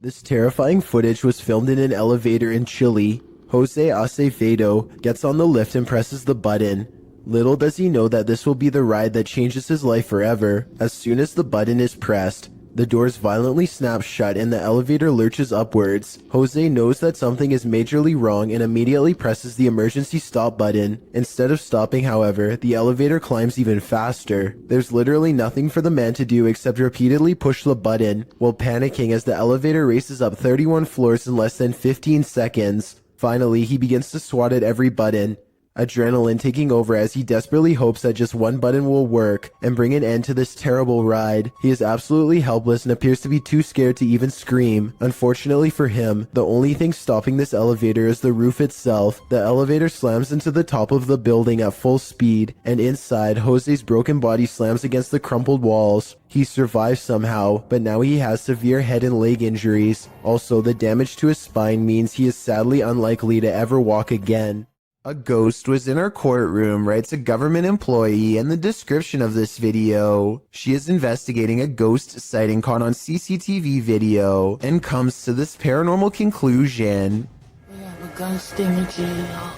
This terrifying footage was filmed in an elevator in Chile. Jose Acevedo gets on the lift and presses the button. Little does he know that this will be the ride that changes his life forever. As soon as the button is pressed, the doors violently snap shut and the elevator lurches upwards. Jose knows that something is majorly wrong and immediately presses the emergency stop button. Instead of stopping, however, the elevator climbs even faster. There's literally nothing for the man to do except repeatedly push the button, while panicking as the elevator races up 31 floors in less than 15 seconds. Finally, he begins to swat at every button, adrenaline taking over as he desperately hopes that just one button will work and bring an end to this terrible ride. He is absolutely helpless and appears to be too scared to even scream. Unfortunately for him, the only thing stopping this elevator is the roof itself. The elevator slams into the top of the building at full speed, and inside, Jose's broken body slams against the crumpled walls. He survives somehow, but now he has severe head and leg injuries. Also, the damage to his spine means he is sadly unlikely to ever walk again. A ghost was in our courtroom, writes a government employee in the description of this video. She is investigating a ghost sighting caught on CCTV video and comes to this paranormal conclusion. We have a ghost in the jail.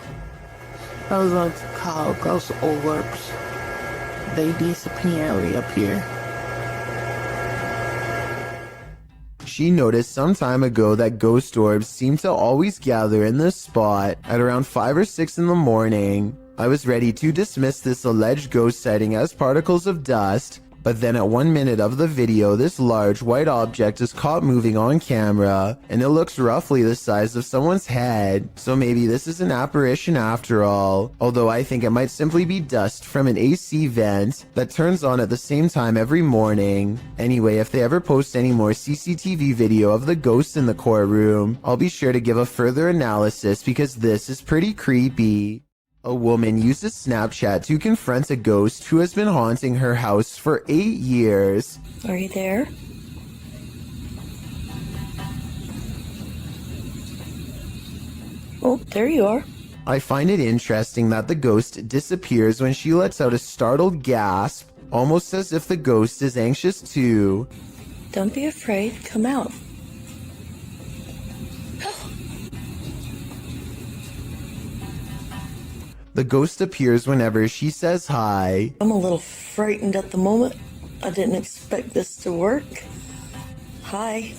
Those are called ghost orbs. They disappear up here. She noticed some time ago that ghost orbs seem to always gather in this spot at around 5 or 6 in the morning. I was ready to dismiss this alleged ghost sighting as particles of dust, but then at 1 minute of the video, this large white object is caught moving on camera, and it looks roughly the size of someone's head, so maybe this is an apparition after all, although I think it might simply be dust from an AC vent that turns on at the same time every morning. Anyway, if they ever post any more CCTV video of the ghost in the courtroom, I'll be sure to give a further analysis because this is pretty creepy. A woman uses Snapchat to confront a ghost who has been haunting her house for 8 years. Are you there? Oh, there you are. I find it interesting that the ghost disappears when she lets out a startled gasp, almost as if the ghost is anxious too. Don't be afraid. Come out. The ghost appears whenever she says hi. I'm a little frightened at the moment. I didn't expect this to work. Hi.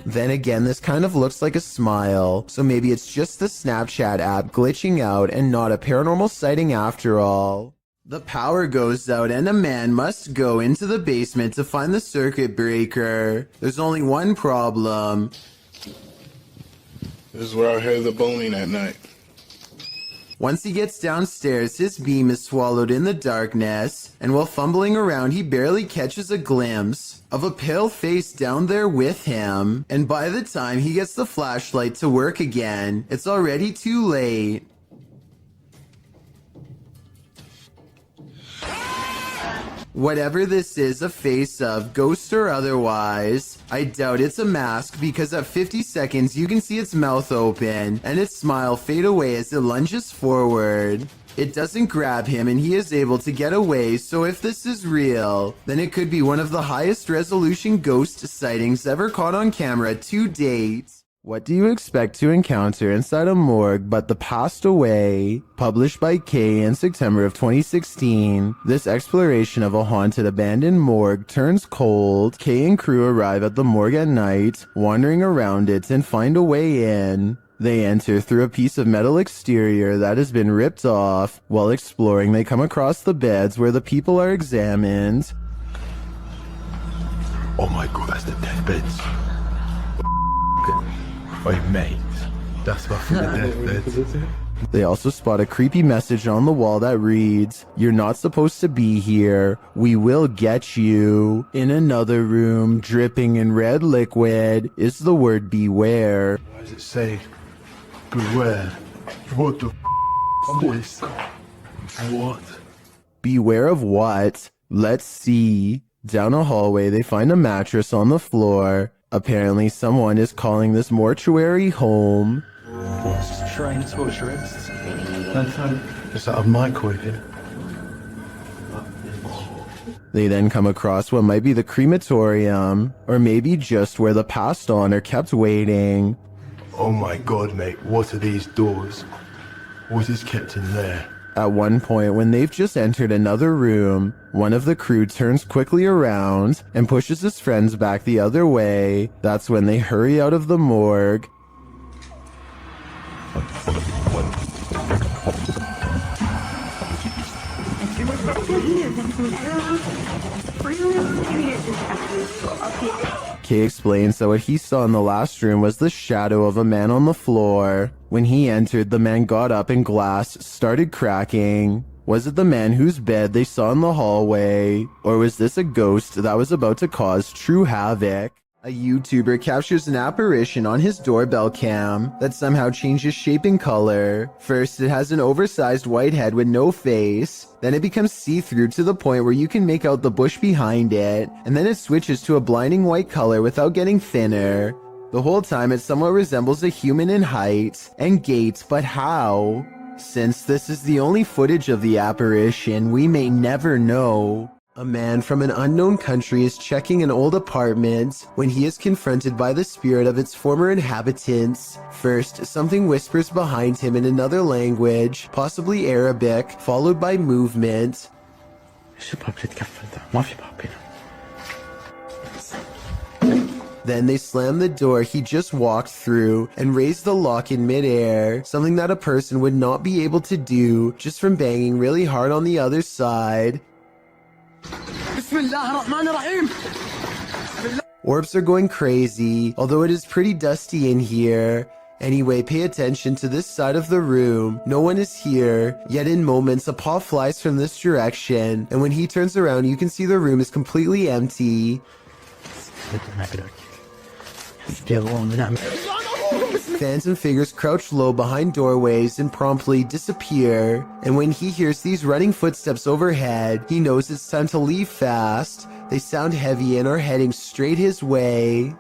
Then again, this kind of looks like a smile, so maybe it's just the Snapchat app glitching out and not a paranormal sighting after all. The power goes out and a man must go into the basement to find the circuit breaker. There's only one problem. This is where I heard the boning at night. Once he gets downstairs, his beam is swallowed in the darkness, and while fumbling around, he barely catches a glimpse of a pale face down there with him. And by the time he gets the flashlight to work again, it's already too late. Whatever this is, a face of, ghost or otherwise, I doubt it's a mask because at 50 seconds you can see its mouth open and its smile fade away as it lunges forward. It doesn't grab him and he is able to get away, so if this is real, then it could be one of the highest resolution ghost sightings ever caught on camera to date. What do you expect to encounter inside a morgue but the passed away? Published by Kay in September of 2016, this exploration of a haunted abandoned morgue turns cold. Kay and crew arrive at the morgue at night, wandering around it and find a way in. They enter through a piece of metal exterior that has been ripped off. While exploring, they come across the beds where the people are examined. Oh my god, that's the death beds. Oh mate, that's my fucking deathbed. They also spot a creepy message on the wall that reads, "You're not supposed to be here. We will get you." In another room, dripping in red liquid, is the word beware. Why does it say beware? What the is this? What? Beware of what? Let's see. Down a hallway, they find a mattress on the floor. Apparently, someone is calling this mortuary home. What's train torturist? No, it's out of microwave here. They then come across what might be the crematorium, or maybe just where the passed on are kept waiting. Oh my god, mate, what are these doors? What is kept in there? At one point, when they've just entered another room, one of the crew turns quickly around and pushes his friends back the other way. That's when they hurry out of the morgue. Kay explains that what he saw in the last room was the shadow of a man on the floor. When he entered, the man got up and glass started cracking. Was it the man whose bed they saw in the hallway? Or was this a ghost that was about to cause true havoc? A YouTuber captures an apparition on his doorbell cam that somehow changes shape and color. First, it has an oversized white head with no face. Then it becomes see-through to the point where you can make out the bush behind it. And then it switches to a blinding white color without getting thinner. The whole time, it somewhat resembles a human in height and gait, but how? Since this is the only footage of the apparition, we may never know. A man from an unknown country is checking an old apartment when he is confronted by the spirit of its former inhabitants. First, something whispers behind him in another language, possibly Arabic, followed by movement. Then they slam the door he just walked through and raise the lock in midair, something that a person would not be able to do just from banging really hard on the other side. Orbs are going crazy, although it is pretty dusty in here. Anyway, pay attention to this side of the room. No one is here, yet in moments a paw flies from this direction, and when he turns around you can see the room is completely empty. Phantom figures crouch low behind doorways and promptly disappear. And when he hears these running footsteps overhead, he knows it's time to leave fast. They sound heavy and are heading straight his way.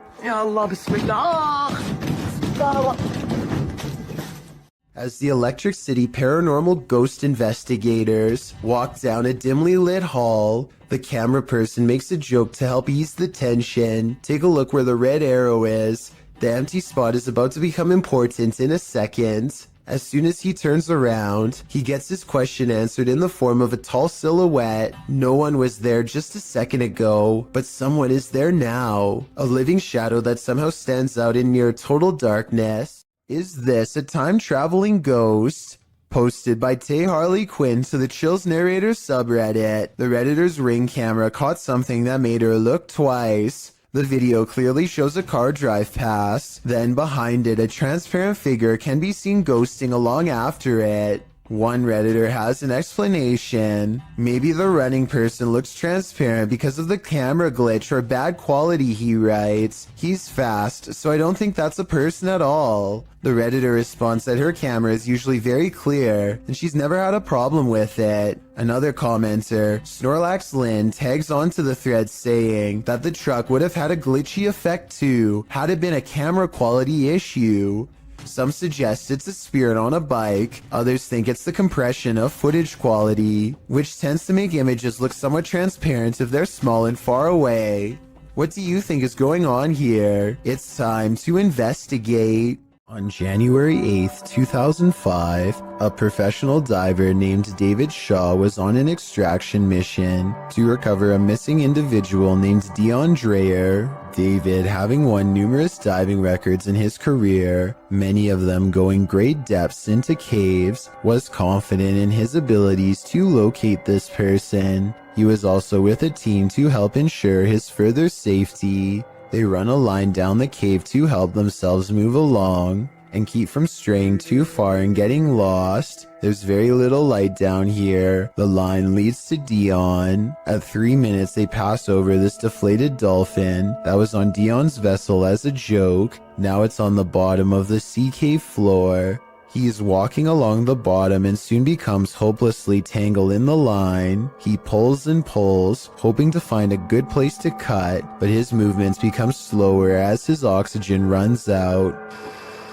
As the Electric City paranormal ghost investigators walk down a dimly lit hall, the camera person makes a joke to help ease the tension. Take a look where the red arrow is. The empty spot is about to become important in a second. As soon as he turns around, he gets his question answered in the form of a tall silhouette. No one was there just a second ago, but someone is there now. A living shadow that somehow stands out in near total darkness. Is this a time-traveling ghost? Posted by Tay Harley Quinn to the Chills Narrator subreddit. The Redditor's Ring camera caught something that made her look twice. The video clearly shows a car drive past, then behind it a transparent figure can be seen ghosting along after it. One Redditor has an explanation. Maybe the running person looks transparent because of the camera glitch or bad quality, he writes. He's fast, so I don't think that's a person at all. The Redditor responds that her camera is usually very clear, and she's never had a problem with it. Another commenter, Snorlax Lynn, tags onto the thread saying that the truck would have had a glitchy effect too, had it been a camera quality issue. Some suggest it's a spirit on a bike, others think it's the compression of footage quality, which tends to make images look somewhat transparent if they're small and far away. What do you think is going on here? It's time to investigate. On January 8th, 2005, a professional diver named David Shaw was on an extraction mission to recover a missing individual named Dion Dreyer. David, having won numerous diving records in his career, many of them going great depths into caves, was confident in his abilities to locate this person. He was also with a team to help ensure his further safety. They run a line down the cave to help themselves move along and keep from straying too far and getting lost. There's very little light down here. The line leads to Dion. At 3 minutes, they pass over this deflated dolphin that was on Dion's vessel as a joke. Now it's on the bottom of the sea cave floor. He is walking along the bottom and soon becomes hopelessly tangled in the line. He pulls and pulls, hoping to find a good place to cut, but his movements become slower as his oxygen runs out.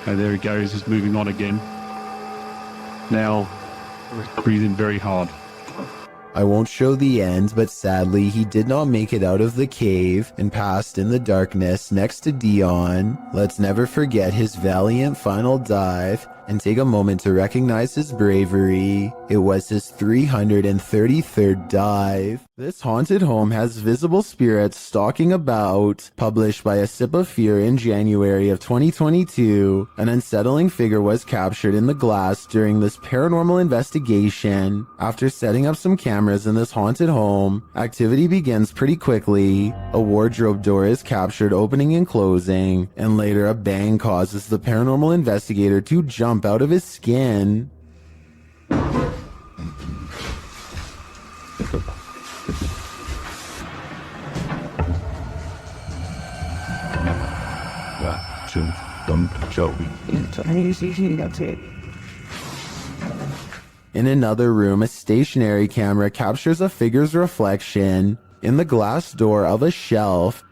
Okay, there he goes, he's moving on again. Now, breathing very hard. I won't show the end, but sadly he did not make it out of the cave and passed in the darkness next to Dion. Let's never forget his valiant final dive and take a moment to recognize his bravery. It was his 333rd dive. This haunted home has visible spirits stalking about. Published by A Sip of Fear in January of 2022, an unsettling figure was captured in the glass during this paranormal investigation. After setting up some cameras in this haunted home, activity begins pretty quickly. A wardrobe door is captured opening and closing, and later a bang causes the paranormal investigator to jump out of his skin. In another room, a stationary camera captures a figure's reflection in the glass door of a shelf.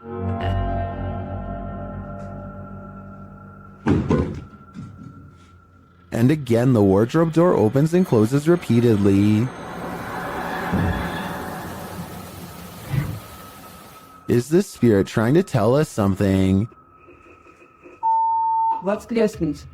And again, the wardrobe door opens and closes repeatedly. Is this spirit trying to tell us something? What's the essence?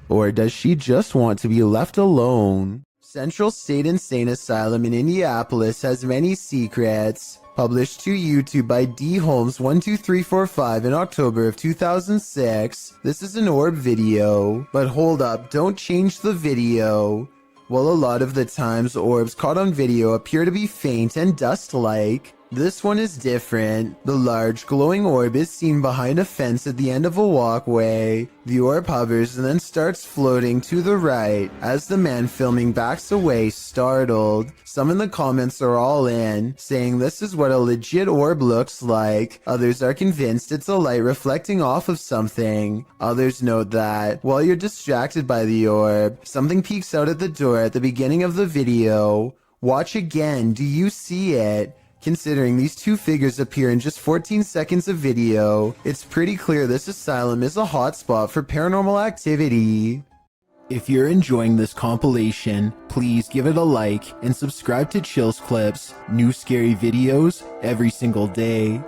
Or does she just want to be left alone? Central State Insane Asylum in Indianapolis has many secrets. Published to YouTube by D Holmes 12345 in October of 2006. This is an orb video. But hold up, don't change the video. While a lot of the times orbs caught on video appear to be faint and dust-like, this one is different. The large glowing orb is seen behind a fence at the end of a walkway. The orb hovers and then starts floating to the right as the man filming backs away, startled. Some in the comments are all in, saying this is what a legit orb looks like. Others are convinced it's a light reflecting off of something. Others note that, while you're distracted by the orb, something peeks out at the door at the beginning of the video. Watch again, do you see it? Considering these two figures appear in just 14 seconds of video, it's pretty clear this asylum is a hotspot for paranormal activity. If you're enjoying this compilation, please give it a like and subscribe to Chills Clips, new scary videos every single day.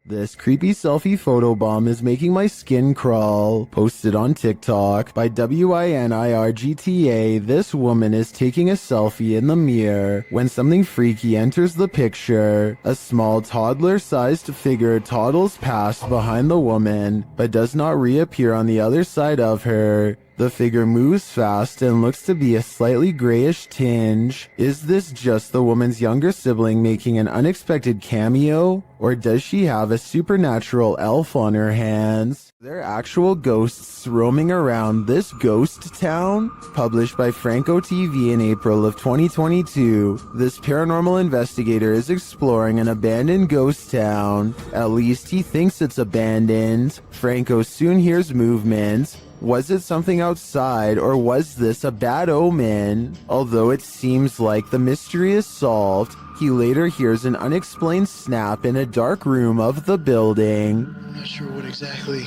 This creepy selfie photobomb is making my skin crawl. Posted on TikTok by WINIRGTA, this woman is taking a selfie in the mirror when something freaky enters the picture. A small toddler-sized figure toddles past behind the woman, but does not reappear on the other side of her. The figure moves fast and looks to be a slightly grayish tinge. Is this just the woman's younger sibling making an unexpected cameo? Or does she have a supernatural elf on her hands? There are actual ghosts roaming around this ghost town? Published by Franco TV in April of 2022, this paranormal investigator is exploring an abandoned ghost town. At least he thinks it's abandoned. Franco soon hears movement. Was it something outside, or was this a bad omen? Although it seems like the mystery is solved, he later hears an unexplained snap in a dark room of the building. I'm not sure what exactly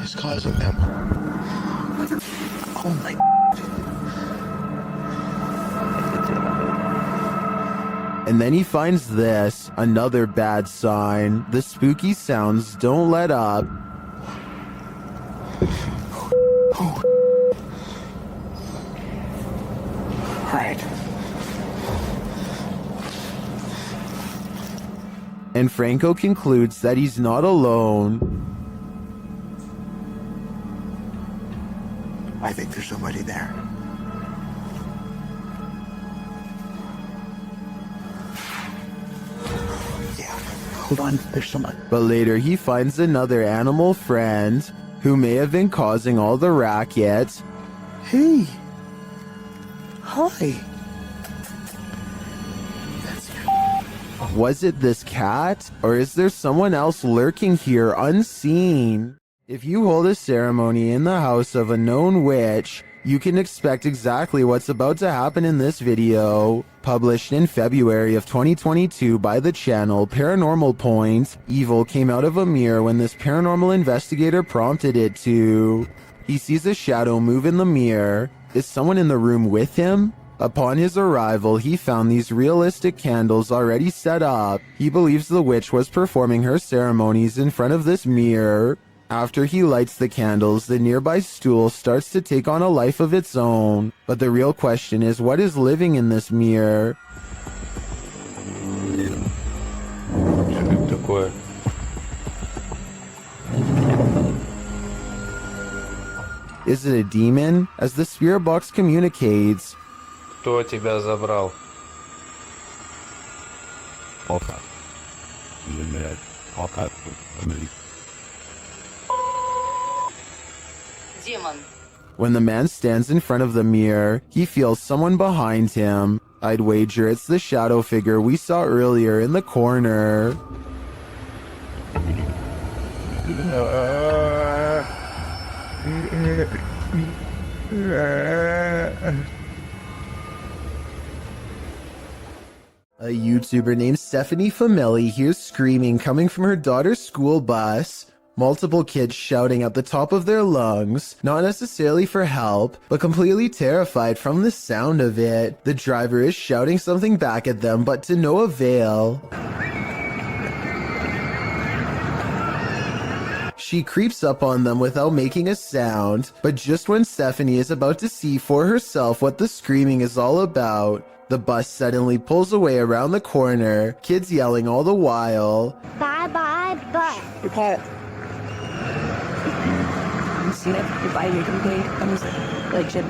is causing them. Oh my. And then he finds this, another bad sign. The spooky sounds don't let up. Right. And Franco concludes that he's not alone. I think there's somebody there. Yeah, hold on, there's someone. But later he finds another animal friend who may have been causing all the racket. Hey. Hi. Was it this cat? Or is there someone else lurking here unseen? If you hold a ceremony in the house of a known witch, you can expect exactly what's about to happen in this video. Published in February of 2022 by the channel Paranormal Point, evil came out of a mirror when this paranormal investigator prompted it to. He sees a shadow move in the mirror, Is someone in the room with him? Upon his arrival, he found these realistic candles already set up. He believes the witch was performing her ceremonies in front of this mirror. After he lights the candles, the nearby stool starts to take on a life of its own. But the real question is, what is living in this mirror? Is it a demon? As the spirit box communicates, Кто тебя забрал? Демон. when the man stands in front of the mirror, he feels someone behind him. I'd wager it's the shadow figure we saw earlier in the corner. A YouTuber named Stephanie Fameli hears screaming coming from her daughter's school bus. Multiple kids shouting at the top of their lungs, not necessarily for help, but completely terrified from the sound of it. The driver is shouting something back at them, but to no avail. She creeps up on them without making a sound, but just when Stephanie is about to see for herself what the screaming is all about, the bus suddenly pulls away around the corner, kids yelling all the while. Bye-bye, bus. You're quiet. You've seen it. You're by your complaint. I'm just like shit.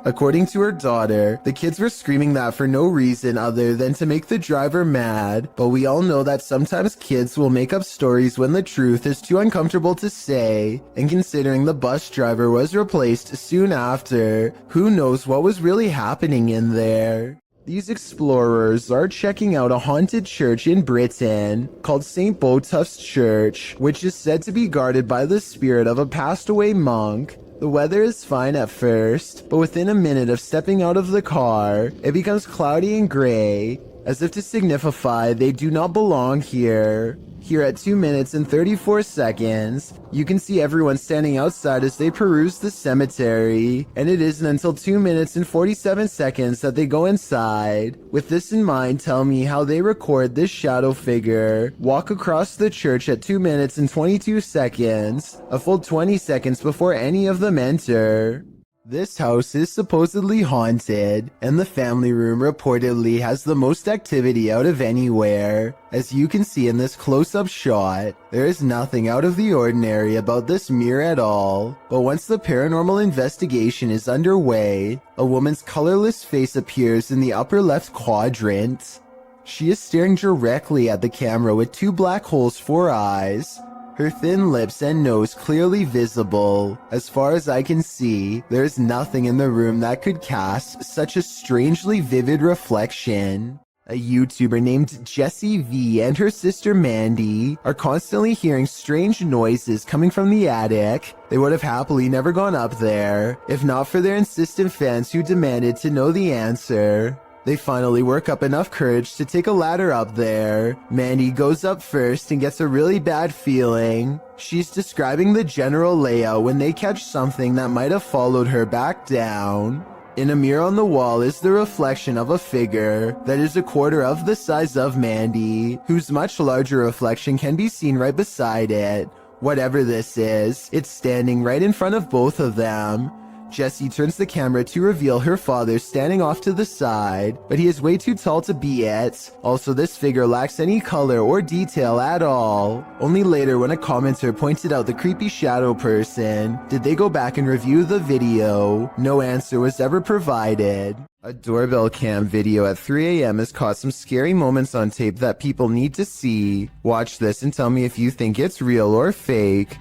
According to her daughter, the kids were screaming that for no reason other than to make the driver mad, but we all know that sometimes kids will make up stories when the truth is too uncomfortable to say, and considering the bus driver was replaced soon after, who knows what was really happening in there. These explorers are checking out a haunted church in Britain called St. Botolph's Church, which is said to be guarded by the spirit of a passed away monk. The weather is fine at first, but within a minute of stepping out of the car, it becomes cloudy and gray, as if to signify they do not belong here. Here at 2 minutes and 34 seconds, you can see everyone standing outside as they peruse the cemetery, and it isn't until 2 minutes and 47 seconds that they go inside. With this in mind, tell me how they record this shadow figure walk across the church at 2 minutes and 22 seconds, a full 20 seconds before any of them enter. This house is supposedly haunted, and the family room reportedly has the most activity out of anywhere. As you can see in this close-up shot, there is nothing out of the ordinary about this mirror at all. But once the paranormal investigation is underway, a woman's colorless face appears in the upper left quadrant. She is staring directly at the camera with two black holes for eyes. Her thin lips and nose clearly visible. As far as I can see, there is nothing in the room that could cast such a strangely vivid reflection. A YouTuber named Jessie V and her sister Mandy are constantly hearing strange noises coming from the attic. They would have happily never gone up there, if not for their insistent fans who demanded to know the answer. They finally work up enough courage to take a ladder up there. Mandy goes up first and gets a really bad feeling. She's describing the general layout when they catch something that might have followed her back down. In a mirror on the wall is the reflection of a figure that is a quarter of the size of Mandy, whose much larger reflection can be seen right beside it. Whatever this is, it's standing right in front of both of them. Jessie turns the camera to reveal her father standing off to the side, but he is way too tall to be it. Also, this figure lacks any color or detail at all. Only later, when a commenter pointed out the creepy shadow person, did they go back and review the video. No answer was ever provided. A doorbell cam video at 3 a.m. has caught some scary moments on tape that people need to see. Watch this and tell me if you think it's real or fake.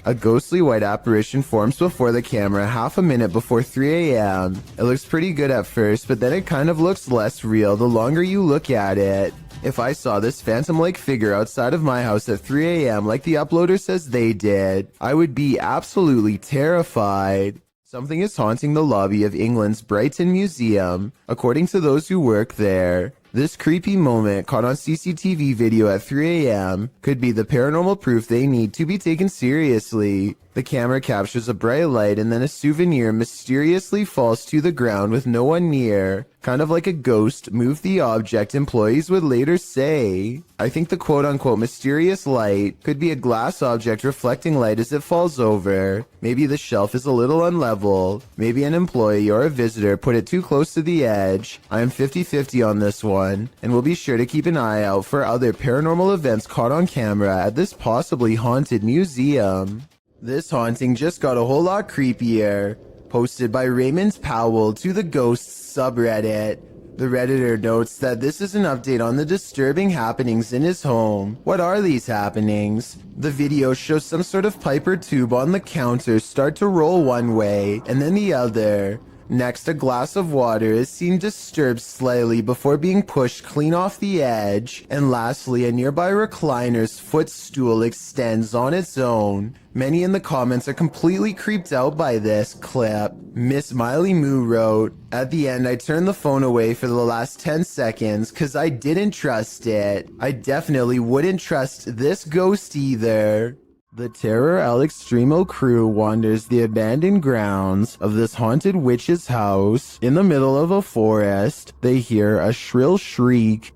A ghostly white apparition forms before the camera half a minute before 3 a.m. It looks pretty good at first, but then it kind of looks less real the longer you look at it. If I saw this phantom-like figure outside of my house at 3 a.m. like the uploader says they did, I would be absolutely terrified. Something is haunting the lobby of England's Brighton Museum. According to those who work there, This creepy moment caught on CCTV video at 3 a.m. could be the paranormal proof they need to be taken seriously. The camera captures a bright light and then a souvenir mysteriously falls to the ground with no one near. Kind of like a ghost moved the object, employees would later say. I think the quote-unquote mysterious light could be a glass object reflecting light as it falls over. Maybe the shelf is a little unlevel. Maybe an employee or a visitor put it too close to the edge. I am 50-50 on this one, and we'll be sure to keep an eye out for other paranormal events caught on camera at this possibly haunted museum. This haunting just got a whole lot creepier. Posted by Raymond Powell to the Ghosts subreddit. The Redditor notes that this is an update on the disturbing happenings in his home. What are these happenings? The video shows some sort of pipe or tube on the counter start to roll one way and then the other. Next, a glass of water is seen disturbed slightly before being pushed clean off the edge. And lastly, a nearby recliner's footstool extends on its own. Many in the comments are completely creeped out by this clip. Miss Miley Moo wrote, "At the end, I turned the phone away for the last 10 seconds because I didn't trust it. I definitely wouldn't trust this ghost either." The Terror Al Extremo crew wanders the abandoned grounds of this haunted witch's house. In the middle of a forest, they hear a shrill shriek.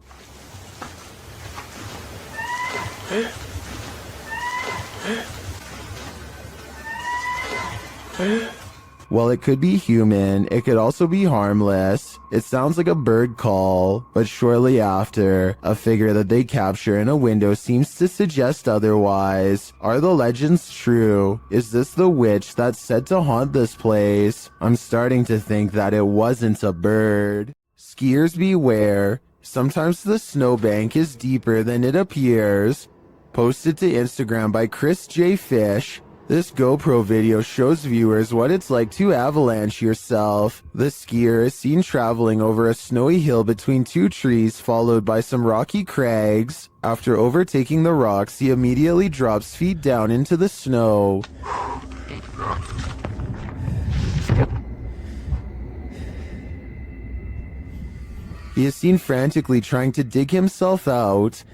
While it could be human, it could also be harmless. It sounds like a bird call, but shortly after, a figure that they capture in a window seems to suggest otherwise. Are the legends true? Is this the witch that's said to haunt this place? I'm starting to think that it wasn't a bird. Skiers beware. Sometimes the snowbank is deeper than it appears. Posted to Instagram by Chris J. Fish. This GoPro video shows viewers what it's like to avalanche yourself. The skier is seen traveling over a snowy hill between two trees followed by some rocky crags. After overtaking the rocks, he immediately drops feet down into the snow. He is seen frantically trying to dig himself out.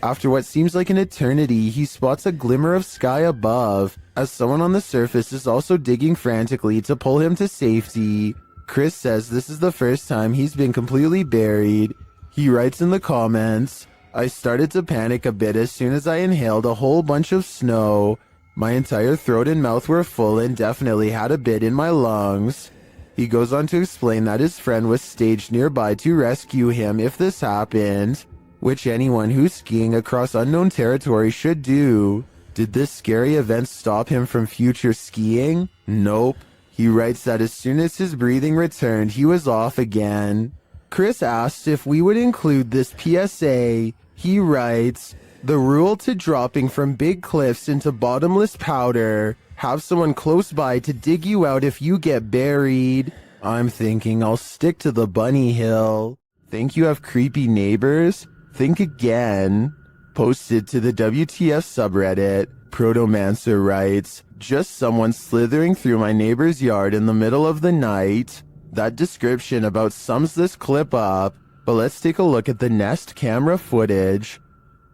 After what seems like an eternity, he spots a glimmer of sky above, as someone on the surface is also digging frantically to pull him to safety. Chris says this is the first time he's been completely buried. He writes in the comments, "I started to panic a bit as soon as I inhaled a whole bunch of snow. My entire throat and mouth were full and definitely had a bit in my lungs." He goes on to explain that his friend was staged nearby to rescue him if this happened, which anyone who's skiing across unknown territory should do. Did this scary event stop him from future skiing? Nope. He writes that as soon as his breathing returned, he was off again. Chris asked if we would include this PSA. He writes, "The rule to dropping from big cliffs into bottomless powder. Have someone close by to dig you out if you get buried." I'm thinking I'll stick to the bunny hill. Think you have creepy neighbors? Think again. Posted to the WTF subreddit, Protomancer writes, "Just someone slithering through my neighbor's yard in the middle of the night." That description about sums this clip up, but let's take a look at the Nest camera footage.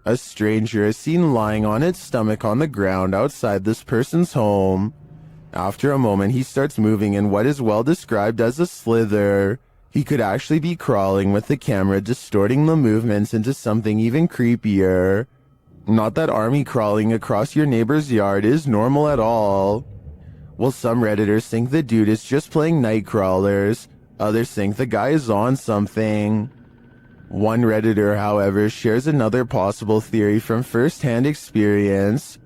A stranger is seen lying on its stomach on the ground outside this person's home. After a moment, he starts moving in what is well described as a slither. He could actually be crawling with the camera distorting the movements into something even creepier. Not that army crawling across your neighbor's yard is normal at all. Well, some Redditors think the dude is just playing night crawlers. Others think the guy is on something. One Redditor, however, shares another possible theory from first-hand experience.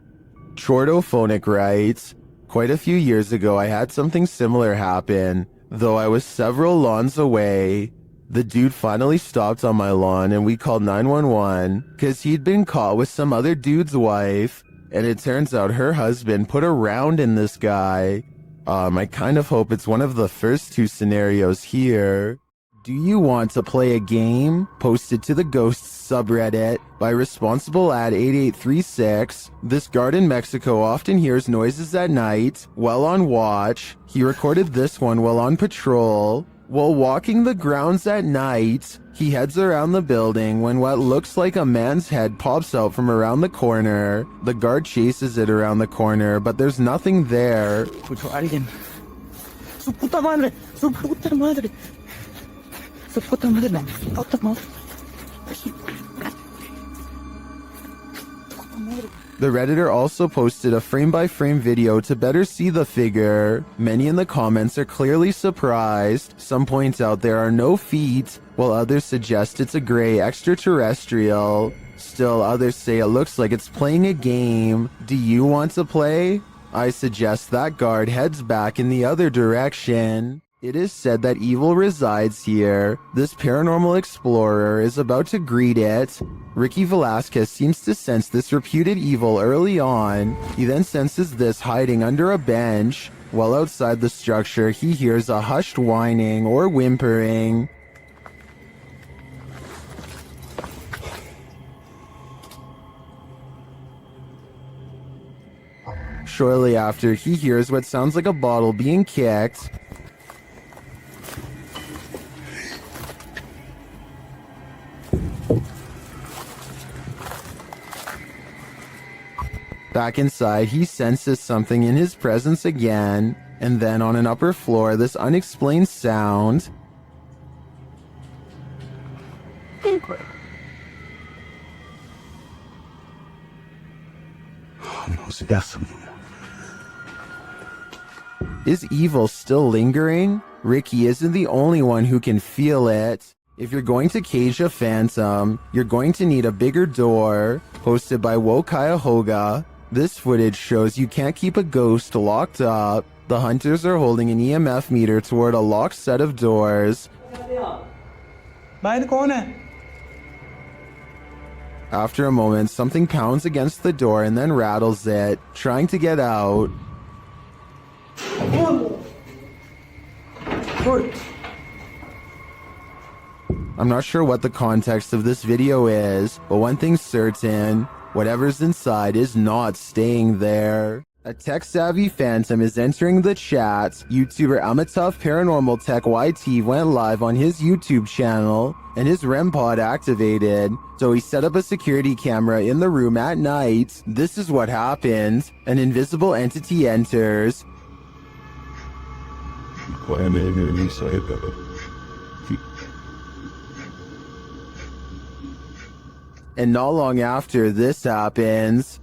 Chordophonic writes, "Quite a few years ago I had something similar happen. Though I was several lawns away, the dude finally stopped on my lawn and we called 911 because he'd been caught with some other dude's wife, and it turns out her husband put a round in this guy. I kind of hope it's one of the first two scenarios here." Do you want to play a game? Posted to the Ghosts subreddit by Responsible at 8836. This guard in Mexico often hears noises at night while on watch. He recorded this one while on patrol. While walking the grounds at night, he heads around the building when what looks like a man's head pops out from around the corner. The guard chases it around the corner, but there's nothing there. Escucho a alguien. Su puta madre. Su puta madre. Su puta madre. Su puta madre. The Redditor also posted a frame-by-frame video to better see the figure. Many in the comments are clearly surprised. Some point out there are no feet, while others suggest it's a gray extraterrestrial. Still, others say it looks like it's playing a game. Do you want to play? I suggest that guard heads back in the other direction. It is said that evil resides here. This paranormal explorer is about to greet it. Ricky Velasquez seems to sense this reputed evil early on. He then senses this hiding under a bench. While outside the structure, he hears a hushed whining or whimpering. Shortly after, he hears what sounds like a bottle being kicked. Back inside, he senses something in his presence again, and then on an upper floor, this unexplained sound. Is evil still lingering? Ricky isn't the only one who can feel it. If you're going to cage a phantom, you're going to need a bigger door. Posted by Wokaiahoga. This footage shows you can't keep a ghost locked up. The hunters are holding an EMF meter toward a locked set of doors. After a moment, something pounds against the door and then rattles it, trying to get out. I'm not sure what the context of this video is, but one thing's certain. Whatever's inside is not staying there. A tech-savvy phantom is entering the chat. YouTuber Amitav Paranormal Tech YT went live on his YouTube channel, and his REM pod activated. So he set up a security camera in the room at night. This is what happened. An invisible entity enters. And not long after this happens,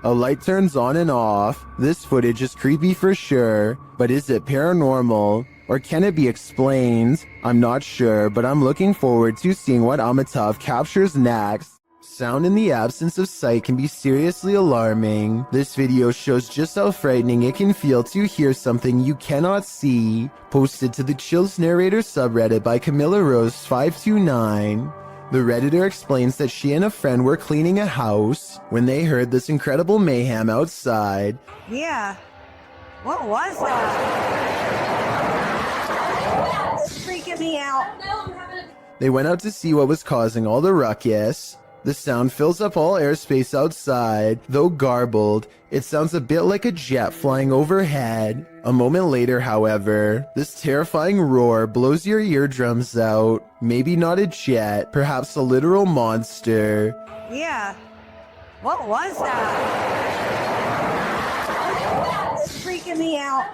a light turns on and off. This footage is creepy for sure, but is it paranormal? Or can it be explained? I'm not sure, but I'm looking forward to seeing what Amitav captures next. Sound in the absence of sight can be seriously alarming. This video shows just how frightening it can feel to hear something you cannot see. Posted to the Chills Narrator subreddit by Camilla Rose 529. The Redditor explains that she and a friend were cleaning a house when they heard this incredible mayhem outside. Yeah. What was that? It's freaking me out. They went out to see what was causing all the ruckus. The sound fills up all airspace outside. Though garbled, it sounds a bit like a jet flying overhead. A moment later, however, this terrifying roar blows your eardrums out. Maybe not a jet, perhaps a literal monster. Yeah. What was that? It's freaking me out.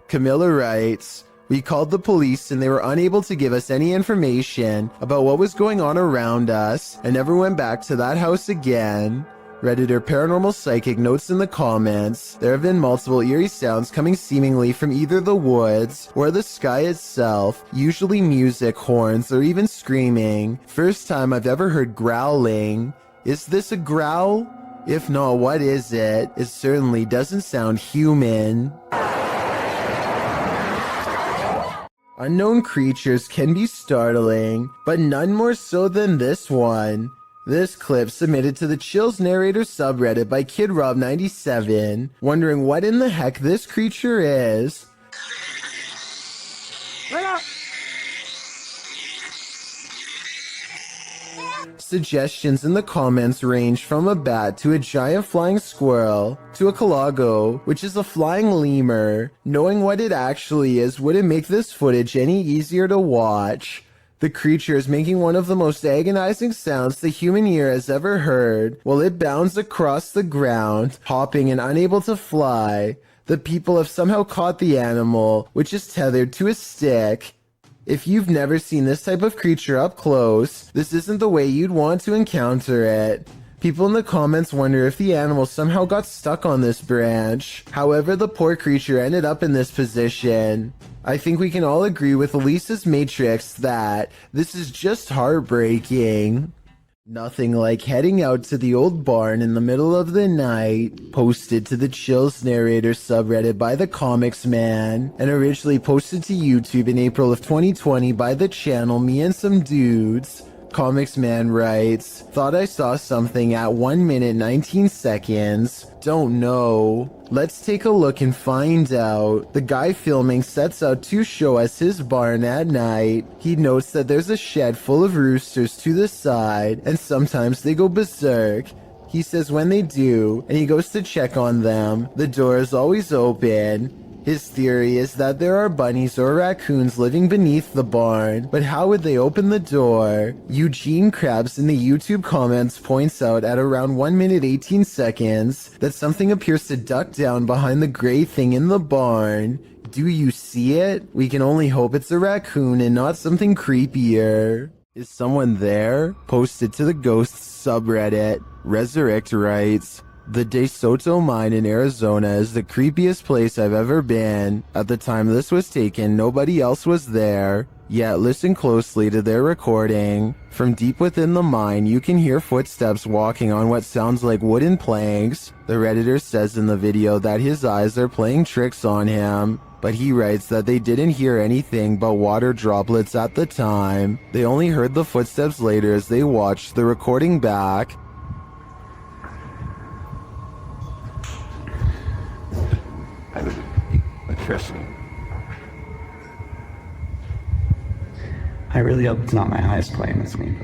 Camilla writes, "We called the police and they were unable to give us any information about what was going on around us and never went back to that house again." Redditor Paranormal Psychic notes in the comments, there have been multiple eerie sounds coming seemingly from either the woods or the sky itself, usually music, horns, or even screaming. First time I've ever heard growling. Is this a growl? If not, what is it? It certainly doesn't sound human. Unknown creatures can be startling, but none more so than this one. This clip submitted to the Chills Narrator subreddit by KidRob97, wondering what in the heck this creature is. Suggestions in the comments range from a bat to a giant flying squirrel to a calago, which is a flying lemur. Knowing what it actually is wouldn't make this footage any easier to watch. The creature is making one of the most agonizing sounds the human ear has ever heard while it bounds across the ground, hopping and unable to fly. The people have somehow caught the animal, which is tethered to a stick. If you've never seen this type of creature up close, this isn't the way you'd want to encounter it. People in the comments wonder if the animal somehow got stuck on this branch. However, the poor creature ended up in this position. I think we can all agree with Elisa's Matrix that this is just heartbreaking. Nothing like heading out to the old barn in the middle of the night. Posted to the Chills Narrator subreddit by the Comics Man, and originally posted to YouTube in April of 2020 by the channel Me and Some Dudes. Comics Man writes, "Thought I saw something at 1 minute 19 seconds. Don't know. Let's take a look and find out." The guy filming sets out to show us his barn at night. He notes that there's a shed full of roosters to the side, and sometimes they go berserk. He says when they do, and he goes to check on them, the door is always open. His theory is that there are bunnies or raccoons living beneath the barn, but how would they open the door? Eugene Krabs in the YouTube comments points out at around 1 minute 18 seconds that something appears to duck down behind the gray thing in the barn. Do you see it? We can only hope it's a raccoon and not something creepier. Is someone there? Posted to the Ghosts subreddit. Resurrect writes, "The De Soto mine in Arizona is the creepiest place I've ever been. At the time this was taken, nobody else was there. Yet listen closely to their recording. From deep within the mine, you can hear footsteps walking on what sounds like wooden planks. The Redditor says in the video that his eyes are playing tricks on him, but he writes that they didn't hear anything but water droplets at the time. They only heard the footsteps later as they watched the recording back." I really hope it's not my highest play in this game.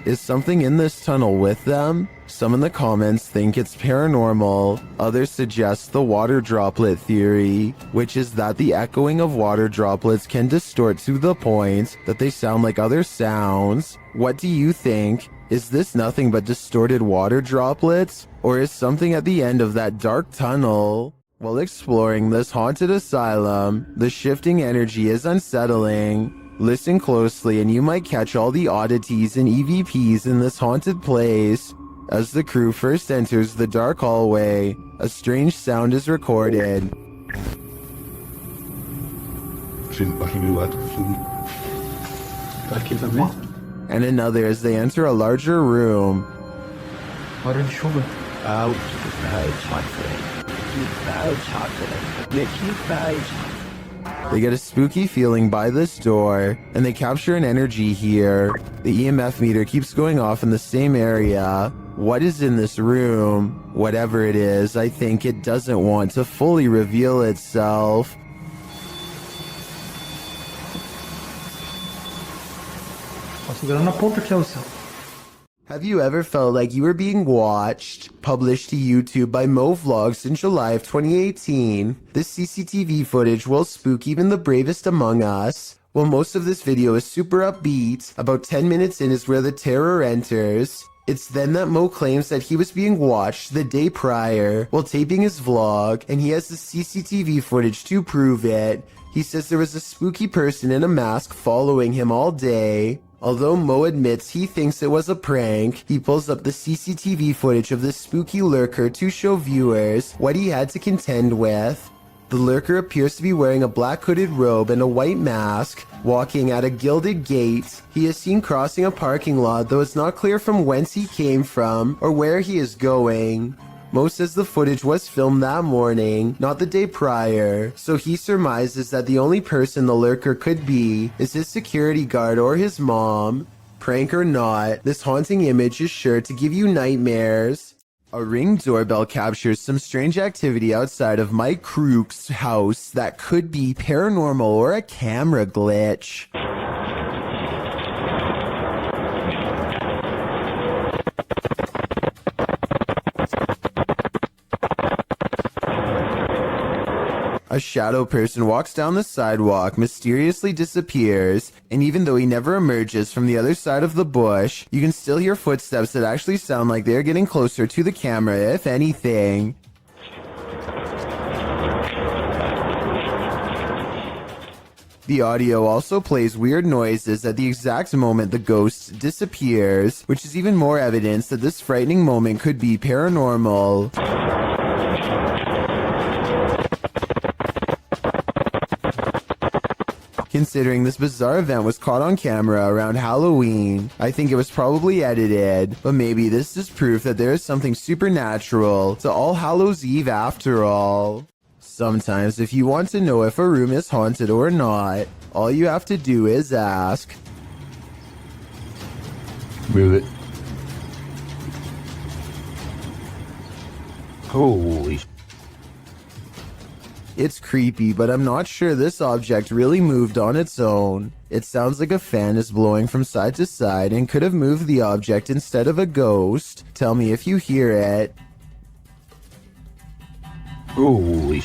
Is something in this tunnel with them? Some in the comments think it's paranormal. Others suggest the water droplet theory, which is that the echoing of water droplets can distort to the point that they sound like other sounds. What do you think? Is this nothing but distorted water droplets? Or is something at the end of that dark tunnel? While exploring this haunted asylum, the shifting energy is unsettling. Listen closely and you might catch all the oddities and EVPs in this haunted place. As the crew first enters the dark hallway, a strange sound is recorded. And another as they enter a larger room. Out of the pouch, my friend. They get a spooky feeling by this door, and they capture an energy here. The EMF meter keeps going off in the same area. What is in this room? Whatever it is, I think it doesn't want to fully reveal itself. Have you ever felt like you were being watched? Published to YouTube by Mo Vlogs in July of 2018. This CCTV footage will spook even the bravest among us. While most of this video is super upbeat, about 10 minutes in is where the terror enters. It's then that Mo claims that he was being watched the day prior while taping his vlog, and he has the CCTV footage to prove it. He says there was a spooky person in a mask following him all day. Although Mo admits he thinks it was a prank, he pulls up the CCTV footage of the spooky lurker to show viewers what he had to contend with. The lurker appears to be wearing a black hooded robe and a white mask, walking at a gilded gate. He is seen crossing a parking lot, though it's not clear from whence he came from or where he is going. Mo says the footage was filmed that morning, not the day prior, so he surmises that the only person the lurker could be is his security guard or his mom. Prank or not, this haunting image is sure to give you nightmares. A Ring doorbell captures some strange activity outside of Mike Crook's house that could be paranormal or a camera glitch. A shadow person walks down the sidewalk, mysteriously disappears, and even though he never emerges from the other side of the bush, you can still hear footsteps that actually sound like they're getting closer to the camera, if anything. The audio also plays weird noises at the exact moment the ghost disappears, which is even more evidence that this frightening moment could be paranormal. Considering this bizarre event was caught on camera around Halloween, I think it was probably edited, but maybe this is proof that there is something supernatural to All Hallows Eve after all. Sometimes if you want to know if a room is haunted or not, all you have to do is ask. Move it. Holy. It's creepy, but I'm not sure this object really moved on its own. It sounds like a fan is blowing from side to side and could have moved the object instead of a ghost. Tell me if you hear it. Holy.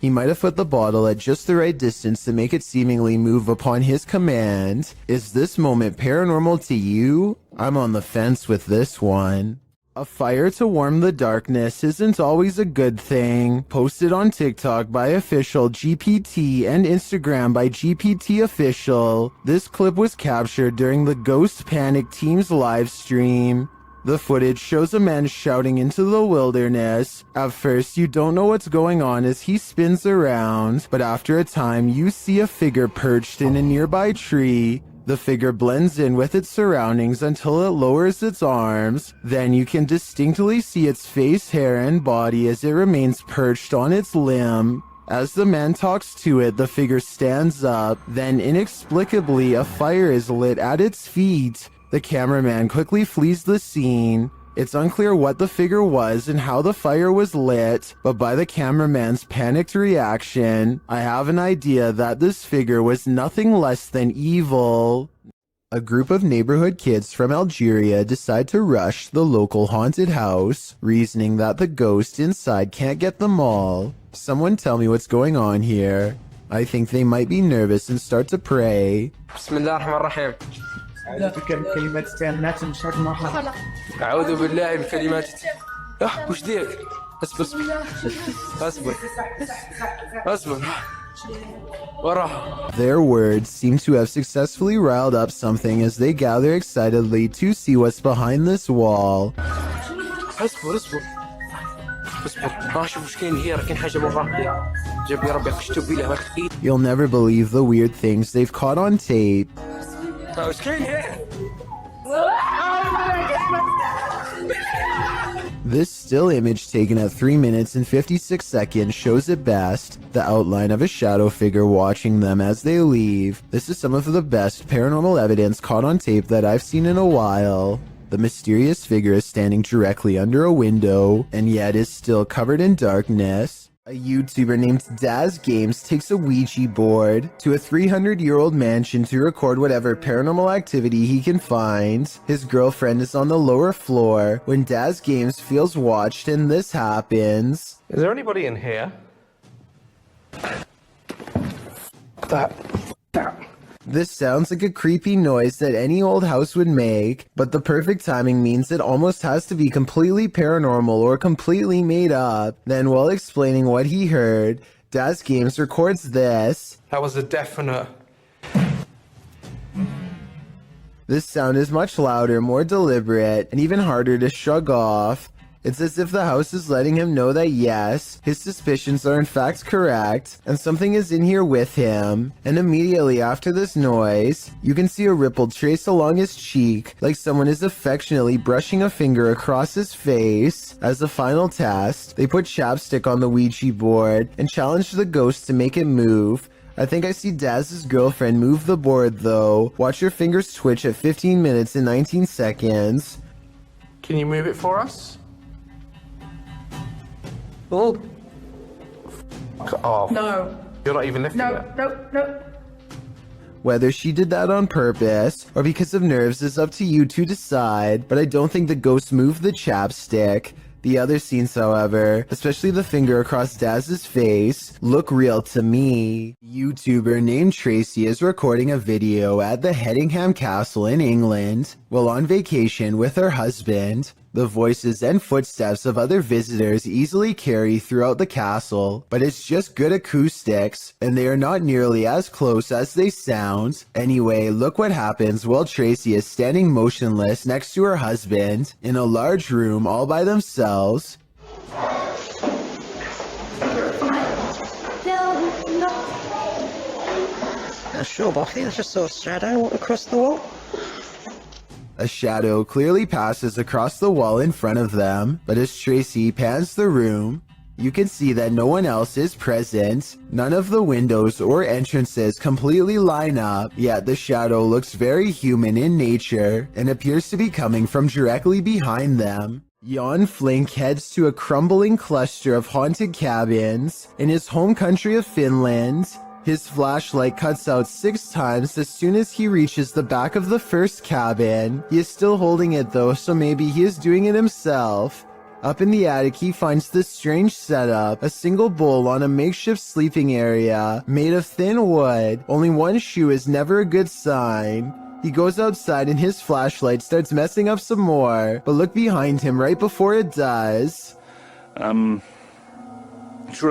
He might have put the bottle at just the right distance to make it seemingly move upon his command. Is this moment paranormal to you? I'm on the fence with this one. A fire to warm the darkness isn't always a good thing. Posted on TikTok by official GPT and Instagram by GPT official. This clip was captured during the Ghost Panic team's live stream. The footage shows a man shouting into the wilderness. At first, you don't know what's going on as he spins around, but after a time, you see a figure perched in a nearby tree. The figure blends in with its surroundings until it lowers its arms. Then you can distinctly see its face, hair, and body as it remains perched on its limb. As the man talks to it, the figure stands up. Then inexplicably, a fire is lit at its feet. The cameraman quickly flees the scene. It's unclear what the figure was and how the fire was lit, but by the cameraman's panicked reaction, I have an idea that this figure was nothing less than evil. A group of neighborhood kids from Algeria decide to rush the local haunted house, reasoning that the ghost inside can't get them all. Someone tell me what's going on here. I think they might be nervous and start to pray. Bismillahirrahmanirrahim. كلمات الناس من شر ما خلق. أعوذ بالله من كلمات. وش ذيك؟ اصبر. وراه. Their words seem to have successfully riled up something as they gather excitedly to see what's behind this wall. اصبر. ما شوف وش كاين هي كاين حاجة برا. جاب لي ربي قشتو بيه واخد. You'll never believe the weird things they've caught on tape. وش كاين هي؟ This still image taken at 3 minutes and 56 seconds shows it best, the outline of a shadow figure watching them as they leave. This is some of the best paranormal evidence caught on tape that I've seen in a while. The mysterious figure is standing directly under a window, and yet is still covered in darkness. A YouTuber named Daz Games takes a Ouija board to a 300-year-old mansion to record whatever paranormal activity he can find. His girlfriend is on the lower floor when Daz Games feels watched and this happens. Is there anybody in here? That. This sounds like a creepy noise that any old house would make, but the perfect timing means it almost has to be completely paranormal or completely made up. Then while explaining what he heard, Daz Games records this. That was a definite. This sound is much louder, more deliberate, and even harder to shrug off. It's as if the house is letting him know that yes, his suspicions are in fact correct, and something is in here with him. And immediately after this noise, you can see a ripple trace along his cheek, like someone is affectionately brushing a finger across his face. As a final test, they put chapstick on the Ouija board and challenge the ghost to make it move. I think I see Daz's girlfriend move the board though. Watch your fingers twitch at 15 minutes and 19 seconds. Can you move it for us? Oh. Oh. No. You're not even lifting it. No. Whether she did that on purpose or because of nerves is up to you to decide, but I don't think the ghost moved the chapstick. The other scenes, however, especially the finger across Daz's face, look real to me. A YouTuber named Tracy is recording a video at the Hedingham Castle in England while on vacation with her husband. The voices and footsteps of other visitors easily carry throughout the castle, but it's just good acoustics, and they are not nearly as close as they sound. Anyway, look what happens while Tracy is standing motionless next to her husband in a large room all by themselves. Sure, Buffy, I just saw a shadow walk across the wall. A shadow clearly passes across the wall in front of them, but as Tracy pans the room, you can see that no one else is present. None of the windows or entrances completely line up, yet the shadow looks very human in nature and appears to be coming from directly behind them. Jan Flink heads to a crumbling cluster of haunted cabins in his home country of Finland. His flashlight cuts out 6 times as soon as he reaches the back of the first cabin. He is still holding it though, so maybe he is doing it himself. Up in the attic, he finds this strange setup, a single bowl on a makeshift sleeping area made of thin wood. Only one shoe is never a good sign. He goes outside and his flashlight starts messing up some more, but look behind him right before it does. Should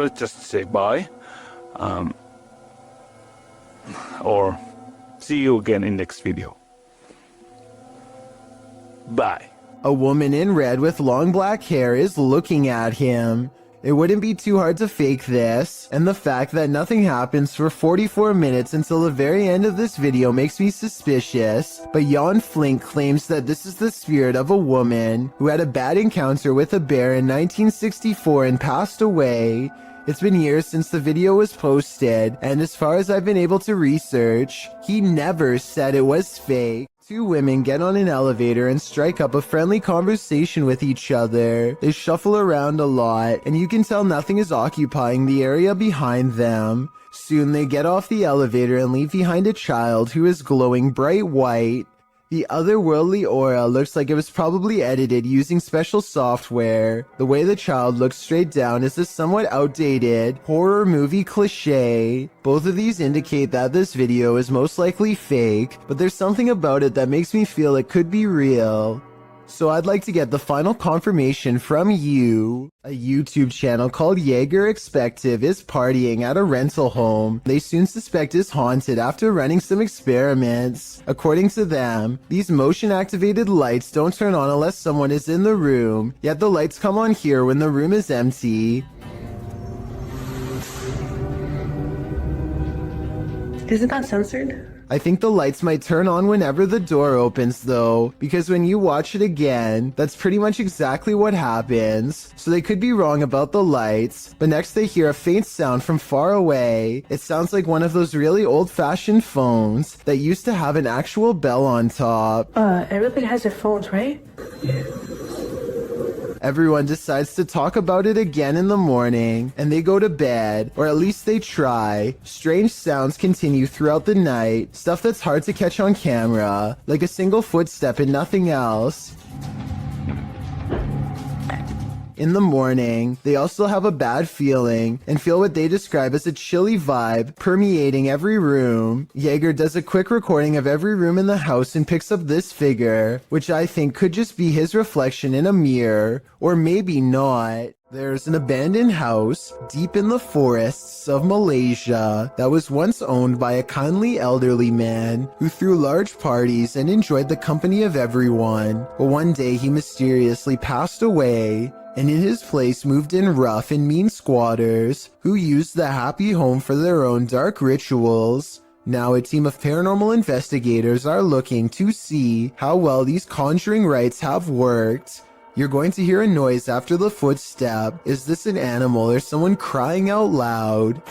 I just say bye? Or see you again in next video. Bye. A woman in red with long black hair is looking at him. It wouldn't be too hard to fake this, and the fact that nothing happens for 44 minutes until the very end of this video makes me suspicious, but Jan Flink claims that this is the spirit of a woman who had a bad encounter with a bear in 1964 and passed away. It's been years since the video was posted, and as far as I've been able to research, he never said it was fake. 2 women get on an elevator and strike up a friendly conversation with each other. They shuffle around a lot, and you can tell nothing is occupying the area behind them. Soon they get off the elevator and leave behind a child who is glowing bright white. The otherworldly aura looks like it was probably edited using special software. The way the child looks straight down is a somewhat outdated horror movie cliche. Both of these indicate that this video is most likely fake, but there's something about it that makes me feel it could be real. So I'd like to get the final confirmation from you. A YouTube channel called Jaeger Expective is partying at a rental home they soon suspect is haunted after running some experiments. According to them, these motion-activated lights don't turn on unless someone is in the room, yet the lights come on here when the room is empty. Isn't that censored? I think the lights might turn on whenever the door opens though, because when you watch it again, that's pretty much exactly what happens. So they could be wrong about the lights, but next they hear a faint sound from far away. It sounds like one of those really old-fashioned phones that used to have an actual bell on top. Everybody has their phones, right? Everyone decides to talk about it again in the morning, and they go to bed, or at least they try. Strange sounds continue throughout the night, stuff that's hard to catch on camera, like a single footstep and nothing else. In the morning, they also have a bad feeling and feel what they describe as a chilly vibe permeating every room. Jaeger does a quick recording of every room in the house and picks up this figure, which I think could just be his reflection in a mirror, or maybe not. There's an abandoned house deep in the forests of Malaysia that was once owned by a kindly elderly man who threw large parties and enjoyed the company of everyone. But one day he mysteriously passed away, and in his place moved in rough and mean squatters who used the happy home for their own dark rituals. Now a team of paranormal investigators are looking to see how well these conjuring rites have worked. You're going to hear a noise after the footstep. Is this an animal or someone crying out loud?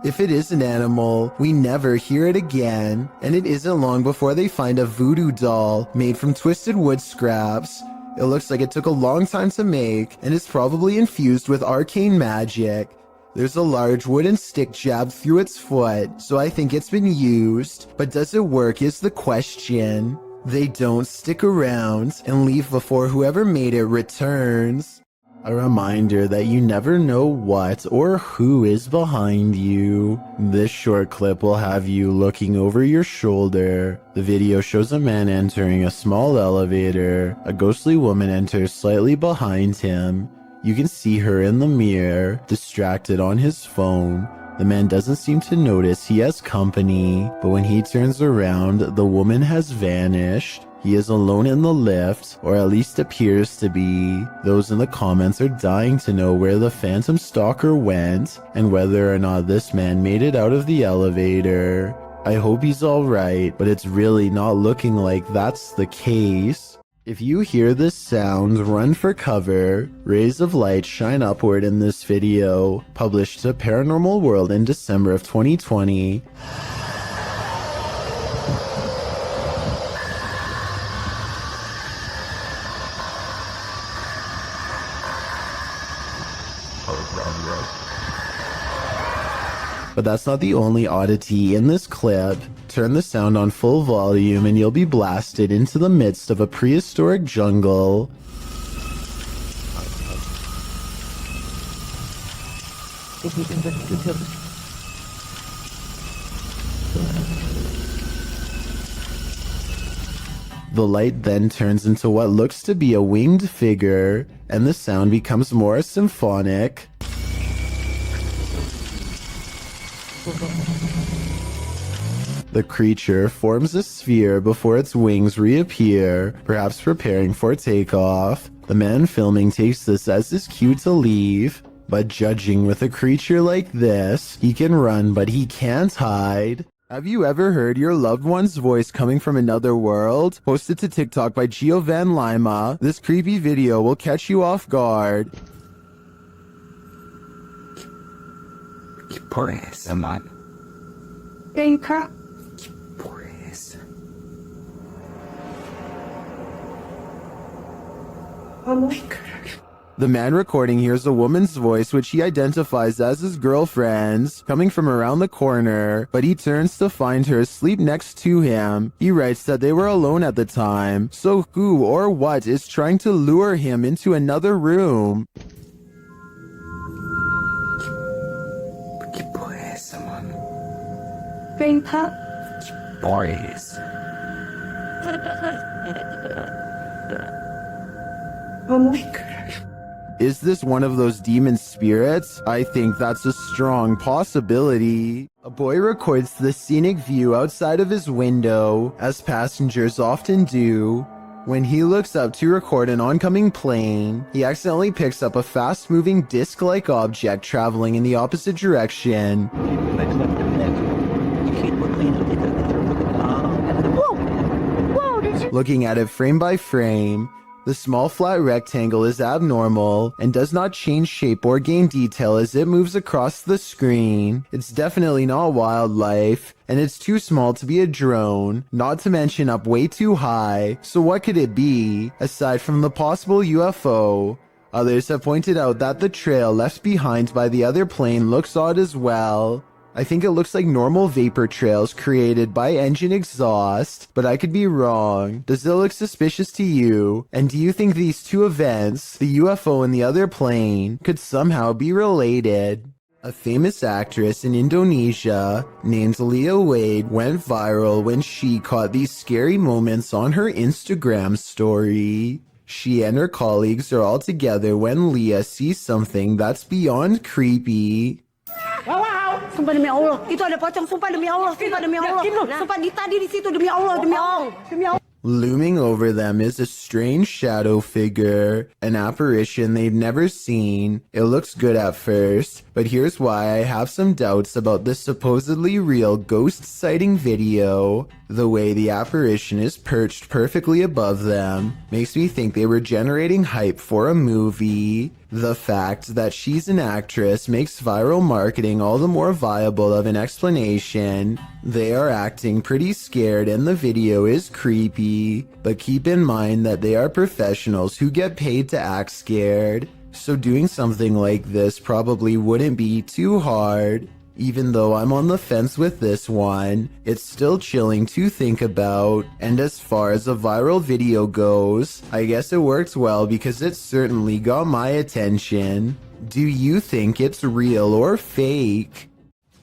If it is an animal, we never hear it again, and it isn't long before they find a voodoo doll made from twisted wood scraps. It looks like it took a long time to make, and is probably infused with arcane magic. There's a large wooden stick jabbed through its foot, so I think it's been used, but does it work is the question. They don't stick around and leave before whoever made it returns. A reminder that you never know what or who is behind you. This short clip will have you looking over your shoulder. The video shows a man entering a small elevator. A ghostly woman enters slightly behind him. You can see her in the mirror, distracted on his phone. The man doesn't seem to notice he has company, but when he turns around, the woman has vanished. He is alone in the lift, or at least appears to be. Those in the comments are dying to know where the phantom stalker went, and whether or not this man made it out of the elevator. I hope he's alright, but it's really not looking like that's the case. If you hear this sound, run for cover. Rays of light shine upward in this video, published to Paranormal World in December of 2020. But that's not the only oddity in this clip. Turn the sound on full volume and you'll be blasted into the midst of a prehistoric jungle. The light then turns into what looks to be a winged figure, and the sound becomes more symphonic. The creature forms a sphere before its wings reappear, perhaps preparing for takeoff. The man filming takes this as his cue to leave, but judging with a creature like this, he can run but he can't hide. Have you ever heard your loved one's voice coming from another world? Posted to TikTok by Gio Van Lima, this creepy video will catch you off guard. Por eso, man. Venga. Por eso. Oh my God. The man recording hears a woman's voice which he identifies as his girlfriend's, coming from around the corner, but he turns to find her asleep next to him. He writes that they were alone at the time, so who or what is trying to lure him into another room? Por eso, man. Venga. Por eso. Oh my God. Is this one of those demon spirits? I think that's a strong possibility. A boy records the scenic view outside of his window, as passengers often do. When he looks up to record an oncoming plane, he accidentally picks up a fast-moving disc-like object traveling in the opposite direction. Whoa, did you? Looking at it frame by frame, the small flat rectangle is abnormal and does not change shape or gain detail as it moves across the screen. It's definitely not wildlife, and it's too small to be a drone, not to mention up way too high. So what could it be, aside from the possible UFO? Others have pointed out that the trail left behind by the other plane looks odd as well. I think it looks like normal vapor trails created by engine exhaust, but I could be wrong. Does it look suspicious to you? And do you think these two events, the UFO and the other plane, could somehow be related? A famous actress in Indonesia named Leah Wade went viral when she caught these scary moments on her Instagram story. She and her colleagues are all together when Leah sees something that's beyond creepy. Wow! Sumpah demi Allah, itu ada pocong. Sumpah demi Allah, sumpah demi Allah. Sumpah tadi di situ demi Allah, demi Allah, demi Allah. Looming over them is a strange shadow figure, an apparition they've never seen. It looks good at first, but here's why I have some doubts about this supposedly real ghost sighting video. The way the apparition is perched perfectly above them makes me think they were generating hype for a movie. The fact that she's an actress makes viral marketing all the more viable of an explanation. They are acting pretty scared and the video is creepy, but keep in mind that they are professionals who get paid to act scared, so doing something like this probably wouldn't be too hard. Even though I'm on the fence with this one, it's still chilling to think about. And as far as a viral video goes, I guess it worked well because it certainly got my attention. Do you think it's real or fake?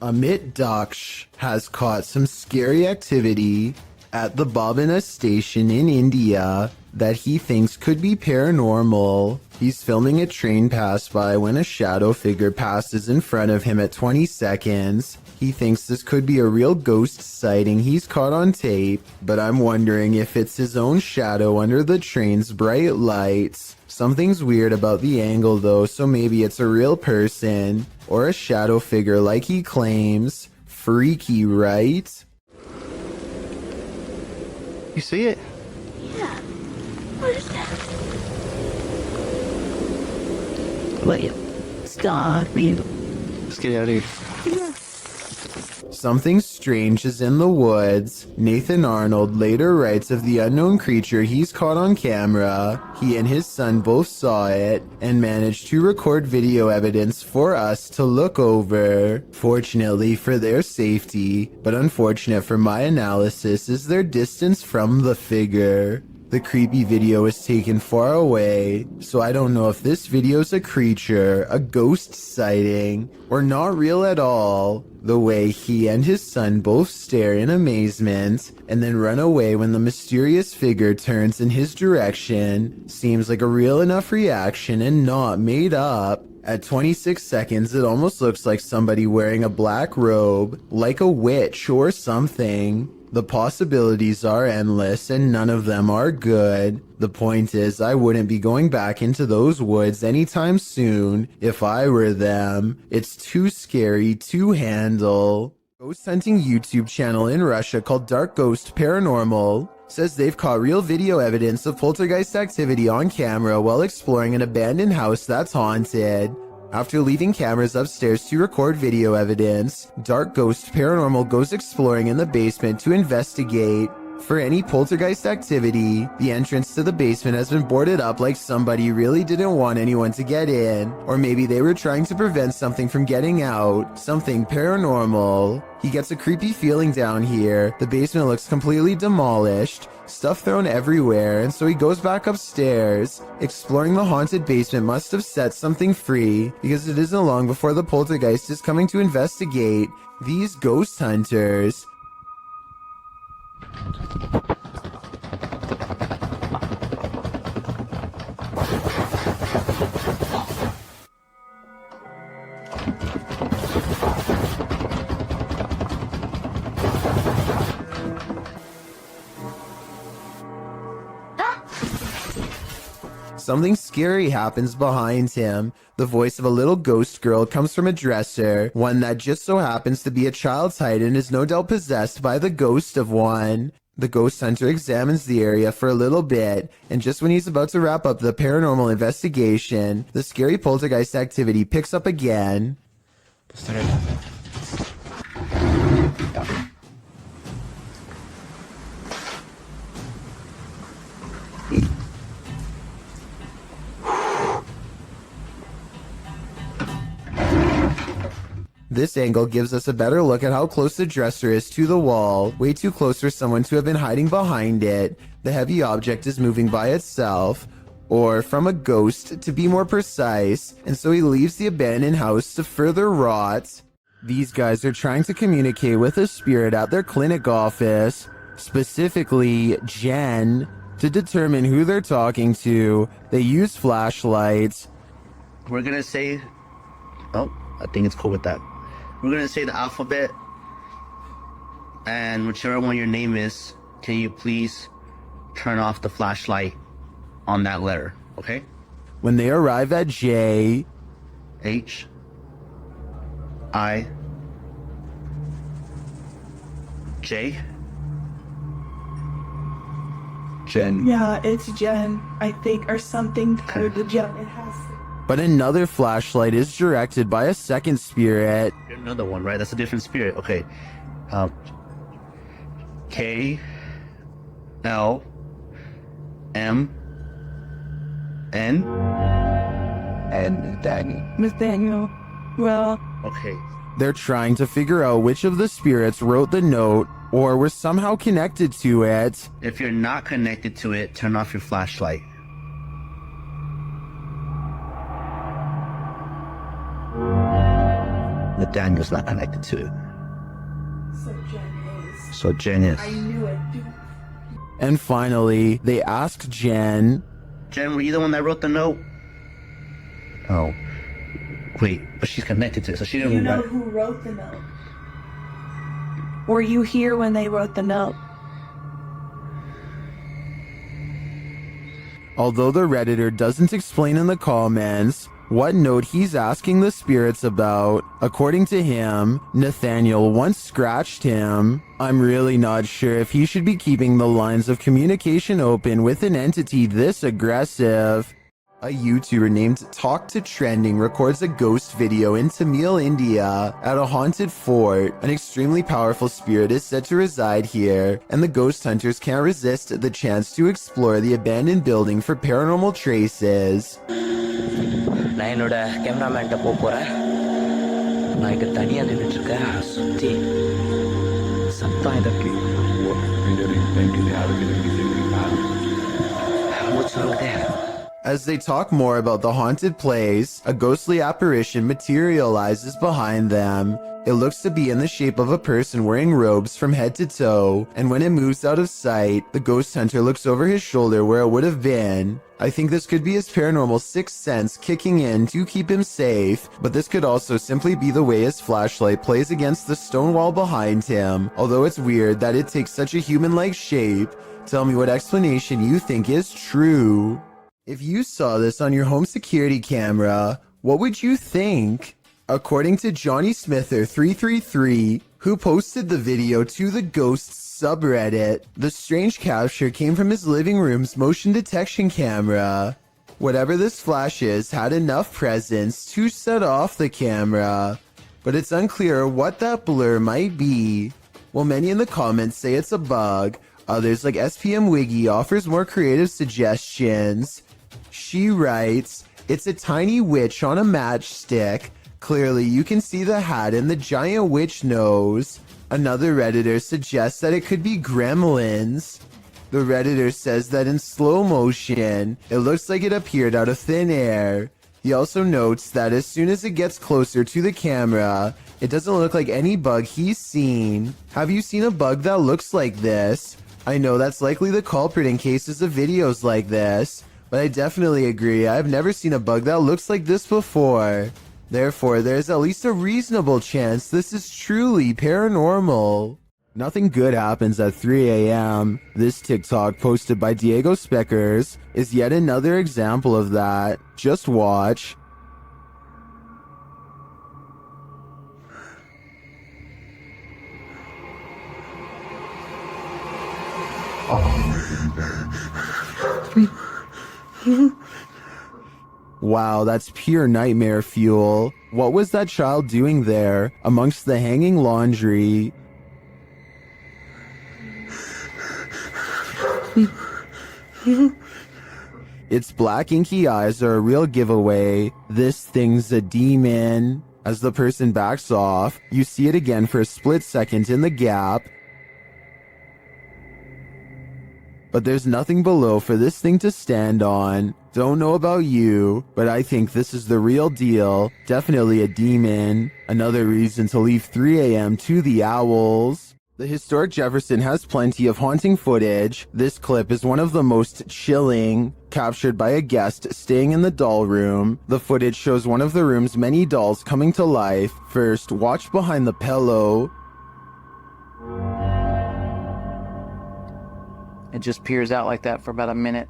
Amit Daksh has caught some scary activity at the Babina station in India that he thinks could be paranormal. He's filming a train pass by when a shadow figure passes in front of him at 20 seconds. He thinks this could be a real ghost sighting he's caught on tape, but I'm wondering if it's his own shadow under the train's bright lights. Something's weird about the angle though, so maybe it's a real person or a shadow figure like he claims. Freaky, right? You see it? Yeah. What is that? Wait. Stop me. Let's get out of here. Something strange is in the woods. Nathan Arnold later writes of the unknown creature he's caught on camera. He and his son both saw it and managed to record video evidence for us to look over. Fortunately for their safety, but unfortunate for my analysis, is their distance from the figure. The creepy video is taken far away, so I don't know if this video's a creature, a ghost sighting, or not real at all. The way he and his son both stare in amazement and then run away when the mysterious figure turns in his direction seems like a real enough reaction and not made up. At 26 seconds, it almost looks like somebody wearing a black robe, like a witch or something. The possibilities are endless and none of them are good. The point is, I wouldn't be going back into those woods anytime soon if I were them. It's too scary to handle. Ghost hunting YouTube channel in Russia called Dark Ghost Paranormal says they've caught real video evidence of poltergeist activity on camera while exploring an abandoned house that's haunted. After leaving cameras upstairs to record video evidence, Dark Ghost Paranormal goes exploring in the basement to investigate for any poltergeist activity. The entrance to the basement has been boarded up like somebody really didn't want anyone to get in, or maybe they were trying to prevent something from getting out, something paranormal. He gets a creepy feeling down here. The basement looks completely demolished, stuff thrown everywhere, and so he goes back upstairs. Exploring the haunted basement must have set something free, because it isn't long before the poltergeist is coming to investigate these ghost hunters. Something scary happens behind him. The voice of a little ghost girl comes from a dresser, one that just so happens to be a child's height and is no doubt possessed by the ghost of one. The ghost hunter examines the area for a little bit, and just when he's about to wrap up the paranormal investigation, the scary poltergeist activity picks up again. This angle gives us a better look at how close the dresser is to the wall, way too close for someone to have been hiding behind it. The heavy object is moving by itself, or from a ghost to be more precise, and so he leaves the abandoned house to further rot. These guys are trying to communicate with a spirit at their clinic office, specifically Jen. To determine who they're talking to, they use flashlights. We're gonna say, oh, I think it's cool with that. We're gonna say the alphabet, and whichever one your name is, can you please turn off the flashlight on that letter, okay? When they arrive at J, H, I, J, Jen. Yeah, it's Jen, I think, or something to do with Jen. It has. But another flashlight is directed by a second spirit. Another one, right? That's a different spirit. Okay. K L M N And Daniel. Nathaniel. Well, Okay. They're trying to figure out which of the spirits wrote the note or were somehow connected to it. If you're not connected to it, turn off your flashlight. Nathaniel's not connected to it. So Jen is. And finally, they asked Jen, Jen, were you the one that wrote the note? Oh. Wait, but she's connected to it, so she didn't write. who wrote the note? were you here when they wrote the note? although the Redditor doesn't explain in the comments what note he's asking the spirits about. According to him, Nathaniel once scratched him. I'm really not sure if he should be keeping the lines of communication open with an entity this aggressive. A YouTuber named Talk to Trending records a ghost video in Tamil, India at a haunted fort. An extremely powerful spirit is said to reside here, and the ghost hunters can't resist the chance to explore the abandoned building for paranormal traces. நான் என்னோட கேமராமேன்ட்ட போறேன். நான் இங்க தனியா நின்றுட்டு இருக்கேன். சுத்தி சத்தம் ஏதோ கேட்குது. What's wrong there? As they talk more about the haunted place, a ghostly apparition materializes behind them. It looks to be in the shape of a person wearing robes from head to toe, and when it moves out of sight, the ghost hunter looks over his shoulder where it would have been. I think this could be his paranormal sixth sense kicking in to keep him safe, but this could also simply be the way his flashlight plays against the stone wall behind him, although it's weird that it takes such a human-like shape. Tell me what explanation you think is true. If you saw this on your home security camera, what would you think? According to Johnny Smither333, who posted the video to the Ghosts subreddit, the strange capture came from his living room's motion detection camera. Whatever this flash is had enough presence to set off the camera, but it's unclear what that blur might be. While many in the comments say it's a bug, others like SPM Wiggy offers more creative suggestions. She writes, it's a tiny witch on a matchstick. Clearly, you can see the hat and the giant witch nose. Another Redditor suggests that it could be gremlins. The Redditor says that in slow motion, it looks like it appeared out of thin air. He also notes that as soon as it gets closer to the camera, it doesn't look like any bug he's seen. Have you seen a bug that looks like this? I know that's likely the culprit in cases of videos like this, but I definitely agree I've never seen a bug that looks like this before. Therefore, there's at least a reasonable chance this is truly paranormal. Nothing good happens at 3 a.m. This TikTok posted by Diego Speckers is yet another example of that. Just watch. Wow, that's pure nightmare fuel. What was that child doing there, amongst the hanging laundry? Its black inky eyes are a real giveaway. This thing's a demon. As the person backs off, you see it again for a split second in the gap. But there's nothing below for this thing to stand on. Don't know about you, but I think this is the real deal. Definitely a demon. Another reason to leave 3 a.m. to the owls. The historic Jefferson has plenty of haunting footage. This clip is one of the most chilling, captured by a guest staying in the doll room. The footage shows one of the room's many dolls coming to life. First, watch behind the pillow. It just peers out like that for about a minute.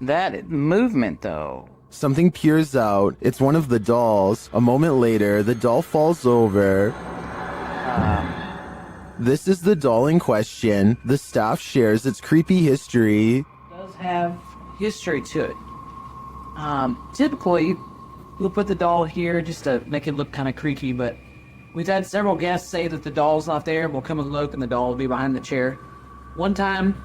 That movement, though. Something peers out. It's one of the dolls. A moment later, the doll falls over. This is the doll in question. The staff shares its creepy history. It does have history to it. Typically, we'll put the doll here just to make it look kind of creepy, but we've had several guests say that the doll's not there, and we'll come and look, and the doll will be behind the chair. One time,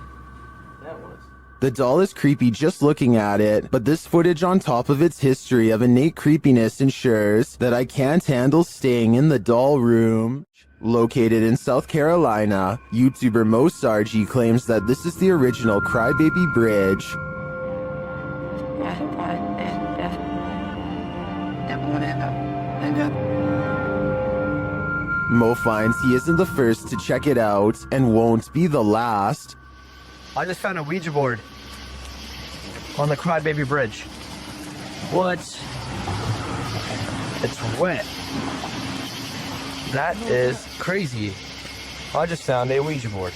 The doll is creepy just looking at it, but this footage on top of its history of innate creepiness ensures that I can't handle staying in the doll room. Located in South Carolina, YouTuber Mo Sargi claims that this is the original Crybaby Bridge. Mo finds he isn't the first to check it out and won't be the last. I just found a Ouija board on the Crybaby Bridge. what? It's wet. That is crazy. I just found a Ouija board.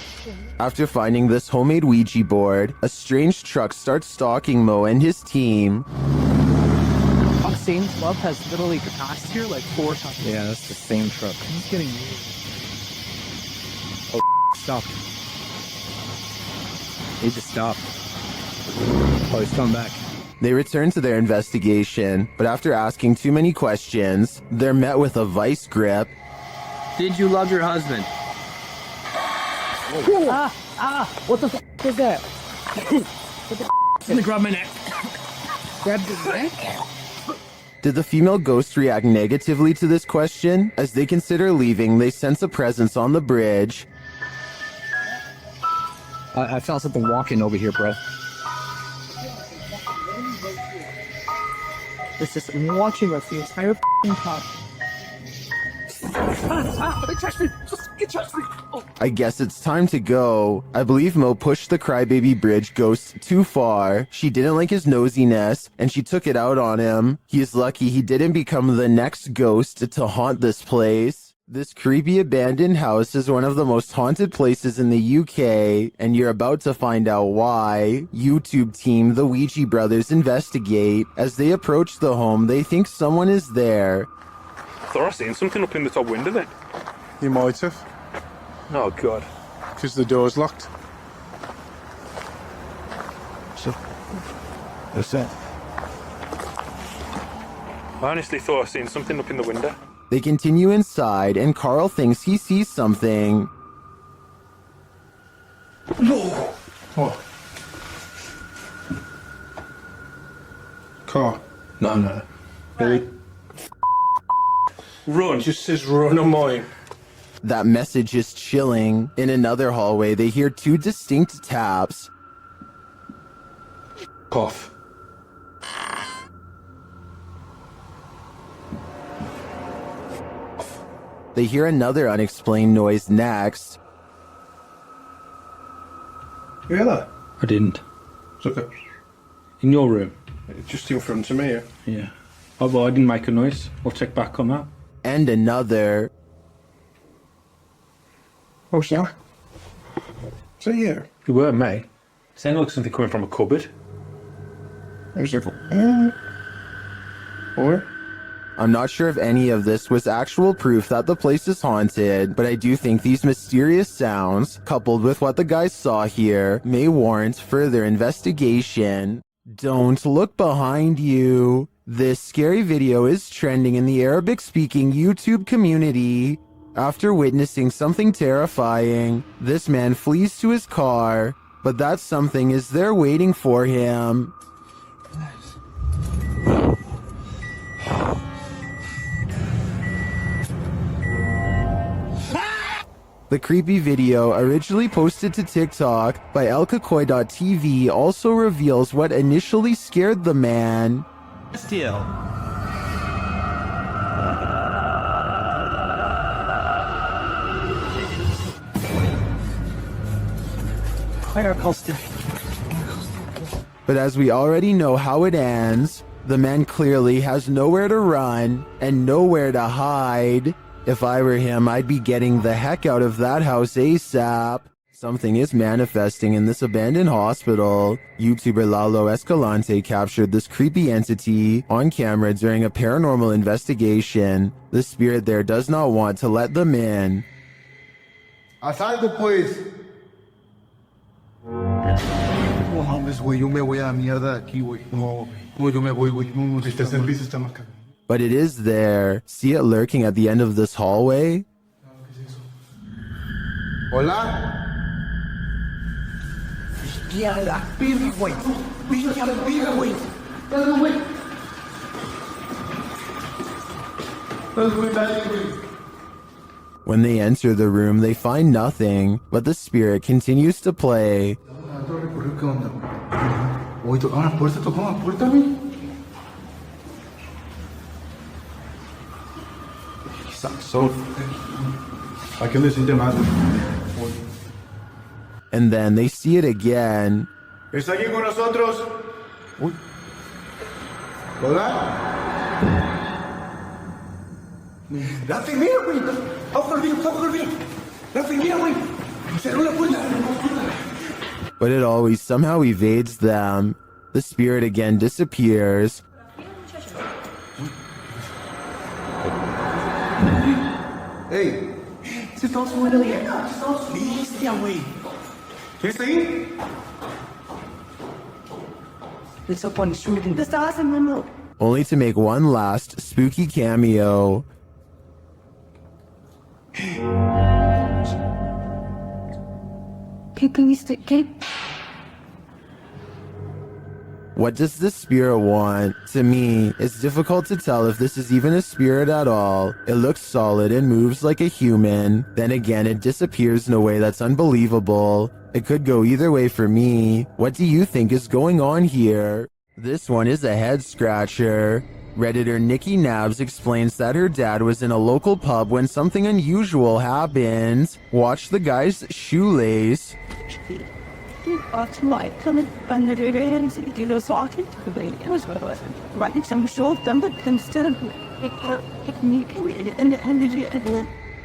After finding this homemade Ouija board, a strange truck starts stalking Mo and his team. Saints Love has literally passed here like 4 times. Yeah, that's the same truck. He's getting Oh, stop. He just stopped. Oh, he's coming back. They return to their investigation, but after asking too many questions, they're met with a vice grip. Did you love your husband? What the f is that? What the f? Let grab my neck. Grab the neck? Did the female ghost react negatively to this question? As they consider leaving, they sense a presence on the bridge. I felt something walking over here, bro. It's just watching us the entire f***ing time. They touched me! Just get touched me! Oh. I guess it's time to go. I believe Mo pushed the Crybaby Bridge ghost too far. She didn't like his nosiness, and she took it out on him. He is lucky he didn't become the next ghost to haunt this place. This creepy abandoned house is one of the most haunted places in the UK, and you're about to find out why. YouTube team The Ouija Brothers investigate. As they approach the home, they think someone is there. Thought I seen something up in the top window then. You might have, Oh god. because the door's locked. So, what's that? I honestly thought I seen something up in the window. They continue inside, and Carl thinks he sees something. No! What? Car. No. Really? Run. It just says run on mine. That message is chilling. In another hallway, they hear 2 distinct taps. Cough. They hear another unexplained noise next. You hear that? I didn't. It's okay. In your room? It's just in front of me here. Yeah. Oh, well, I didn't make a noise. I'll check back on that. And another. Oh, yeah. Is that you? You were, mate. Sounded like something coming from a cupboard. There's your... Or? I'm not sure if any of this was actual proof that the place is haunted, but I do think these mysterious sounds, coupled with what the guys saw here, may warrant further investigation. Don't look behind you. This scary video is trending in the Arabic-speaking YouTube community. After witnessing something terrifying, this man flees to his car, but that something is there waiting for him. The creepy video, originally posted to TikTok by elkakoi.tv, also reveals what initially scared the man. Still. But as we already know how it ends, the man clearly has nowhere to run and nowhere to hide. If I were him, I'd be getting the heck out of that house ASAP. Something is manifesting in this abandoned hospital. YouTuber Lalo Escalante captured this creepy entity on camera during a paranormal investigation. The spirit there does not want to let them in. Haz algo, pues. No mames, güey, yo me voy a la mierda de aquí, güey. No, güey, yo me voy, güey. No, este servicio está más caro. but it is there. See it lurking at the end of this hallway? Hola. Bestia a la verga, güey. Bestia a la verga, güey. Dale, güey. When they enter the room, they find nothing, but the spirit continues to play. Oye, tocó la puerta, güey. Aquí donde siente más. And then they see it again. ¿Está aquí con nosotros? Uy. ¿Hola? La enfermera, güey. La enfermera, güey. Cerró la puerta. But it always somehow evades them. The spirit again disappears. Hey. Se está subiendo bien. Bestia, güey. ¿Quién está ahí? It's up on the street. Estás en el Only to make one last spooky cameo. What does this spirit want? To me, it's difficult to tell if this is even a spirit at all. It looks solid and moves like a human. Then again, it disappears in a way that's unbelievable. It could go either way for me. What do you think is going on here? This one is a head scratcher. Redditor Nikki Nabs explains that her dad was in a local pub when something unusual happened. Watch the guy's shoelace.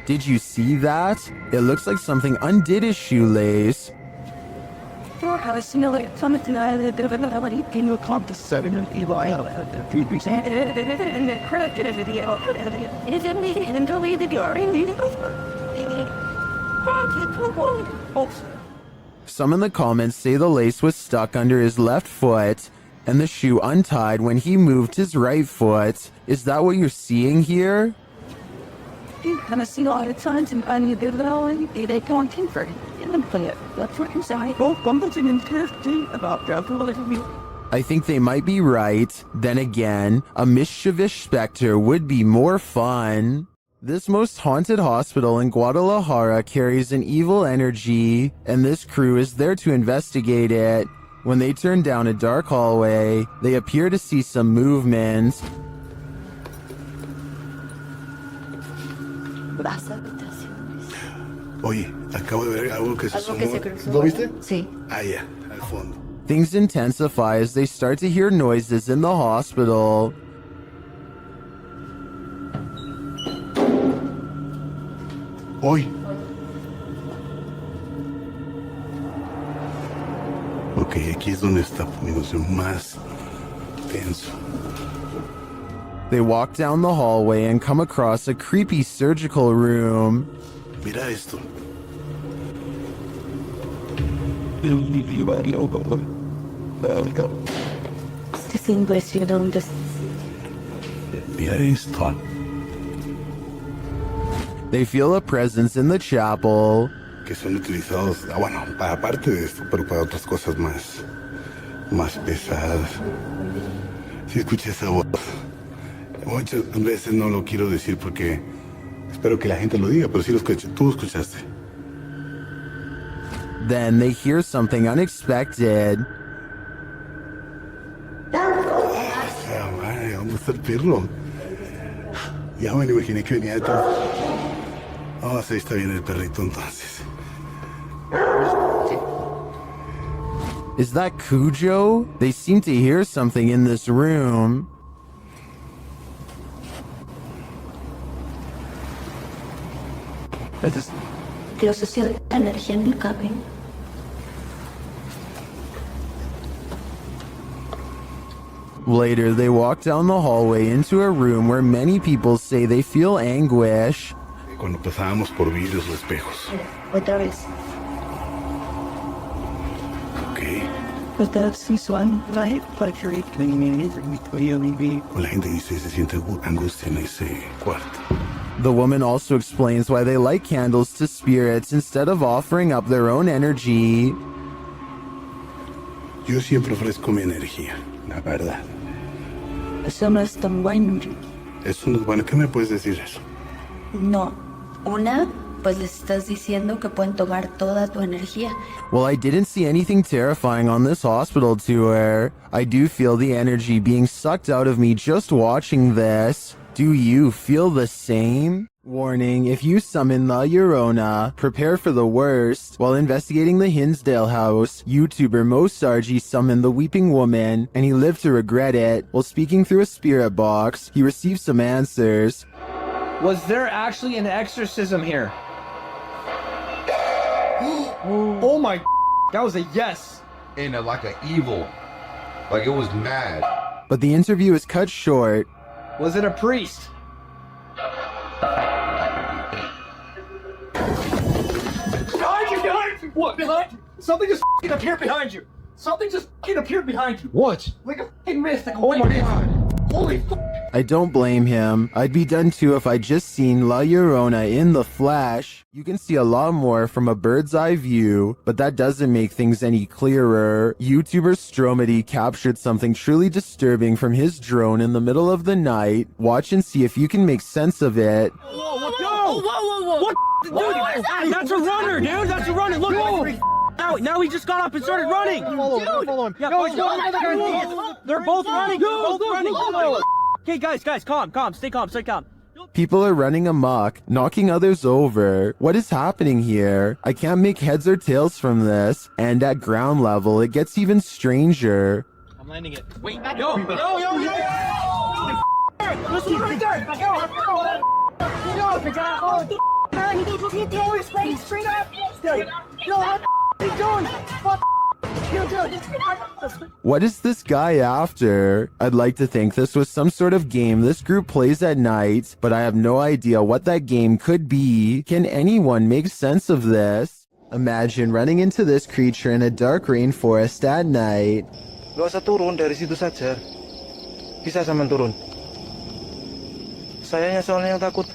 Did you see that? It looks like something undid his shoelace. Some in the comments say the lace was stuck under his left foot and the shoe untied when he moved his right foot. Is that what you're seeing here? And I see a lot of times and I need to know they can't convert in the plant. That's what I'm saying. Both bumbles and interesting about that. I think they might be right. Then again, a mischievous specter would be more fun. This most haunted hospital in Guadalajara carries an evil energy, and this crew is there to investigate it. When they turn down a dark hallway, they appear to see some movement. Oye, acabo de ver algo que se asomó. ¿Lo viste? Sí. Ah, ya, al fondo. Things intensify as they start to hear noises in the hospital. Hoy. Ok, aquí es donde está poniéndose más tenso. They walk down the hallway and come across a creepy surgical room. Mira esto. This English, you don't just. Mira esto. They feel a presence in the chapel. Que son utilizados, bueno, para parte de esto, pero para otras cosas más pesadas. Si escuché esa voz, muchas veces no lo quiero decir porque espero que la gente lo diga, pero sí lo escuché. Tú escuchaste. Then they hear something unexpected. Madre, ¿dónde está el perro? Ya me lo imaginé que venía detrás. Oh, sí, está bien el perrito entonces. Is that Cujo? They seem to hear something in this room. Quiero asociar energía en el cabello. Later, they walk down the hallway into a room where many people say they feel anguish. Cuando pasábamos por vidrios o espejos. Otra vez. Ok. But that's this one, right? But you're eating me, O la gente dice se siente angustia en ese cuarto. The woman also explains why they light candles to spirits instead of offering up their own energy. Yo siempre ofrezco mi energía, la verdad. Eso no es tan bueno. Eso no es bueno. ¿Qué me puedes decir eso? No. Una, pues les estás diciendo que pueden tomar toda tu energía. Well, I didn't see anything terrifying on this hospital tour. I do feel the energy being sucked out of me just watching this. Do you feel the same? Warning, if you summon La Llorona, prepare for the worst. While investigating the Hinsdale house, YouTuber Mo Sargi summoned the Weeping Woman, and he lived to regret it. While speaking through a spirit box, he received some answers. Was there actually an exorcism here? Oh my, that was a yes. In like an evil, like it was mad. But the interview is cut short. Was it a priest? Behind you, behind you! What, behind you? Something just appeared behind you. Something just appeared behind you. What? Like a fucking mist. Like, oh my god. Holy fuck. I don't blame him. I'd be done too if I'd just seen La Llorona in the flesh. You can see a lot more from a bird's eye view, but that doesn't make things any clearer. YouTuber Stromedy captured something truly disturbing from his drone in the middle of the night. Watch and see if you can make sense of it. Whoa, what? Whoa, whoa, whoa, what? Dude, that's a runner, dude. That's a runner. Look, now he just got up and started running. Follow him. Yeah, they're both running. They're both running. Okay, guys, calm. Stay calm. People are running amok, knocking others over. What is happening here? I can't make heads or tails from this. And at ground level, it gets even stranger. I'm landing it. Wait, yo! Listen right there! What is this guy after? I'd like to think this was some sort of game this group plays at night, but I have no idea what that game could be. Can anyone make sense of this? Imagine running into this creature in a dark rainforest at night. Gak usah turun dari situ saja. Bisa sampean turun. Sayanya soalnya yang takut.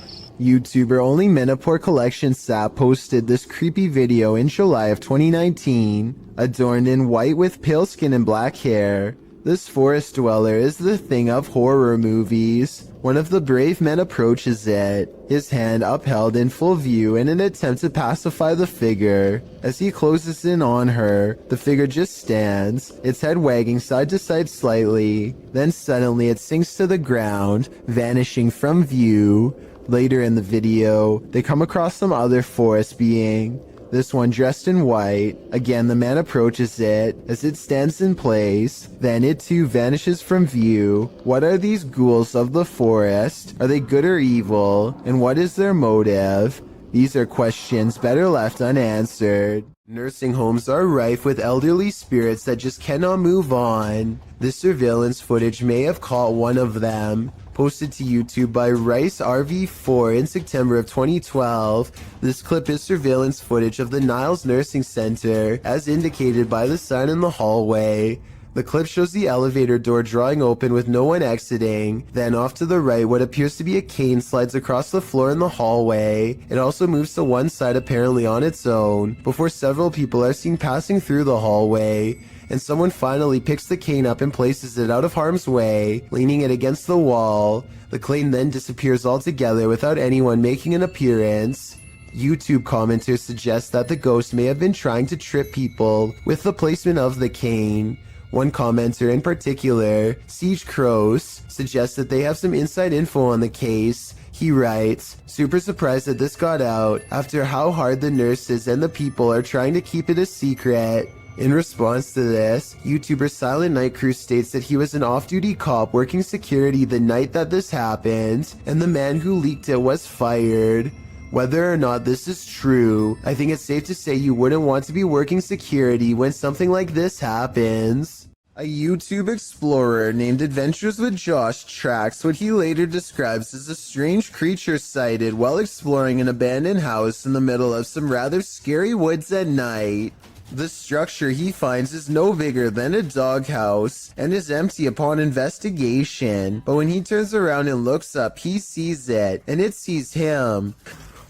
YouTuber Only Menopore Collection Sap posted this creepy video in July of 2019, adorned in white with pale skin and black hair. This forest dweller is the thing of horror movies. One of the brave men approaches it, his hand upheld in full view in an attempt to pacify the figure. As he closes in on her, the figure just stands, its head wagging side to side slightly. Then suddenly it sinks to the ground, vanishing from view. Later in the video, they come across some other forest being, this one dressed in white. Again, the man approaches it as it stands in place. Then it too vanishes from view. What are these ghouls of the forest? Are they good or evil? And what is their motive? These are questions better left unanswered. Nursing homes are rife with elderly spirits that just cannot move on. This surveillance footage may have caught one of them. Posted to YouTube by Rice RV4 in September of 2012. This clip is surveillance footage of the Niles Nursing Center, as indicated by the sign in the hallway. The clip shows the elevator door drawing open with no one exiting. Then off to the right, what appears to be a cane slides across the floor in the hallway. It also moves to one side apparently on its own, before several people are seen passing through the hallway. And someone finally picks the cane up and places it out of harm's way, leaning it against the wall. The cane then disappears altogether without anyone making an appearance. YouTube commenters suggest that the ghost may have been trying to trip people with the placement of the cane. One commenter in particular, Siege Crows, suggests that they have some inside info on the case. He writes, super surprised that this got out after how hard the nurses and the people are trying to keep it a secret. In response to this, YouTuber Silent Night Crew states that he was an off-duty cop working security the night that this happened, and the man who leaked it was fired. Whether or not this is true, I think it's safe to say you wouldn't want to be working security when something like this happens. A YouTube explorer named Adventures with Josh tracks what he later describes as a strange creature sighted while exploring an abandoned house in the middle of some rather scary woods at night. The structure he finds is no bigger than a doghouse and is empty upon investigation. But when he turns around and looks up, he sees it, and it sees him.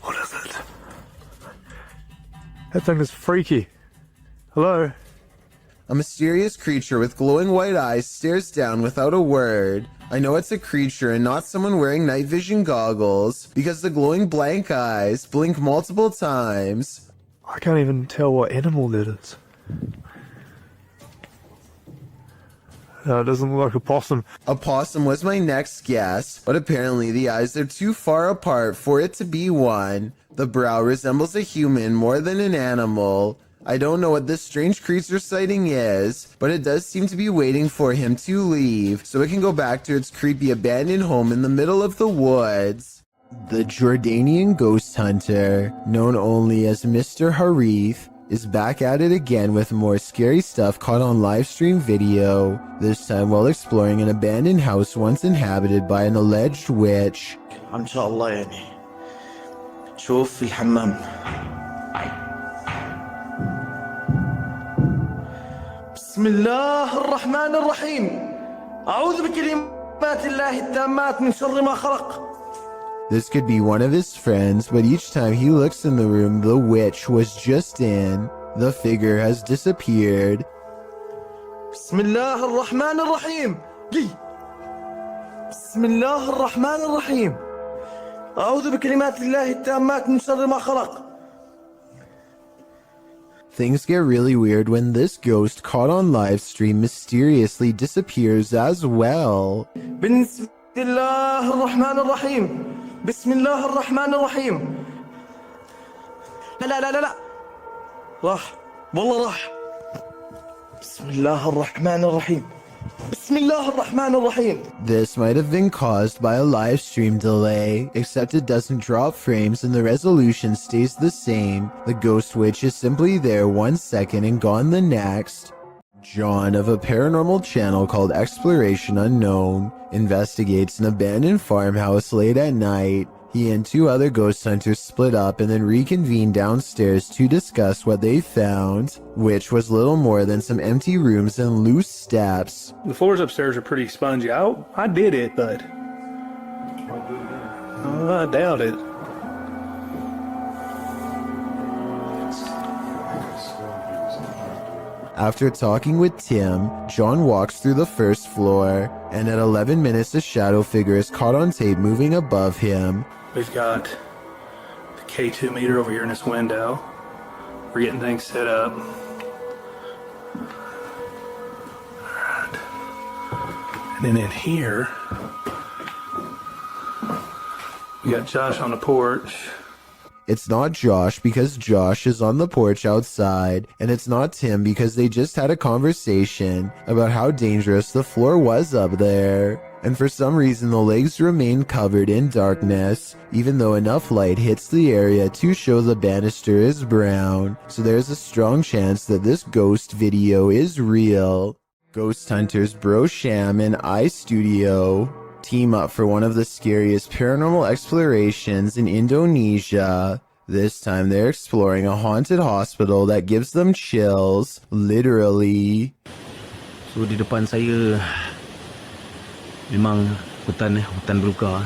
What is it? That thing is freaky. Hello? A mysterious creature with glowing white eyes stares down without a word. I know it's a creature and not someone wearing night vision goggles, because the glowing blank eyes blink multiple times. I can't even tell what animal that is. No, it doesn't look like a possum. A possum was my next guess, but apparently the eyes are too far apart for it to be one. The brow resembles a human more than an animal. I don't know what this strange creature sighting is, but it does seem to be waiting for him to leave, so it can go back to its creepy abandoned home in the middle of the woods. The Jordanian ghost hunter, known only as Mr. Harith, is back at it again with more scary stuff caught on live stream video, this time while exploring an abandoned house once inhabited by an alleged witch. إن شاء الله يعني شوف في الحمام. بسم الله الرحمن الرحيم أعوذ بكلمات الله التامات من شر ما خلق. This could be one of his friends, but each time he looks in the room the witch was just in, the figure has disappeared. بسم الله الرحمن الرحيم. بسم الله الرحمن الرحيم أعوذ بكلمات الله التامات من شر ما خلق. Things get really weird when this ghost caught on live stream mysteriously disappears as well. بسم الله الرحمن الرحيم. بسم الله الرحمن الرحيم. لا لا لا لا لا راح والله راح. بسم الله الرحمن الرحيم. بسم الله الرحمن الرحيم. This might have been caused by a live stream delay, except it doesn't drop frames and the resolution stays the same. The ghost witch is simply there 1 second and gone the next. John of a paranormal channel called Exploration Unknown investigates an abandoned farmhouse late at night. He and 2 other ghost hunters split up and then reconvened downstairs to discuss what they found, which was little more than some empty rooms and loose steps. The floors upstairs are pretty spongy. I did it, but I doubt it. After talking with Tim, John walks through the first floor, and at 11 minutes a shadow figure is caught on tape moving above him. We've got the K2 meter over here in this window. We're getting things set up. Alright. And then in here, we got Josh on the porch. It's not Josh because Josh is on the porch outside, and it's not Tim because they just had a conversation about how dangerous the floor was up there. And for some reason the legs remain covered in darkness, even though enough light hits the area to show the banister is brown, so there's a strong chance that this ghost video is real. Ghost hunters Bro Sham and iStudio team up for one of the scariest paranormal explorations in Indonesia. This time they're exploring a haunted hospital that gives them chills, literally. So di depan saya memang hutan belukar.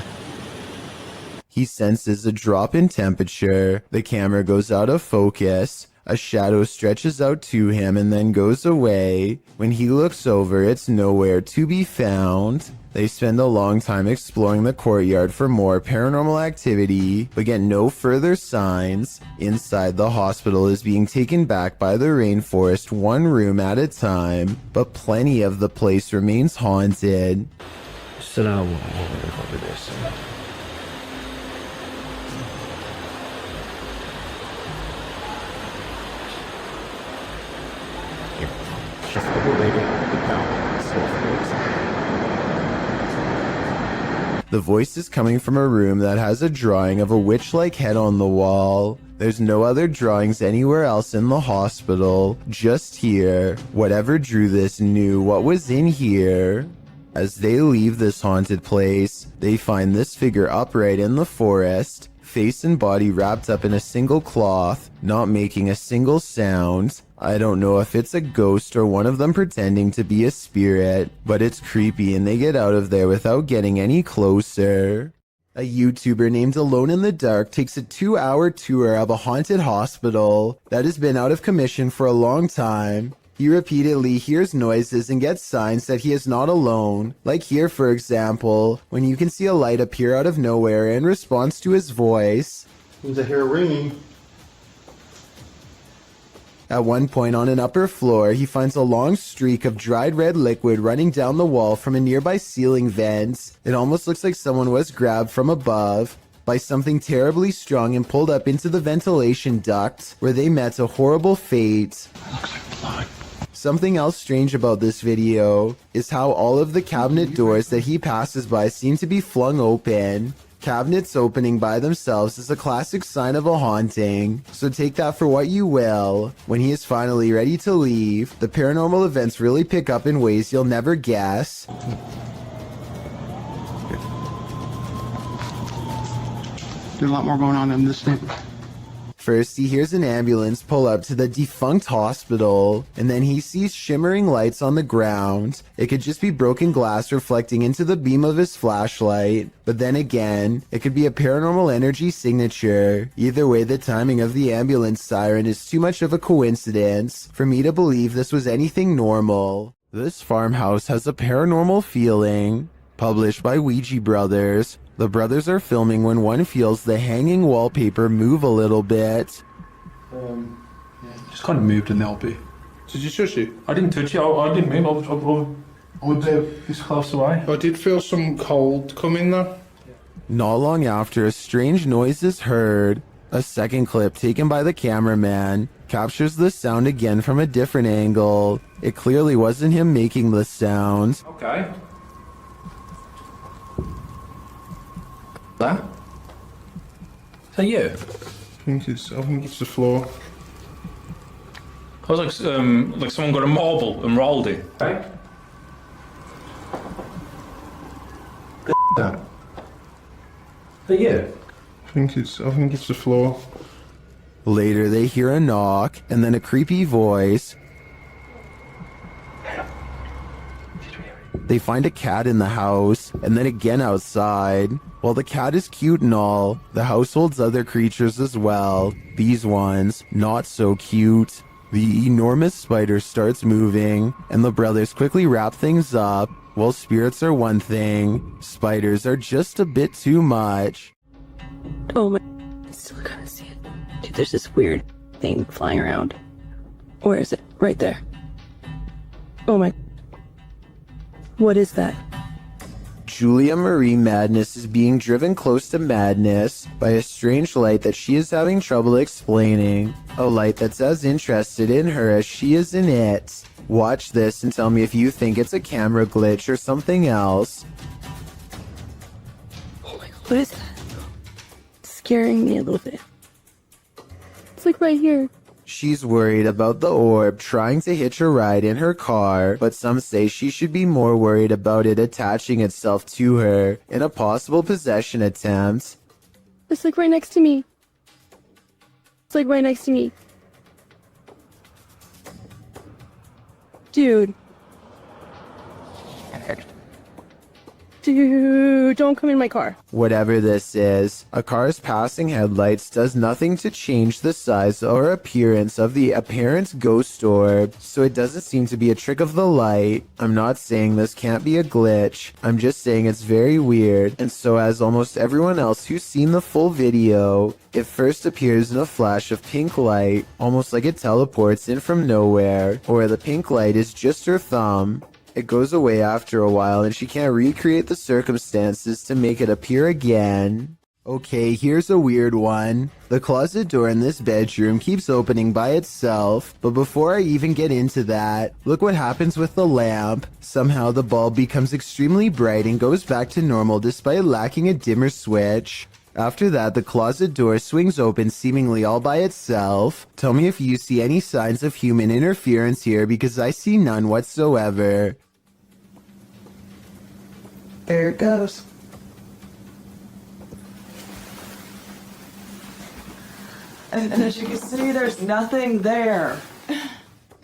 He senses a drop in temperature. The camera goes out of focus. A shadow stretches out to him and then goes away. When he looks over, it's nowhere to be found. They spend a long time exploring the courtyard for more paranormal activity, but get no further signs. Inside, the hospital is being taken back by the rainforest 1 room at a time, but plenty of the place remains haunted. The voice is coming from a room that has a drawing of a witch-like head on the wall. There's no other drawings anywhere else in the hospital, just here. Whatever drew this knew what was in here. As they leave this haunted place, they find this figure upright in the forest, face and body wrapped up in a single cloth, not making a single sound. I don't know if it's a ghost or one of them pretending to be a spirit, but it's creepy and they get out of there without getting any closer. A YouTuber named Alone in the Dark takes a 2-hour tour of a haunted hospital that has been out of commission for a long time. He repeatedly hears noises and gets signs that he is not alone. Like here, for example, when you can see a light appear out of nowhere in response to his voice. Seems I hear a ringing. At one point on an upper floor, he finds a long streak of dried red liquid running down the wall from a nearby ceiling vent. It almost looks like someone was grabbed from above by something terribly strong and pulled up into the ventilation duct, where they met a horrible fate. Looks like blood. Something else strange about this video is how all of the cabinet doors that he passes by seem to be flung open. Cabinets opening by themselves is a classic sign of a haunting, so take that for what you will. When he is finally ready to leave, the paranormal events really pick up in ways you'll never guess. There's a lot more going on in this thing. First, he hears an ambulance pull up to the defunct hospital, and then he sees shimmering lights on the ground. It could just be broken glass reflecting into the beam of his flashlight, but then again, it could be a paranormal energy signature. Either way, the timing of the ambulance siren is too much of a coincidence for me to believe this was anything normal. This farmhouse has a paranormal feeling. Published by Ouija Brothers. The brothers are filming when one feels the hanging wallpaper move a little bit. Just kind of moved in the LP. Did you touch it? I didn't touch it. I didn't move. I was this close away. I did feel some cold coming though. Not long after, a strange noise is heard. A second clip taken by the cameraman captures the sound again from a different angle. It clearly wasn't him making the sound. Okay. That? Is that you? I think it's the floor. I was like someone got a marble and rolled it. Hey? That? Is that you? I think it's the floor. Later, they hear a knock and then a creepy voice. They find a cat in the house, and then again outside. While the cat is cute and all, the house holds other creatures as well. These ones, not so cute. The enormous spider starts moving, and the brothers quickly wrap things up. While spirits are one thing, spiders are just a bit too much. Oh my, I still gotta see it. Dude, there's this weird thing flying around. Where is it? Right there. Oh my. What is that? Julia Marie Madness is being driven close to madness by a strange light that she is having trouble explaining. A light that's as interested in her as she is in it. Watch this and tell me if you think it's a camera glitch or something else. Oh my god, what is that? It's scaring me a little bit. It's like right here. She's worried about the orb trying to hitch a ride in her car, but some say she should be more worried about it attaching itself to her in a possible possession attempt. It's like right next to me. It's like right next to me. Dude. Dude, don't come in my car. Whatever this is, a car's passing headlights does nothing to change the size or appearance of the apparent ghost orb, so it doesn't seem to be a trick of the light. I'm not saying this can't be a glitch, I'm just saying it's very weird, and so as almost everyone else who's seen the full video, it first appears in a flash of pink light, almost like it teleports in from nowhere, or the pink light is just her thumb. It goes away after a while and she can't recreate the circumstances to make it appear again. Okay, here's a weird one. The closet door in this bedroom keeps opening by itself, but before I even get into that, look what happens with the lamp. Somehow the bulb becomes extremely bright and goes back to normal despite lacking a dimmer switch. After that, the closet door swings open seemingly all by itself. Tell me if you see any signs of human interference here because I see none whatsoever. There it goes. And as you can see, there's nothing there.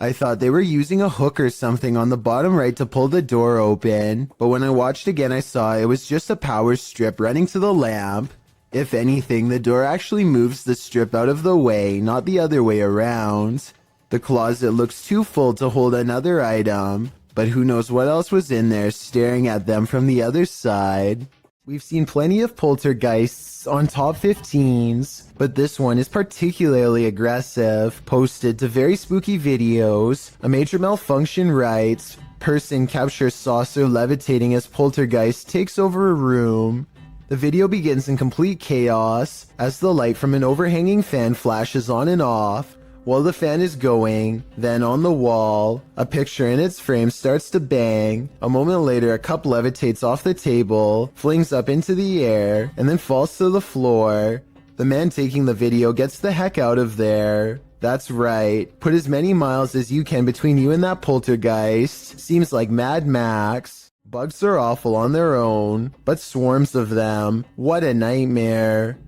I thought they were using a hook or something on the bottom right to pull the door open, but when I watched again I saw it was just a power strip running to the lamp. If anything, the door actually moves the strip out of the way, not the other way around. The closet looks too full to hold another item, but who knows what else was in there staring at them from the other side. We've seen plenty of poltergeists on top 15s, but this one is particularly aggressive. Posted to very spooky videos. A major malfunction writes, person captures saucer levitating as poltergeist takes over a room. The video begins in complete chaos as the light from an overhanging fan flashes on and off. While the fan is going, then on the wall, a picture in its frame starts to bang. A moment later, a cup levitates off the table, flings up into the air, and then falls to the floor. The man taking the video gets the heck out of there. That's right, put as many miles as you can between you and that poltergeist. Seems like Mad Max. Bugs are awful on their own, but swarms of them. What a nightmare.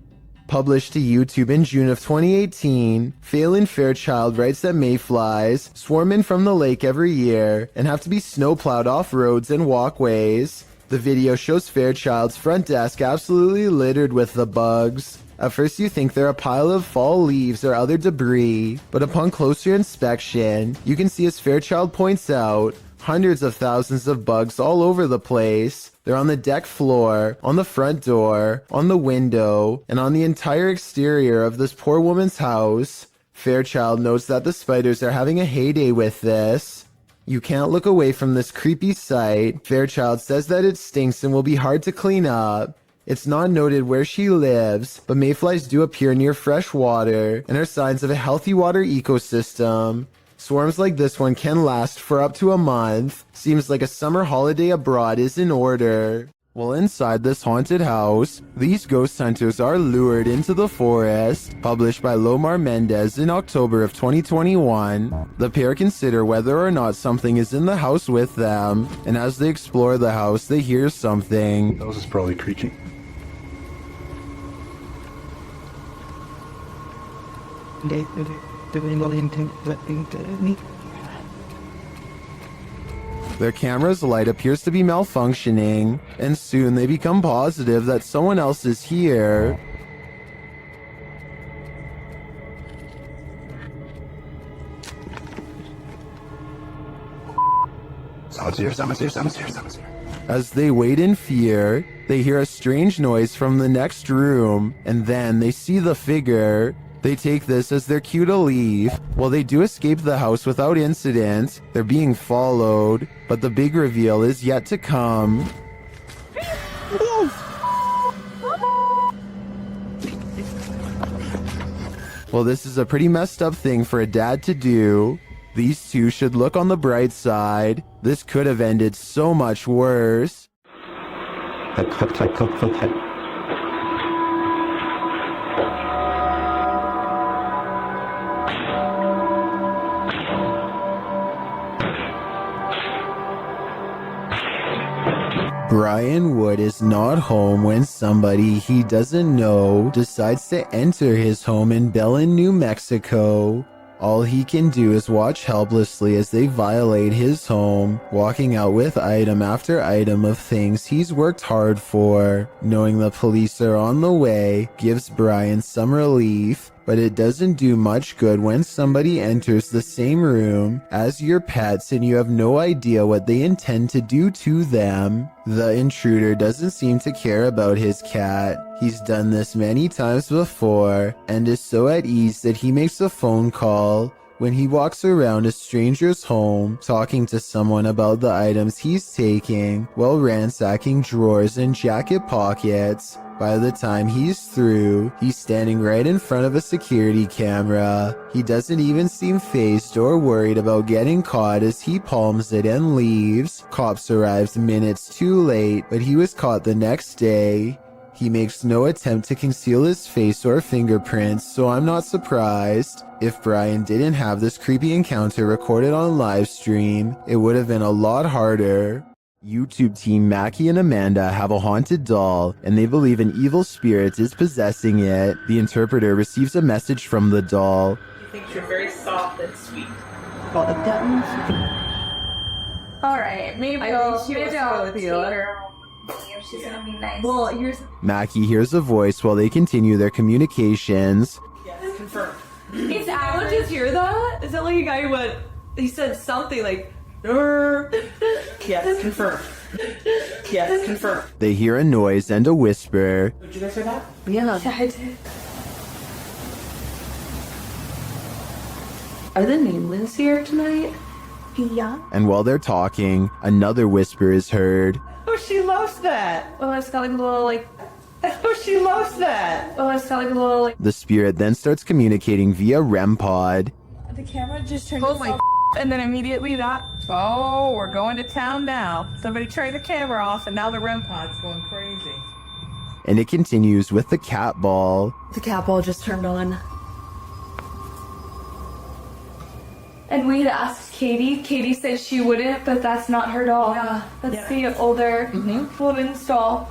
Published to YouTube in June of 2018, Phelan Fairchild writes that mayflies swarm in from the lake every year and have to be snowplowed off roads and walkways. The video shows Fairchild's front desk absolutely littered with the bugs. At first you think they're a pile of fall leaves or other debris, but upon closer inspection, you can see as Fairchild points out, hundreds of thousands of bugs all over the place. They're on the deck floor, on the front door, on the window, and on the entire exterior of this poor woman's house. Fairchild notes that the spiders are having a heyday with this. You can't look away from this creepy sight. Fairchild says that it stinks and will be hard to clean up. It's not noted where she lives, but mayflies do appear near fresh water and are signs of a healthy water ecosystem. Swarms like this one can last for up to a month. Seems like a summer holiday abroad is in order. Well, inside this haunted house, these ghost hunters are lured into the forest. Published by Lomar Mendez in October of 2021. The pair consider whether or not something is in the house with them, and as they explore the house, they hear something. That was probably creaky. Their camera's light appears to be malfunctioning, and soon they become positive that someone else is here. As they wait in fear, they hear a strange noise from the next room, and then they see the figure. They take this as their cue to leave. While they do escape the house without incident, they're being followed, but the big reveal is yet to come. Well, this is a pretty messed up thing for a dad to do. These two should look on the bright side. This could have ended so much worse. Brian Wood is not home when somebody he doesn't know decides to enter his home in Belen, New Mexico. All he can do is watch helplessly as they violate his home, walking out with item after item of things he's worked hard for. Knowing the police are on the way gives Brian some relief, but it doesn't do much good when somebody enters the same room as your pets and you have no idea what they intend to do to them. The intruder doesn't seem to care about his cat. He's done this many times before and is so at ease that he makes a phone call. When he walks around a stranger's home, talking to someone about the items he's taking, while ransacking drawers and jacket pockets. By the time he's through, he's standing right in front of a security camera. He doesn't even seem fazed or worried about getting caught as he palms it and leaves. Cops arrives minutes too late, but he was caught the next day. He makes no attempt to conceal his face or fingerprints, so I'm not surprised. If Brian didn't have this creepy encounter recorded on live stream, it would have been a lot harder. YouTube team Mackie and Amanda have a haunted doll, and they believe an evil spirit is possessing it. The interpreter receives a message from the doll. He thinks you're very soft and sweet. Alright, maybe I'll see her. She's gonna be nice. Well, here's Mackie hears a voice while they continue their communications. Confirmed. It's Alan. Did you hear that? Is that like a guy who went? He said something like, Yes, confirmed. Yes, confirmed. They hear a noise and a whisper. Did you guys hear that? Yeah, I did. Are the nameless here tonight? Yeah. And while they're talking, another whisper is heard. Oh, she loves that. Oh, it's got like a little like. Oh, she loves that. Oh, it's got like a little like. The spirit then starts communicating via REM pod. The camera just turned. Oh my. And then immediately that. Oh, we're going to town now. Somebody turned the camera off, and now the REM pod's going crazy. And it continues with the cat ball. The cat ball just turned on. And we had asked Katie. Katie said she wouldn't, but that's not her doll. Yeah. That's the older woman's doll.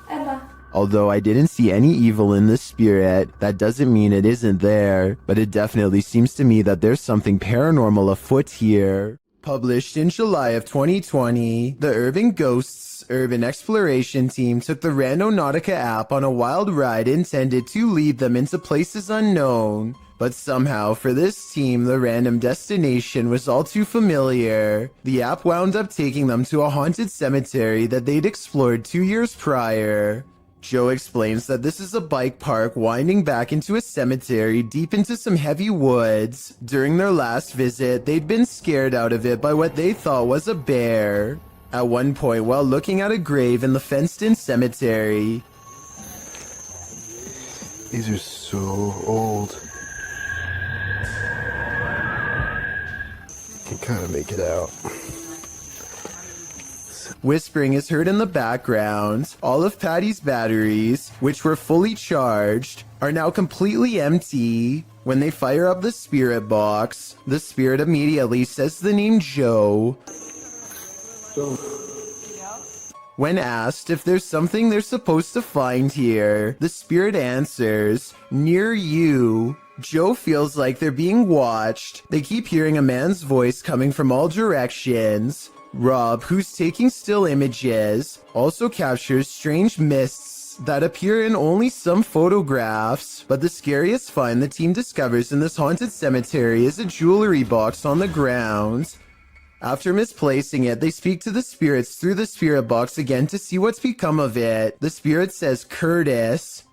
And Although I didn't see any evil in this spirit, that doesn't mean it isn't there, but it definitely seems to me that there's something paranormal afoot here. Published in July of 2020, the Urban Ghosts Urban Exploration Team took the Randonautica app on a wild ride intended to lead them into places unknown. But somehow, for this team, the random destination was all too familiar. The app wound up taking them to a haunted cemetery that they'd explored 2 years prior. Joe explains that this is a bike park winding back into a cemetery deep into some heavy woods. During their last visit, they'd been scared out of it by what they thought was a bear. At one point, while looking at a grave in the fenced-in cemetery, These are so old. Can kind of make it out. whispering is heard in the background. All of Patty's batteries, which were fully charged, are now completely empty. When they fire up the spirit box, the spirit immediately says the name Joe. When asked if there's something they're supposed to find here, the spirit answers, "Near you." Joe feels like they're being watched. They keep hearing a man's voice coming from all directions. Rob, who's taking still images, also captures strange mists that appear in only some photographs. But the scariest find the team discovers in this haunted cemetery is a jewelry box on the ground. After misplacing it, they speak to the spirits through the spirit box again to see what's become of it. The spirit says Curtis.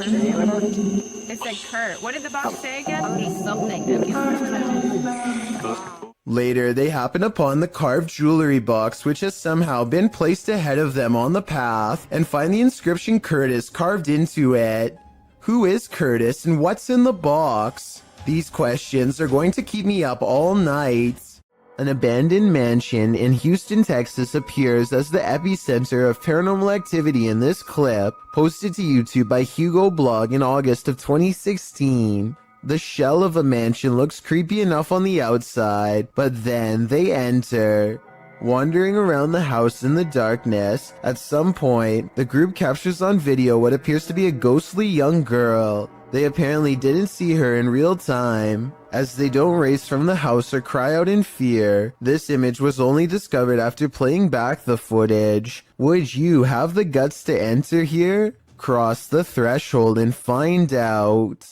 It said Kurt. What did the box say again? Something. Later, they happen upon the carved jewelry box, which has somehow been placed ahead of them on the path, and find the inscription Curtis carved into it. Who is Curtis and what's in the box? These questions are going to keep me up all night. An abandoned mansion in Houston, Texas appears as the epicenter of paranormal activity in this clip, posted to YouTube by Hugo Blog in August of 2016. The shell of a mansion looks creepy enough on the outside, but then they enter. Wandering around the house in the darkness, at some point, the group captures on video what appears to be a ghostly young girl. They apparently didn't see her in real time, as they don't race from the house or cry out in fear. This image was only discovered after playing back the footage. Would you have the guts to enter here? Cross the threshold and find out.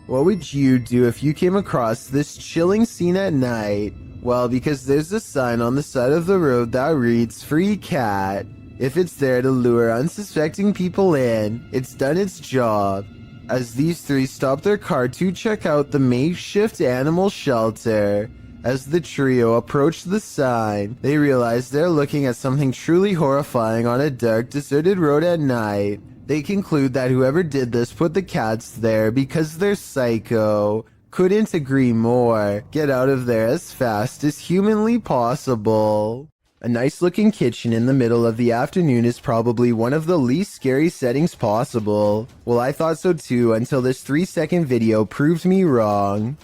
What would you do if you came across this chilling scene at night? Well, because there's a sign on the side of the road that reads "Free Cat." If it's there to lure unsuspecting people in, it's done its job. As these three stop their car to check out the makeshift animal shelter. As the trio approach the sign, they realize they're looking at something truly horrifying on a dark, deserted road at night. They conclude that whoever did this put the cats there because they're psycho. Couldn't agree more. Get out of there as fast as humanly possible. A nice looking kitchen in the middle of the afternoon is probably one of the least scary settings possible. Well, I thought so too until this 3-second video proved me wrong.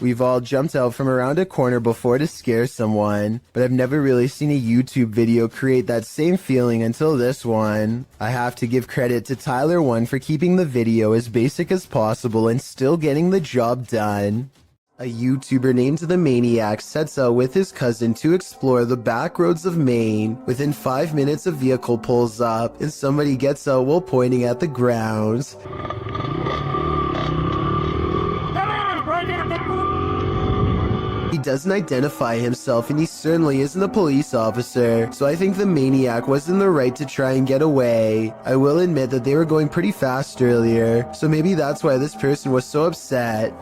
We've all jumped out from around a corner before to scare someone, but I've never really seen a YouTube video create that same feeling until this one. I have to give credit to Tyler One for keeping the video as basic as possible and still getting the job done. A YouTuber named The Maniac sets out with his cousin to explore the back roads of Maine. Within 5 minutes, a vehicle pulls up and somebody gets out while pointing at the ground. He doesn't identify himself and he certainly isn't a police officer, so I think the maniac was in the right to try and get away. I will admit that they were going pretty fast earlier, so maybe that's why this person was so upset.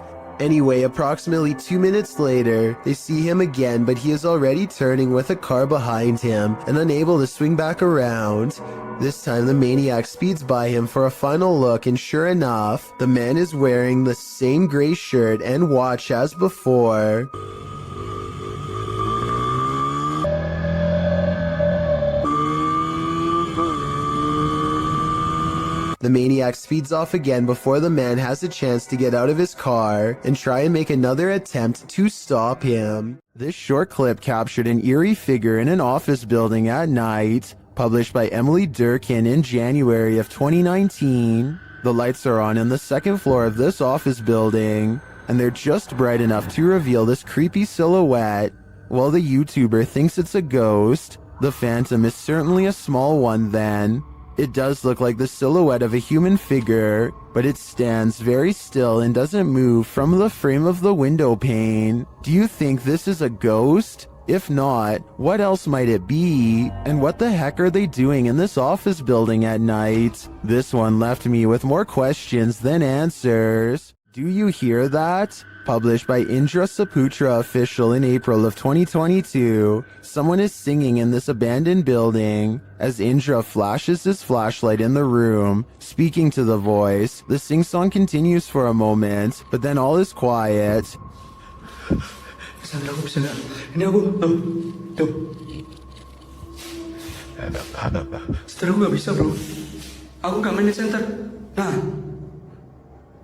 Anyway, approximately 2 minutes later, they see him again, but he is already turning with a car behind him and unable to swing back around. This time, the maniac speeds by him for a final look, and sure enough, the man is wearing the same gray shirt and watch as before. The maniac speeds off again before the man has a chance to get out of his car and try and make another attempt to stop him. This short clip captured an eerie figure in an office building at night, published by Emily Durkin in January of 2019. The lights are on the second floor of this office building, and they're just bright enough to reveal this creepy silhouette. While the YouTuber thinks it's a ghost, the phantom is certainly a small one then. It does look like the silhouette of a human figure, but it stands very still and doesn't move from the frame of the window pane. Do you think this is a ghost? If not, what else might it be? And what the heck are they doing in this office building at night? This one left me with more questions than answers. Do you hear that? Published by Indra Saputra Official in April of 2022. Someone is singing in this abandoned building. As Indra flashes his flashlight in the room, speaking to the voice, the sing-song continues for a moment, but then all is quiet. Ini aku, tuh. Setelah aku gak bisa bro. Aku gak main di center. Nah,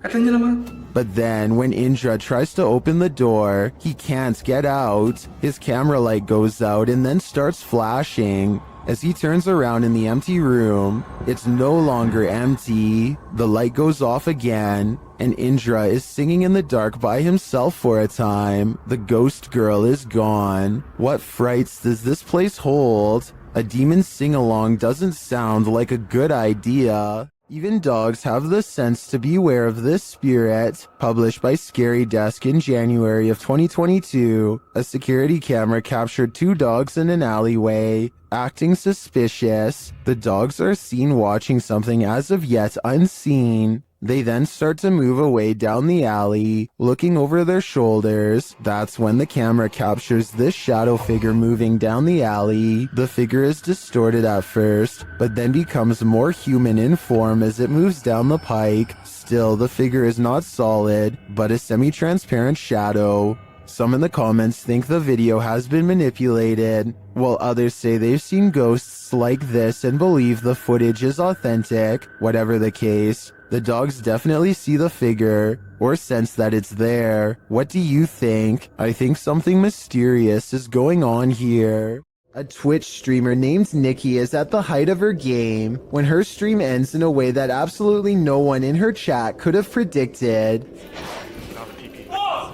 katanya lama. But then, when Indra tries to open the door, he can't get out. His camera light goes out and then starts flashing. As he turns around in the empty room, it's no longer empty. The light goes off again, and Indra is singing in the dark by himself for a time. The ghost girl is gone. What frights does this place hold? A demon sing-along doesn't sound like a good idea. Even dogs have the sense to beware of this spirit. Published by Scary Desk in January of 2022, a security camera captured 2 dogs in an alleyway, acting suspicious. The dogs are seen watching something as of yet unseen. They then start to move away down the alley, looking over their shoulders. That's when the camera captures this shadow figure moving down the alley. The figure is distorted at first, but then becomes more human in form as it moves down the pike. Still, the figure is not solid, but a semi-transparent shadow. Some in the comments think the video has been manipulated, while others say they've seen ghosts like this and believe the footage is authentic. Whatever the case, the dogs definitely see the figure, or sense that it's there. What do you think? I think something mysterious is going on here. A Twitch streamer named Nikki is at the height of her game when her stream ends in a way that absolutely no one in her chat could have predicted.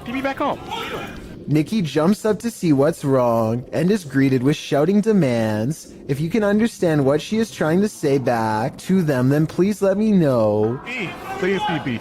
Give me back home. Nikki jumps up to see what's wrong and is greeted with shouting demands. If you can understand what she is trying to say back to them, then please let me know. Please, PP.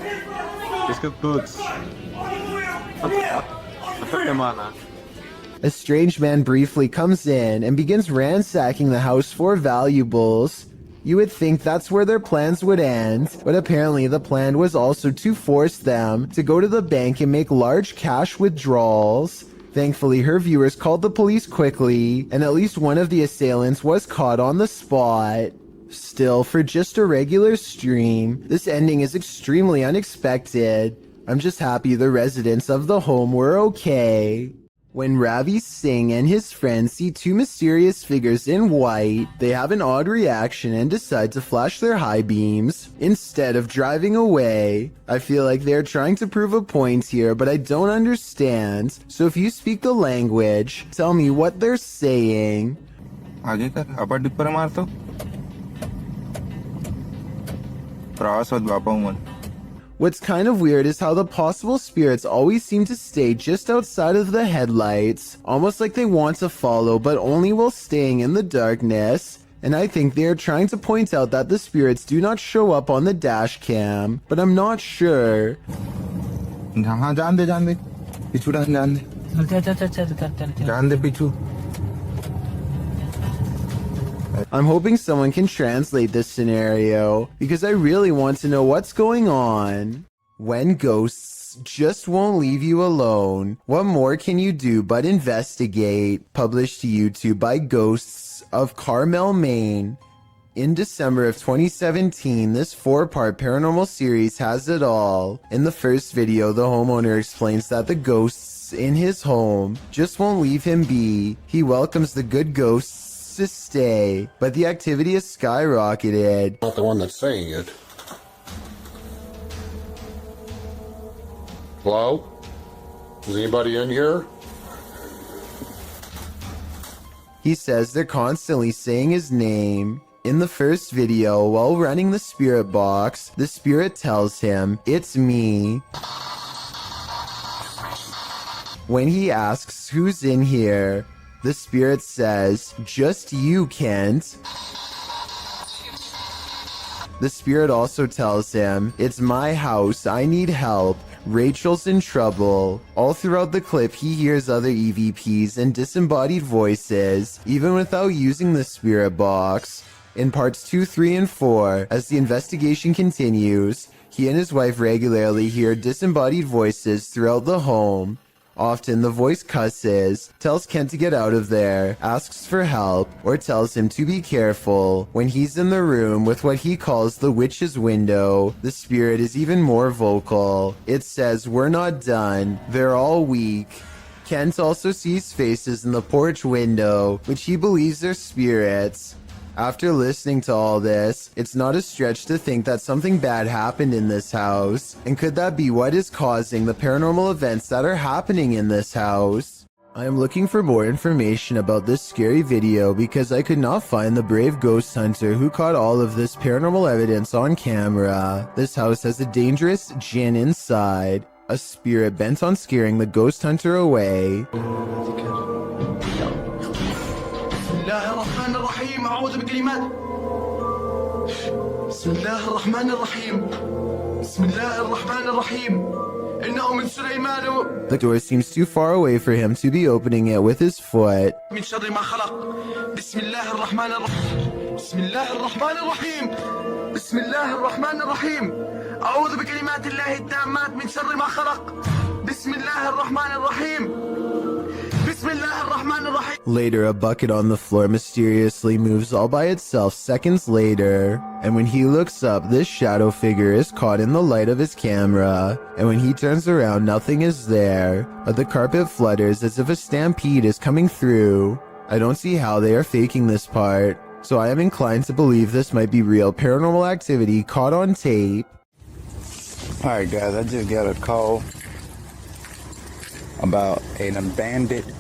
A strange man briefly comes in and begins ransacking the house for valuables. You would think that's where their plans would end, but apparently the plan was also to force them to go to the bank and make large cash withdrawals. Thankfully, her viewers called the police quickly, and at least one of the assailants was caught on the spot. Still, for just a regular stream, this ending is extremely unexpected. I'm just happy the residents of the home were okay. When Ravi Singh and his friends see two mysterious figures in white, they have an odd reaction and decide to flash their high beams instead of driving away. I feel like they're trying to prove a point here, but I don't understand. So if you speak the language, tell me what they're saying. आगे कर अपन dip पर मार तो प्रवास मत बापा मन. What's kind of weird is how the possible spirits always seem to stay just outside of the headlights, almost like they want to follow but only while staying in the darkness. And I think they are trying to point out that the spirits do not show up on the dash cam, but I'm not sure. हाँ जान दे पिछू जान दे पिछू. I'm hoping someone can translate this scenario, because I really want to know what's going on. When ghosts just won't leave you alone, what more can you do but investigate? Published to YouTube by Ghosts of Carmel, Maine. In December of 2017, this 4-part paranormal series has it all. In the first video, the homeowner explains that the ghosts in his home just won't leave him be. He welcomes the good ghosts to stay, but the activity has skyrocketed. Not the one that's saying it. Hello? Is anybody in here? He says they're constantly saying his name. In the first video, while running the spirit box, the spirit tells him, "It's me." When he asks who's in here, the spirit says, "Just you, Kent." The spirit also tells him, "It's my house, I need help. Rachel's in trouble." All throughout the clip, he hears other EVPs and disembodied voices, even without using the spirit box. In parts 2, 3, and 4, as the investigation continues, he and his wife regularly hear disembodied voices throughout the home. Often the voice cusses, tells Kent to get out of there, asks for help, or tells him to be careful. When he's in the room with what he calls the witch's window, the spirit is even more vocal. It says, "We're not done. They're all weak." Kent also sees faces in the porch window, which he believes are spirits. After listening to all this, it's not a stretch to think that something bad happened in this house. And could that be what is causing the paranormal events that are happening in this house? I am looking for more information about this scary video because I could not find the brave ghost hunter who caught all of this paranormal evidence on camera. This house has a dangerous jinn inside, a spirit bent on scaring the ghost hunter away. الله الرحمن الرحيم أعوذ بكلمات بسم الله الرحمن الرحيم بسم الله الرحمن الرحيم إنه من سليمان. The door seems too far away for him to be opening it with his foot. من شر ما خلق بسم الله الرحمن الرحيم بسم الله الرحمن الرحيم بسم الله الرحمن الرحيم أعوذ بكلمات الله التامات من شر ما خلق بسم الله الرحمن الرحيم بسم الله الرحمن الرحيم. Later, a bucket on the floor mysteriously moves all by itself seconds later. And when he looks up, this shadow figure is caught in the light of his camera. And when he turns around, nothing is there. But the carpet flutters as if a stampede is coming through. I don't see how they are faking this part. So I am inclined to believe this might be real paranormal activity caught on tape. Alright guys, I just got a call about an abandoned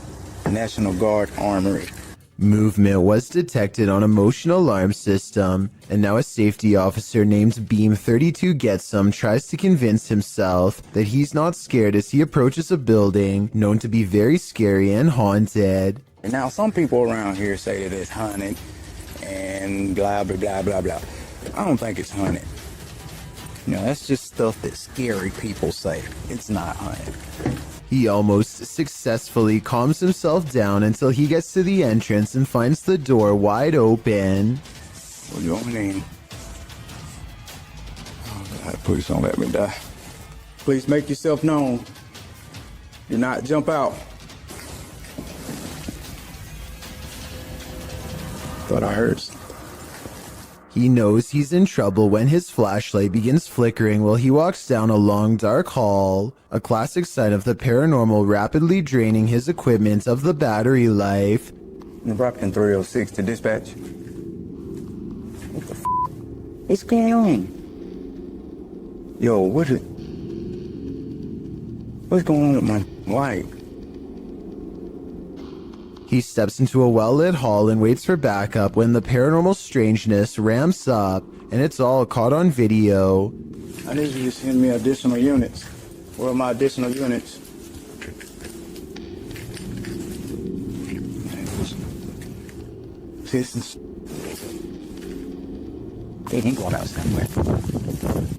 National Guard armory. Movement was detected on a motion alarm system, and now a safety officer named Beam 32 Getsum tries to convince himself that he's not scared as he approaches a building known to be very scary and haunted. And now some people around here say that it's haunted and blah blah blah blah blah. I don't think it's haunted. You know, that's just stuff that scary people say. It's not haunted. He almost successfully calms himself down until he gets to the entrance and finds the door wide open. What do you want me in? Oh God, please don't let me die. Please make yourself known. Do not jump out. Thought I heard something. He knows he's in trouble when his flashlight begins flickering while he walks down a long dark hall, a classic sign of the paranormal rapidly draining his equipment of the battery life. Brockton 306 to dispatch. What the f*** is going on? Yo, what's going on with my light? He steps into a well-lit hall and waits for backup when the paranormal strangeness ramps up, and it's all caught on video. I need you to send me additional units. Where are my additional units? They ain't going out somewhere.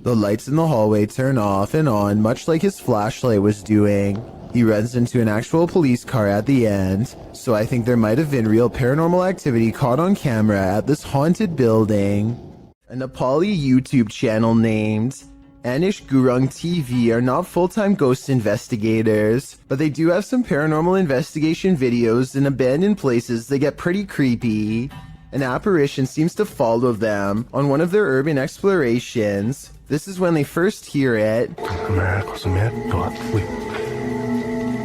The lights in the hallway turn off and on, much like his flashlight was doing. He runs into an actual police car at the end, so I think there might have been real paranormal activity caught on camera at this haunted building. A Nepali YouTube channel named Anish Gurung TV are not full-time ghost investigators, but they do have some paranormal investigation videos in abandoned places that get pretty creepy. An apparition seems to follow them on one of their urban explorations. This is when they first hear it.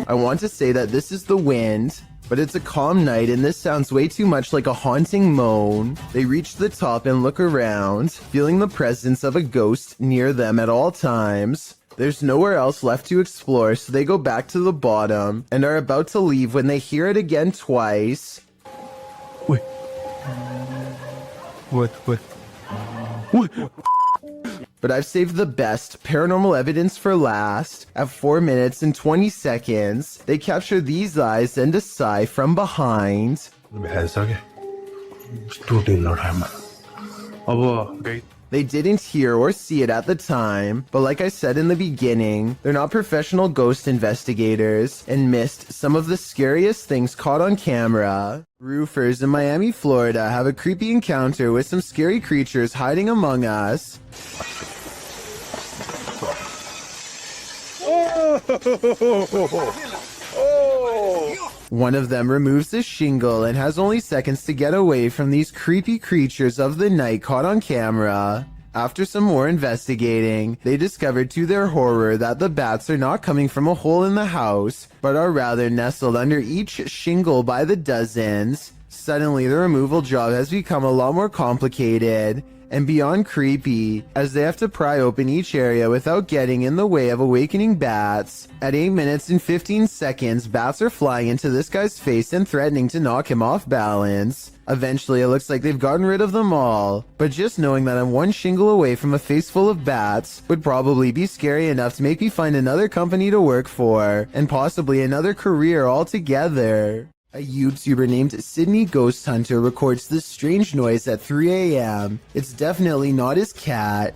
I want to say that this is the wind, but it's a calm night and this sounds way too much like a haunting moan. They reach the top and look around, feeling the presence of a ghost near them at all times. There's nowhere else left to explore, so they go back to the bottom and are about to leave when they hear it again twice. Wait. What? But I've saved the best paranormal evidence for last. At 4 minutes and 20 seconds, they capture these eyes and a sigh from behind. They didn't hear or see it at the time, but like I said in the beginning, they're not professional ghost investigators and missed some of the scariest things caught on camera. Roofers in Miami, Florida have a creepy encounter with some scary creatures hiding among us. One of them removes the shingle and has only seconds to get away from these creepy creatures of the night caught on camera. After some more investigating, they discovered to their horror that the bats are not coming from a hole in the house, but are rather nestled under each shingle by the dozens. Suddenly, the removal job has become a lot more complicated and beyond creepy, as they have to pry open each area without getting in the way of awakening bats. At 8 minutes and 15 seconds, bats are flying into this guy's face and threatening to knock him off balance. Eventually, it looks like they've gotten rid of them all, but just knowing that I'm one shingle away from a face full of bats would probably be scary enough to make me find another company to work for, and possibly another career altogether. A YouTuber named Sydney Ghost Hunter records this strange noise at 3 a.m. It's definitely not his cat.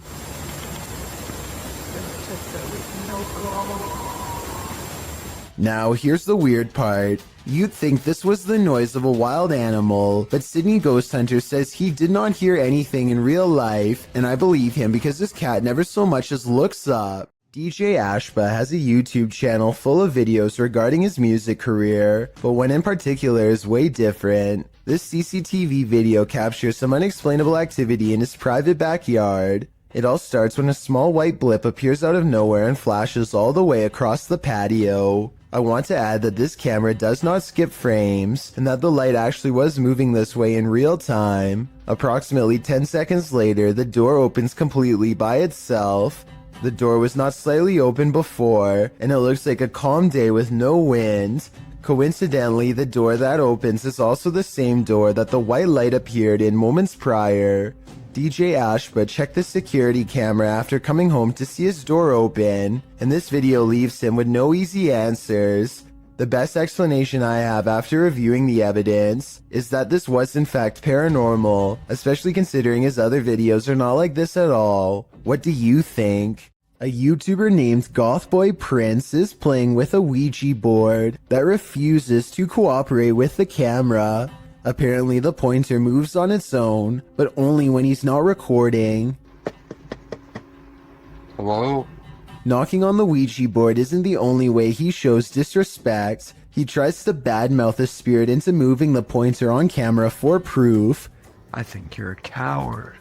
Now, here's the weird part. You'd think this was the noise of a wild animal, but Sydney Ghost Hunter says he did not hear anything in real life, and I believe him because his cat never so much as looks up. DJ Ashba has a YouTube channel full of videos regarding his music career, but one in particular is way different. This CCTV video captures some unexplainable activity in his private backyard. It all starts when a small white blip appears out of nowhere and flashes all the way across the patio. I want to add that this camera does not skip frames, and that the light actually was moving this way in real time. Approximately 10 seconds later, the door opens completely by itself. The door was not slightly open before, and it looks like a calm day with no wind. Coincidentally, the door that opens is also the same door that the white light appeared in moments prior. DJ Ashba checked the security camera after coming home to see his door open, and this video leaves him with no easy answers. The best explanation I have after reviewing the evidence is that this was in fact paranormal, especially considering his other videos are not like this at all. What do you think? A YouTuber named Gothboy Prince is playing with a Ouija board that refuses to cooperate with the camera. Apparently the pointer moves on its own, but only when he's not recording. Hello? Knocking on the Ouija board isn't the only way he shows disrespect. He tries to badmouth a spirit into moving the pointer on camera for proof. I think you're a coward.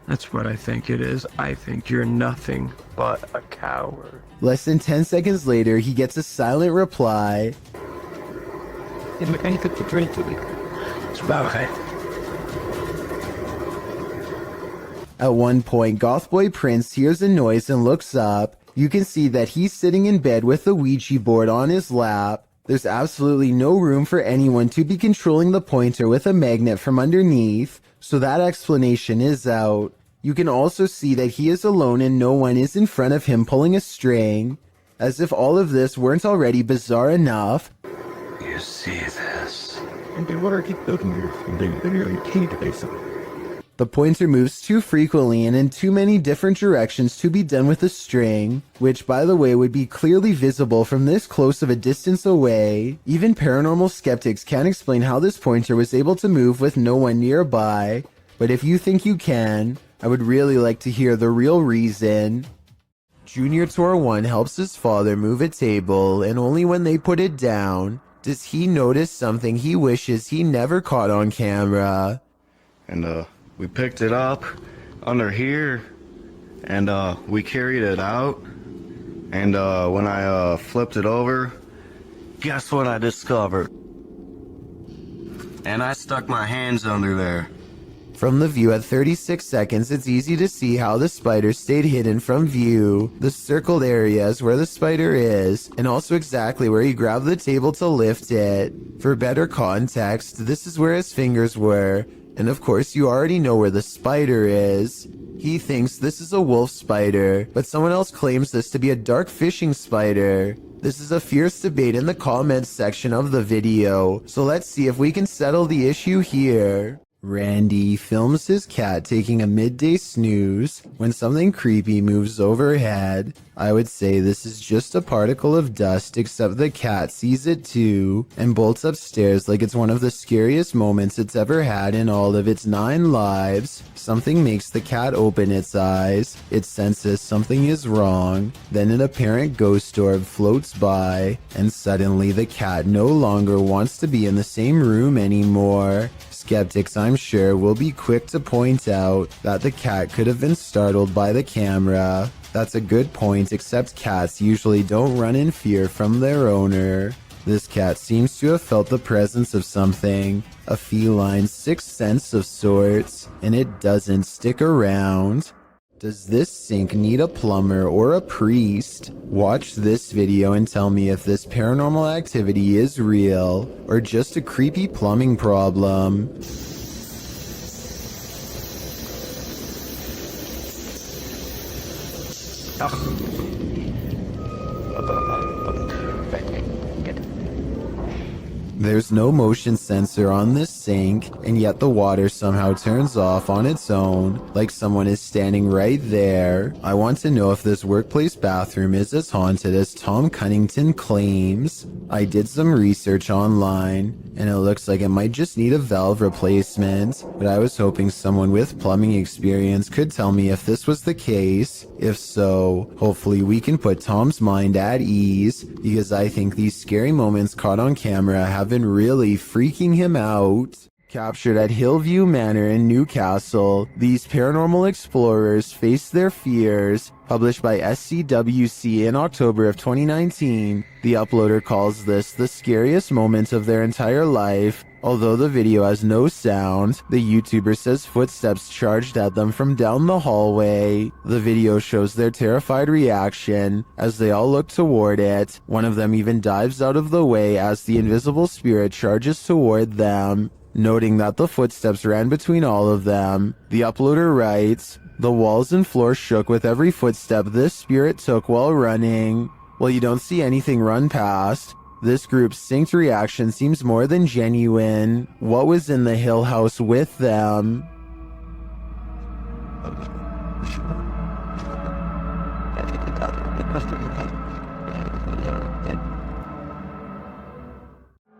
That's what I think it is. I think you're nothing but a coward. Less than 10 seconds later, he gets a silent reply. At one point, Gothboy Prince hears a noise and looks up. You can see that he's sitting in bed with the Ouija board on his lap. There's absolutely no room for anyone to be controlling the pointer with a magnet from underneath, so that explanation is out. You can also see that he is alone and no one is in front of him pulling a string. As if all of this weren't already bizarre enough. You see this? The pointer moves too frequently and in too many different directions to be done with a string, which by the way would be clearly visible from this close of a distance away. Even paranormal skeptics can't explain how this pointer was able to move with no one nearby, but if you think you can, I would really like to hear the real reason. Junior Tor 1 helps his father move a table, and only when they put it down does he notice something he wishes he never caught on camera. And we picked it up under here, and we carried it out, and when I flipped it over, guess what I discovered? And I stuck my hands under there. From the view at 36 seconds, it's easy to see how the spider stayed hidden from view. The circled area is where the spider is, and also exactly where he grabbed the table to lift it. For better context, this is where his fingers were, and of course you already know where the spider is. He thinks this is a wolf spider, but someone else claims this to be a dark fishing spider. This is a fierce debate in the comments section of the video, so let's see if we can settle the issue here. Randy films his cat taking a midday snooze when something creepy moves overhead. I would say this is just a particle of dust, except the cat sees it too and bolts upstairs like it's one of the scariest moments it's ever had in all of its 9 lives. Something makes the cat open its eyes. It senses something is wrong. Then an apparent ghost orb floats by, and suddenly the cat no longer wants to be in the same room anymore. Skeptics, I'm sure, will be quick to point out that the cat could have been startled by the camera. That's a good point, except cats usually don't run in fear from their owner. This cat seems to have felt the presence of something, a feline sixth sense of sorts, and it doesn't stick around. Does this sink need a plumber or a priest? Watch this video and tell me if this paranormal activity is real or just a creepy plumbing problem. There's no motion sensor on this sink, and yet the water somehow turns off on its own, like someone is standing right there. I want to know if this workplace bathroom is as haunted as Tom Cunnington claims. I did some research online, and it looks like it might just need a valve replacement, but I was hoping someone with plumbing experience could tell me if this was the case. If so, hopefully we can put Tom's mind at ease, because I think these scary moments caught on camera have been really freaking him out. Captured at Hillview Manor in Newcastle, these paranormal explorers face their fears. Published by SCWC in October of 2019, the uploader calls this the scariest moment of their entire life. Although the video has no sound, the YouTuber says footsteps charged at them from down the hallway. The video shows their terrified reaction as they all look toward it. One of them even dives out of the way as the invisible spirit charges toward them. Noting that the footsteps ran between all of them, the uploader writes, "The walls and floor shook with every footstep this spirit took while running." Well, you don't see anything run past. This group's synced reaction seems more than genuine. What was in the Hill House with them?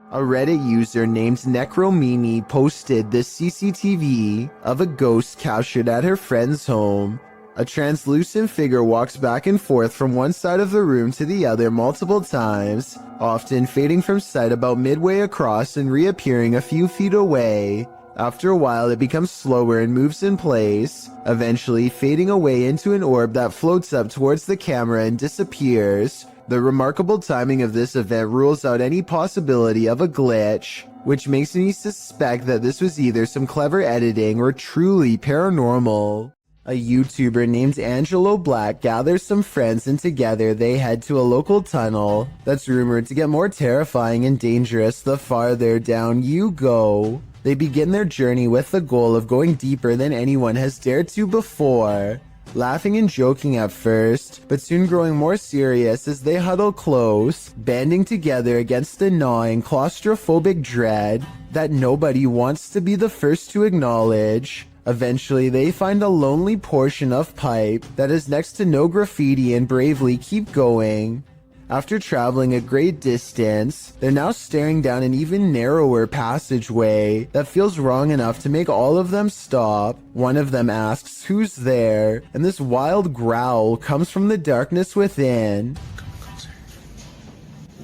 A Reddit user named Necromimi posted this CCTV of a ghost captured at her friend's home. A translucent figure walks back and forth from one side of the room to the other multiple times, often fading from sight about midway across and reappearing a few feet away. After a while, it becomes slower and moves in place, eventually fading away into an orb that floats up towards the camera and disappears. The remarkable timing of this event rules out any possibility of a glitch, which makes me suspect that this was either some clever editing or truly paranormal. A YouTuber named Angelo Black gathers some friends and together they head to a local tunnel that's rumored to get more terrifying and dangerous the farther down you go. They begin their journey with the goal of going deeper than anyone has dared to before, laughing and joking at first, but soon growing more serious as they huddle close, banding together against the gnawing claustrophobic dread that nobody wants to be the first to acknowledge. Eventually, they find a lonely portion of pipe that is next to no graffiti and bravely keep going. After traveling a great distance, they're now staring down an even narrower passageway that feels wrong enough to make all of them stop. One of them asks who's there, and this wild growl comes from the darkness within.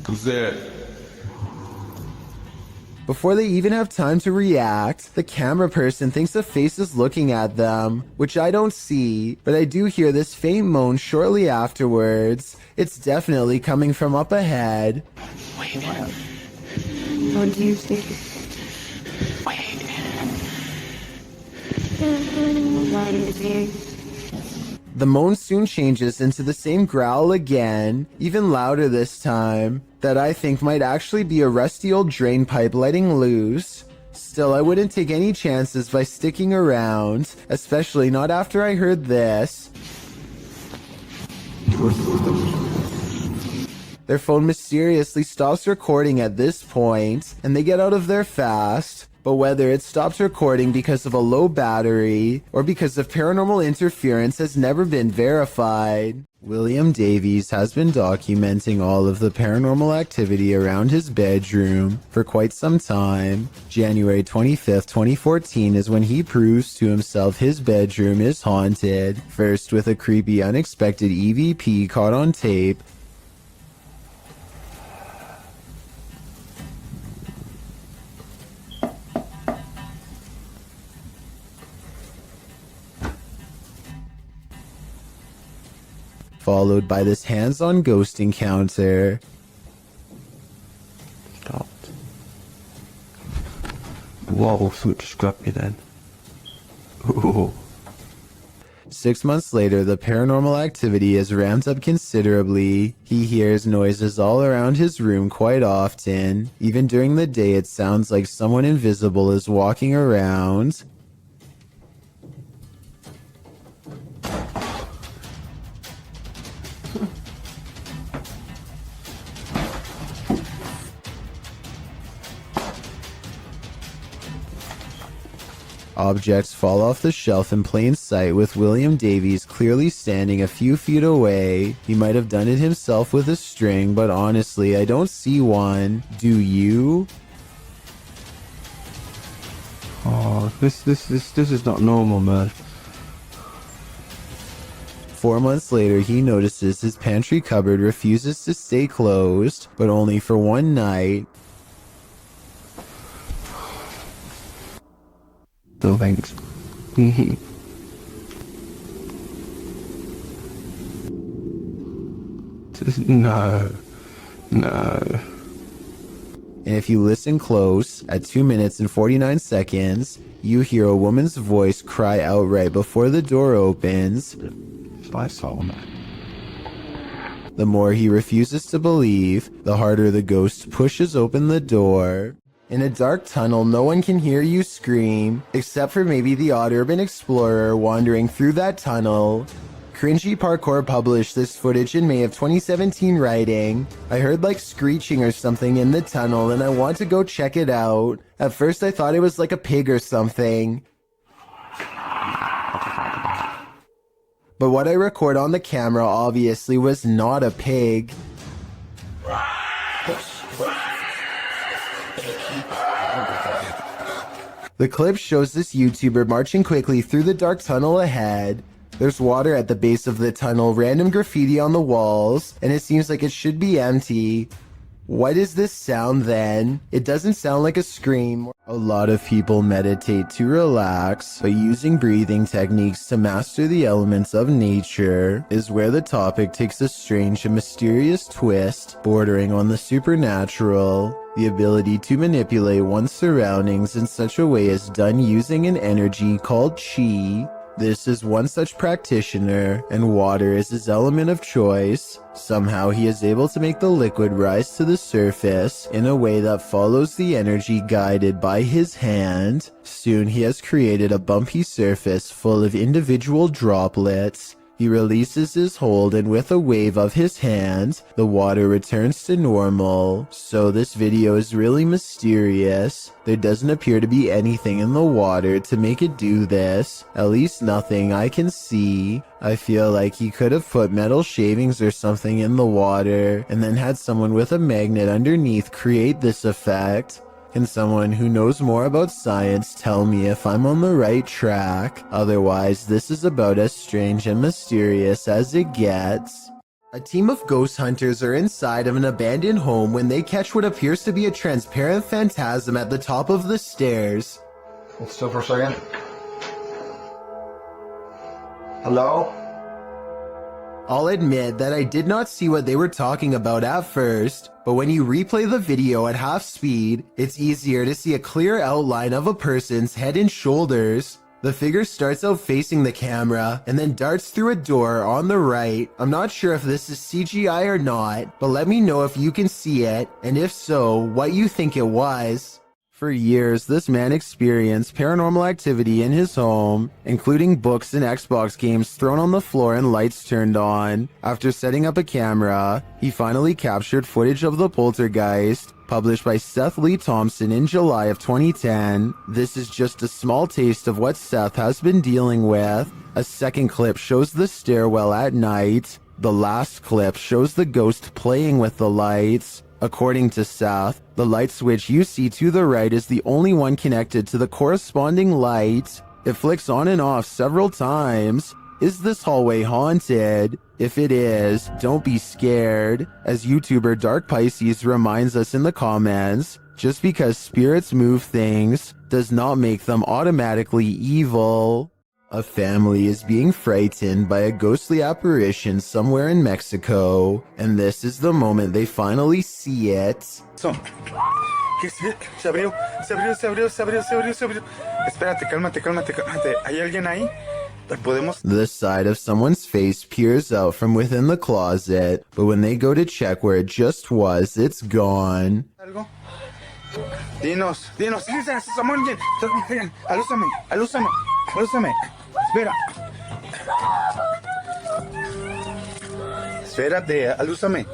Who's there? Before they even have time to react, the camera person thinks a face is looking at them, which I don't see, but I do hear this faint moan shortly afterwards. It's definitely coming from up ahead. Wait. What do you think? The moan soon changes into the same growl again, even louder this time, that I think might actually be a rusty old drain pipe letting loose. Still, I wouldn't take any chances by sticking around, especially not after I heard this. Their phone mysteriously stops recording at this point, and they get out of there fast. But whether it stops recording because of a low battery or because of paranormal interference has never been verified. William Davies has been documenting all of the paranormal activity around his bedroom for quite some time. January 25th, 2014 is when he proves to himself his bedroom is haunted, first with a creepy unexpected EVP caught on tape, followed by this hands-on ghost encounter. Stopped. Whoa, something just grabbed me then. Ooh. 6 months later, the paranormal activity is ramped up considerably. He hears noises all around his room quite often. Even during the day, it sounds like someone invisible is walking around. Objects fall off the shelf in plain sight with William Davies clearly standing a few feet away. He might have done it himself with a string, but honestly, I don't see one. Do you? Oh, this is not normal, man. 4 months later, he notices his pantry cupboard refuses to stay closed, but only for one night. The links. No. And if you listen close, at 2 minutes and 49 seconds, you hear a woman's voice cry out right before the door opens. I saw that. The more he refuses to believe, the harder the ghost pushes open the door. In a dark tunnel, no one can hear you scream, except for maybe the odd urban explorer wandering through that tunnel. Cringy Parkour published this footage in May of 2017 writing, "I heard like screeching or something in the tunnel and I want to go check it out. At first I thought it was like a pig or something. But what I record on the camera obviously was not a pig." The clip shows this YouTuber marching quickly through the dark tunnel ahead. There's water at the base of the tunnel, random graffiti on the walls, and it seems like it should be empty. What is this sound then? It doesn't sound like a scream. A lot of people meditate to relax, but using breathing techniques to master the elements of nature is where the topic takes a strange and mysterious twist, bordering on the supernatural. The ability to manipulate one's surroundings in such a way is done using an energy called Qi. This is one such practitioner, and water is his element of choice. Somehow he is able to make the liquid rise to the surface in a way that follows the energy guided by his hand. Soon he has created a bumpy surface full of individual droplets. He releases his hold, and with a wave of his hand, the water returns to normal. So this video is really mysterious. There doesn't appear to be anything in the water to make it do this. At least nothing I can see. I feel like he could have put metal shavings or something in the water, and then had someone with a magnet underneath create this effect. Can someone who knows more about science tell me if I'm on the right track? Otherwise, this is about as strange and mysterious as it gets. A team of ghost hunters are inside of an abandoned home when they catch what appears to be a transparent phantasm at the top of the stairs. Hold still for a second. Hello? I'll admit that I did not see what they were talking about at first, but when you replay the video at half speed, it's easier to see a clear outline of a person's head and shoulders. The figure starts out facing the camera and then darts through a door on the right. I'm not sure if this is CGI or not, but let me know if you can see it, and if so, what you think it was. For years, this man experienced paranormal activity in his home, including books and Xbox games thrown on the floor and lights turned on. After setting up a camera, he finally captured footage of the poltergeist, published by Seth Lee Thompson in July of 2010. This is just a small taste of what Seth has been dealing with. A second clip shows the stairwell at night. The last clip shows the ghost playing with the lights. According to Seth, the light switch you see to the right is the only one connected to the corresponding light. It flicks on and off several times. Is this hallway haunted? If it is, don't be scared. As YouTuber Dark Pisces reminds us in the comments, just because spirits move things does not make them automatically evil. A family is being frightened by a ghostly apparition somewhere in Mexico, and this is the moment they finally see it. Se abrió. Espérate, cálmate. ¿Hay alguien ahí? The side of someone's face peers out from within the closet, but when they go to check where it just was, it's gone. Dinos, Samuel, alúzame. Espérate, alúzame.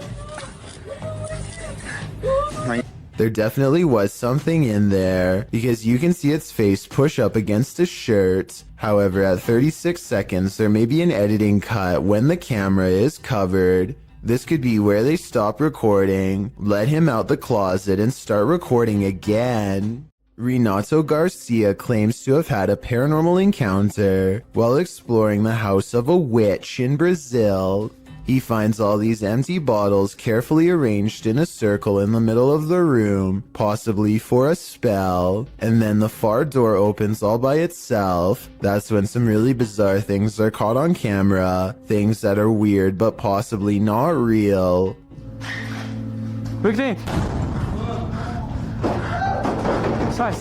There definitely was something in there, because you can see its face push up against a shirt. However, at 36 seconds, there may be an editing cut when the camera is covered. This could be where they stop recording, let him out the closet, and start recording again. Renato Garcia claims to have had a paranormal encounter while exploring the house of a witch in Brazil. He finds all these empty bottles carefully arranged in a circle in the middle of the room, possibly for a spell, and then the far door opens all by itself. That's when some really bizarre things are caught on camera, things that are weird but possibly not real. Victor! Sai.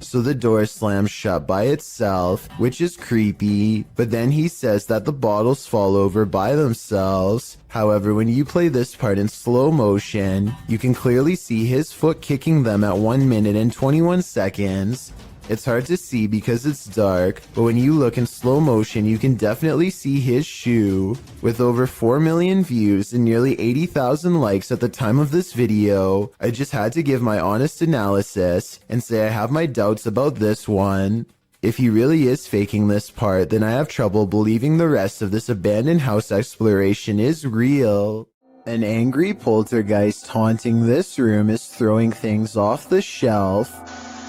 So the door slams shut by itself, which is creepy, but then he says that the bottles fall over by themselves. However, when you play this part in slow motion, you can clearly see his foot kicking them at 1 minute and 21 seconds. It's hard to see because it's dark, but when you look in slow motion, you can definitely see his shoe. With over 4 million views and nearly 80,000 likes at the time of this video, I just had to give my honest analysis and say I have my doubts about this one. If he really is faking this part, then I have trouble believing the rest of this abandoned house exploration is real. An angry poltergeist haunting this room is throwing things off the shelf.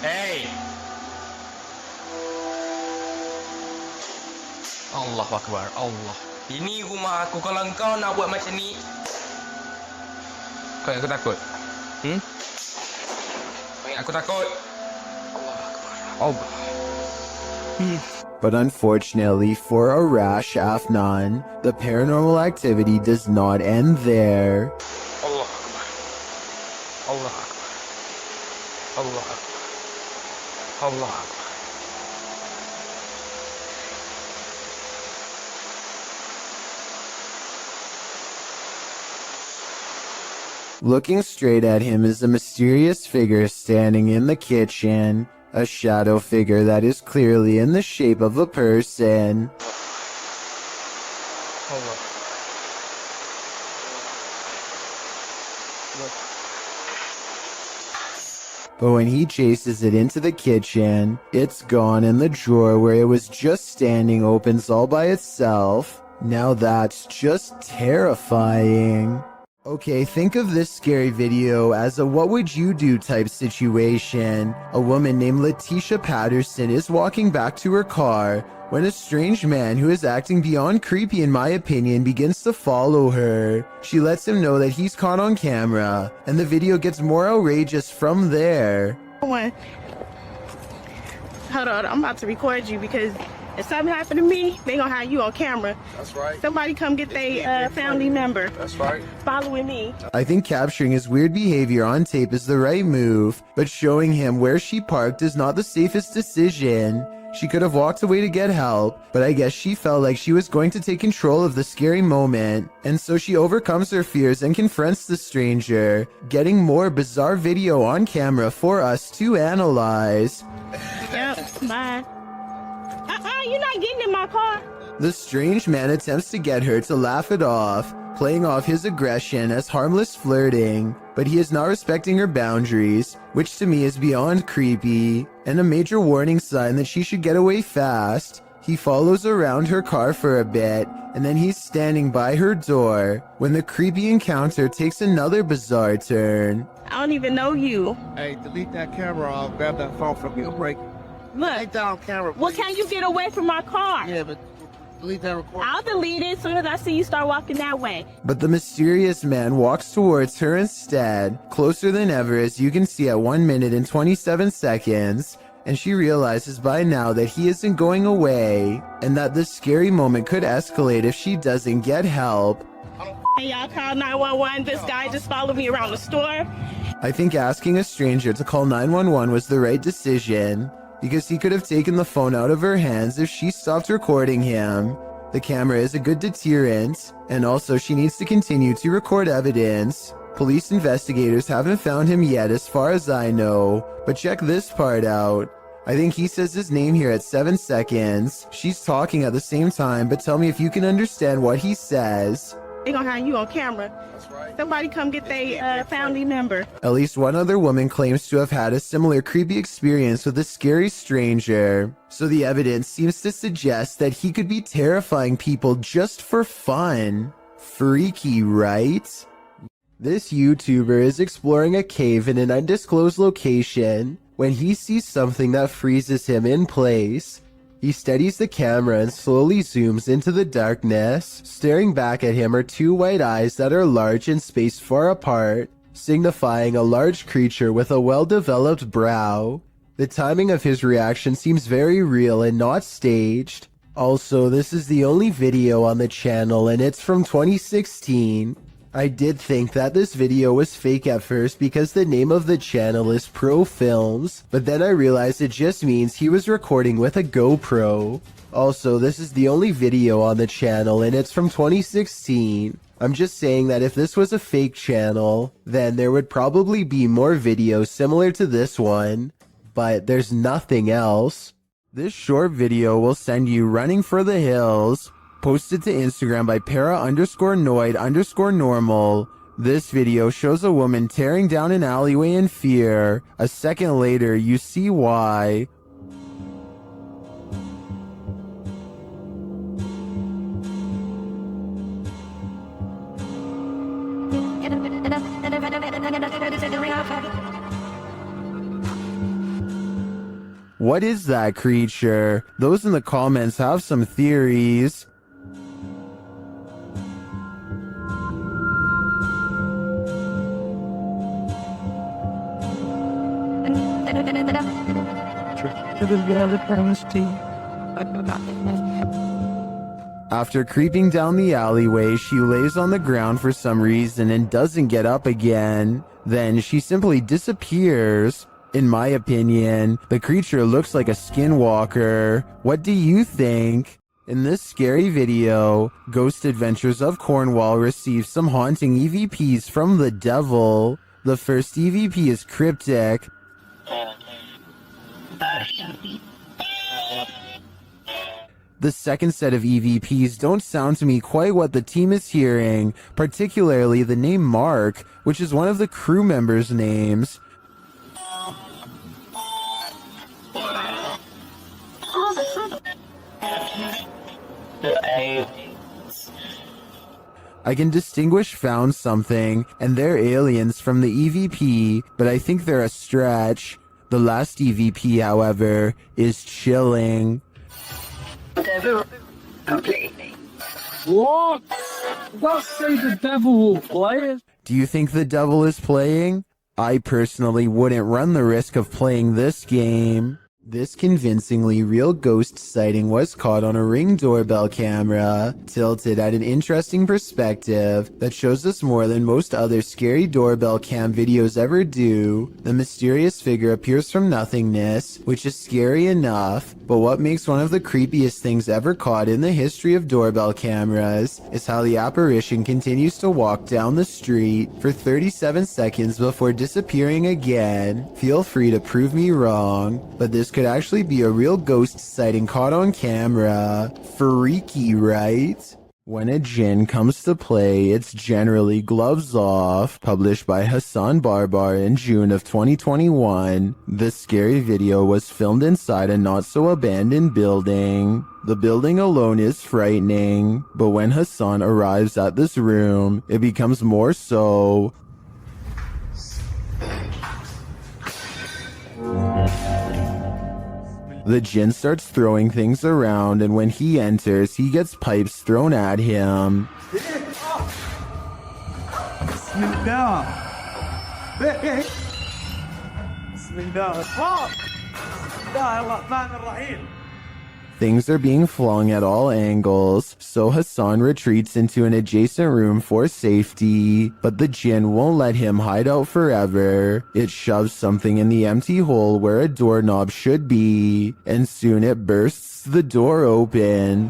Hey! Allah Akbar, Allah. Ini rumah aku. Kalau engkau nak buat macam ni, Kau aku takut. Aku takut. Oh. But unfortunately for Arash Afnan, the paranormal activity does not end there. Allah Akbar. Allah Akbar. Allah Akbar. Allah Akbar. Looking straight at him is a mysterious figure standing in the kitchen, a shadow figure that is clearly in the shape of a person. Allah. But when he chases it into the kitchen, it's gone and the drawer where it was just standing opens all by itself. Now that's just terrifying. Okay, think of this scary video as a what would you do type situation. A woman named Letitia Patterson is walking back to her car when a strange man who is acting beyond creepy in my opinion begins to follow her. She lets him know that he's caught on camera, and the video gets more outrageous from there. Hold on, I'm about to record you because if something happened to me, they gonna have you on camera. That's right. Somebody come get their family member. That's right. Following me. I think capturing his weird behavior on tape is the right move, but showing him where she parked is not the safest decision. She could have walked away to get help, but I guess she felt like she was going to take control of the scary moment, and so she overcomes her fears and confronts the stranger, getting more bizarre video on camera for us to analyze. Yep, bye. You're not getting in my car. The strange man attempts to get her to laugh it off, playing off his aggression as harmless flirting, but he is not respecting her boundaries, which to me is beyond creepy, and a major warning sign that she should get away fast. He follows around her car for a bit, and then he's standing by her door, when the creepy encounter takes another bizarre turn. I don't even know you. Hey, delete that camera. I'll grab that phone from you. Break. Look. Take that on camera, please. Well, can you get away from my car? Yeah, but delete that recording. I'll delete it as soon as I see you start walking that way. But the mysterious man walks towards her instead, closer than ever as you can see at 1 minute and 27 seconds, and she realizes by now that he isn't going away, and that this scary moment could escalate if she doesn't get help. Hey, y'all call 911. This guy just followed me around the store. I think asking a stranger to call 911 was the right decision, because he could have taken the phone out of her hands if she stopped recording him. The camera is a good deterrent, and also she needs to continue to record evidence. Police investigators haven't found him yet as far as I know, but check this part out. I think he says his name here at 7 seconds. She's talking at the same time, but tell me if you can understand what he says. They gonna have you on camera. That's right. Somebody come get their family member. At least one other woman claims to have had a similar creepy experience with a scary stranger, so the evidence seems to suggest that he could be terrifying people just for fun. Freaky, right? This YouTuber is exploring a cave in an undisclosed location when he sees something that freezes him in place. He steadies the camera and slowly zooms into the darkness. Staring back at him are two white eyes that are large and spaced far apart, signifying a large creature with a well-developed brow. The timing of his reaction seems very real and not staged. Also, this is the only video on the channel and it's from 2016. I did think that this video was fake at first because the name of the channel is Pro Films, but then I realized it just means he was recording with a GoPro. Also, this is the only video on the channel and it's from 2016. I'm just saying that if this was a fake channel, then there would probably be more videos similar to this one, but there's nothing else. This short video will send you running for the hills. Posted to Instagram by para_noid_normal. This video shows a woman tearing down an alleyway in fear. A second later, you see why. What is that creature? Those in the comments have some theories. After creeping down the alleyway, she lays on the ground for some reason and doesn't get up again. Then she simply disappears. In my opinion, the creature looks like a skinwalker. What do you think? In this scary video, Ghost Adventures of Cornwall receives some haunting EVPs from the devil. The first EVP is cryptic. The second set of EVPs don't sound to me quite what the team is hearing, particularly the name Mark, which is one of the crew members' names. I can distinguish found something, and they're aliens from the EVP, but I think they're a stretch. The last EVP, however, is chilling. What? Don't say the devil will play it. Do you think the devil is playing? I personally wouldn't run the risk of playing this game. This convincingly real ghost sighting was caught on a Ring doorbell camera, tilted at an interesting perspective that shows us more than most other scary doorbell cam videos ever do. The mysterious figure appears from nothingness, which is scary enough, but what makes one of the creepiest things ever caught in the history of doorbell cameras is how the apparition continues to walk down the street for 37 seconds before disappearing again. Feel free to prove me wrong, but this could actually be a real ghost sighting caught on camera. Freaky, right? When a jinn comes to play, it's generally Gloves Off, published by Hassan Barbar in June of 2021. This scary video was filmed inside a not-so-abandoned building. The building alone is frightening, but when Hassan arrives at this room, it becomes more so. The jinn starts throwing things around, and when he enters, he gets pipes thrown at him. Things are being flung at all angles, so Hassan retreats into an adjacent room for safety, but the jinn won't let him hide out forever. It shoves something in the empty hole where a doorknob should be, and soon it bursts the door open.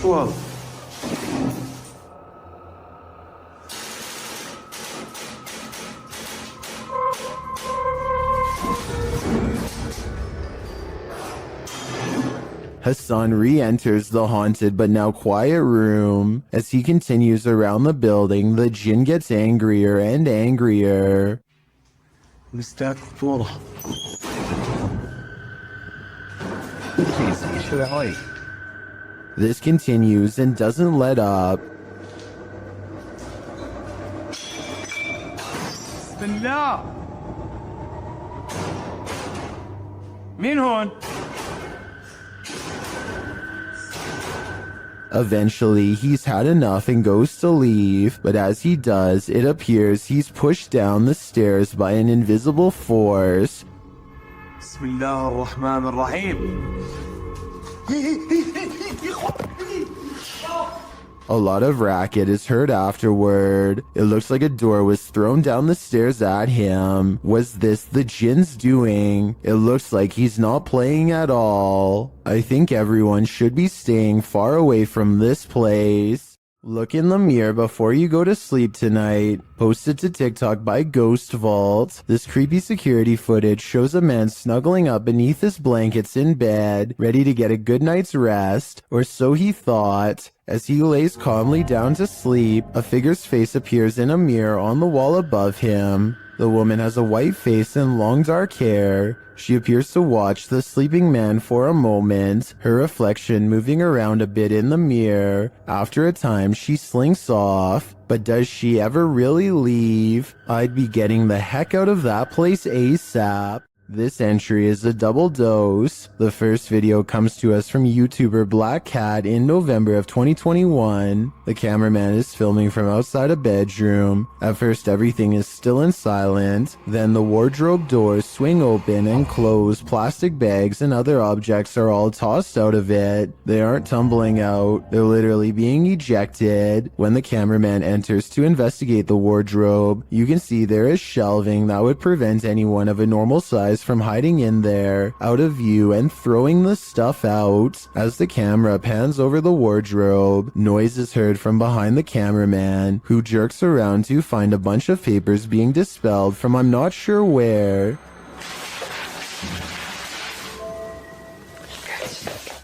Whoa. Hassan re-enters the haunted but now quiet room. As he continues around the building, the jinn gets angrier and angrier. This continues and doesn't let up. مين هون؟ Eventually, he's had enough and goes to leave, but as he does, it appears he's pushed down the stairs by an invisible force. بسم الله الرحمن الرحيم. A lot of racket is heard afterward. It looks like a door was thrown down the stairs at him. Was this the jinn's doing? It looks like he's not playing at all. I think everyone should be staying far away from this place. Look in the mirror before you go to sleep tonight. Posted to TikTok by Ghost Vault. This creepy security footage shows a man snuggling up beneath his blankets in bed, ready to get a good night's rest, or so he thought. As he lays calmly down to sleep, a figure's face appears in a mirror on the wall above him. The woman has a white face and long dark hair. She appears to watch the sleeping man for a moment, her reflection moving around a bit in the mirror. After a time, she slinks off. But does she ever really leave? I'd be getting the heck out of that place ASAP. This entry is a double dose. The first video comes to us from YouTuber Black Cat in November of 2021. The cameraman is filming from outside a bedroom. At first everything is still and silent. Then the wardrobe doors swing open and close. Plastic bags and other objects are all tossed out of it. They aren't tumbling out. They're literally being ejected. When the cameraman enters to investigate the wardrobe, you can see there is shelving that would prevent anyone of a normal size from hiding in there, out of view, and throwing the stuff out. As the camera pans over the wardrobe, noise is heard from behind the cameraman, who jerks around to find a bunch of papers being dispelled from I'm not sure where.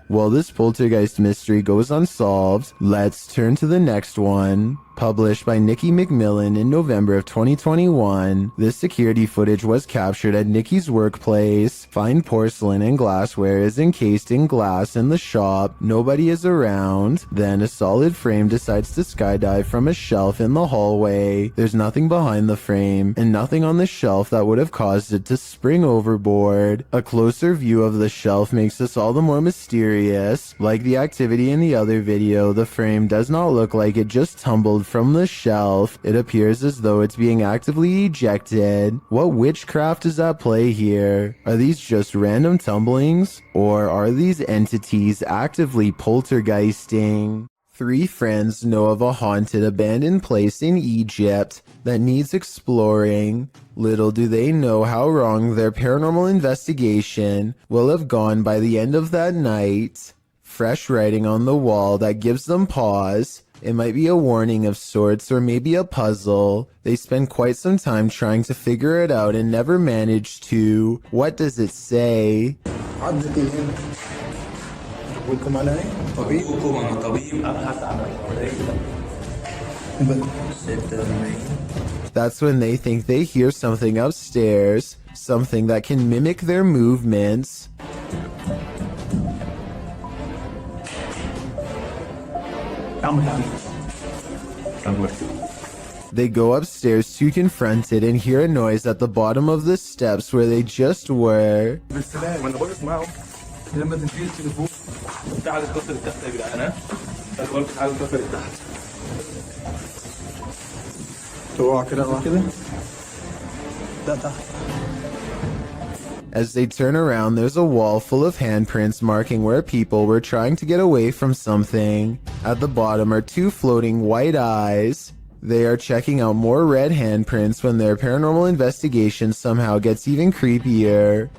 While this poltergeist mystery goes unsolved, let's turn to the next one. Published by Nikki McMillan in November of 2021, this security footage was captured at Nikki's workplace. Fine porcelain and glassware is encased in glass in the shop. Nobody is around. Then a solid frame decides to skydive from a shelf in the hallway. There's nothing behind the frame, and nothing on the shelf that would have caused it to spring overboard. A closer view of the shelf makes this all the more mysterious. Like the activity in the other video, the frame does not look like it just tumbled from the shelf. It appears as though it's being actively ejected. What witchcraft is at play here? Are these just random tumblings? Or are these entities actively poltergeisting? 3 friends know of a haunted abandoned place in Egypt that needs exploring. Little do they know how wrong their paranormal investigation will have gone by the end of that night. Fresh writing on the wall that gives them pause. It might be a warning of sorts, or maybe a puzzle. They spend quite some time trying to figure it out and never manage to. What does it say? That's when they think they hear something upstairs, something that can mimic their movements. They go upstairs to confront it and hear a noise at the bottom of the steps where they just were. As they turn around, there's a wall full of handprints marking where people were trying to get away from something. At the bottom are 2 floating white eyes. They are checking out more red handprints when their paranormal investigation somehow gets even creepier.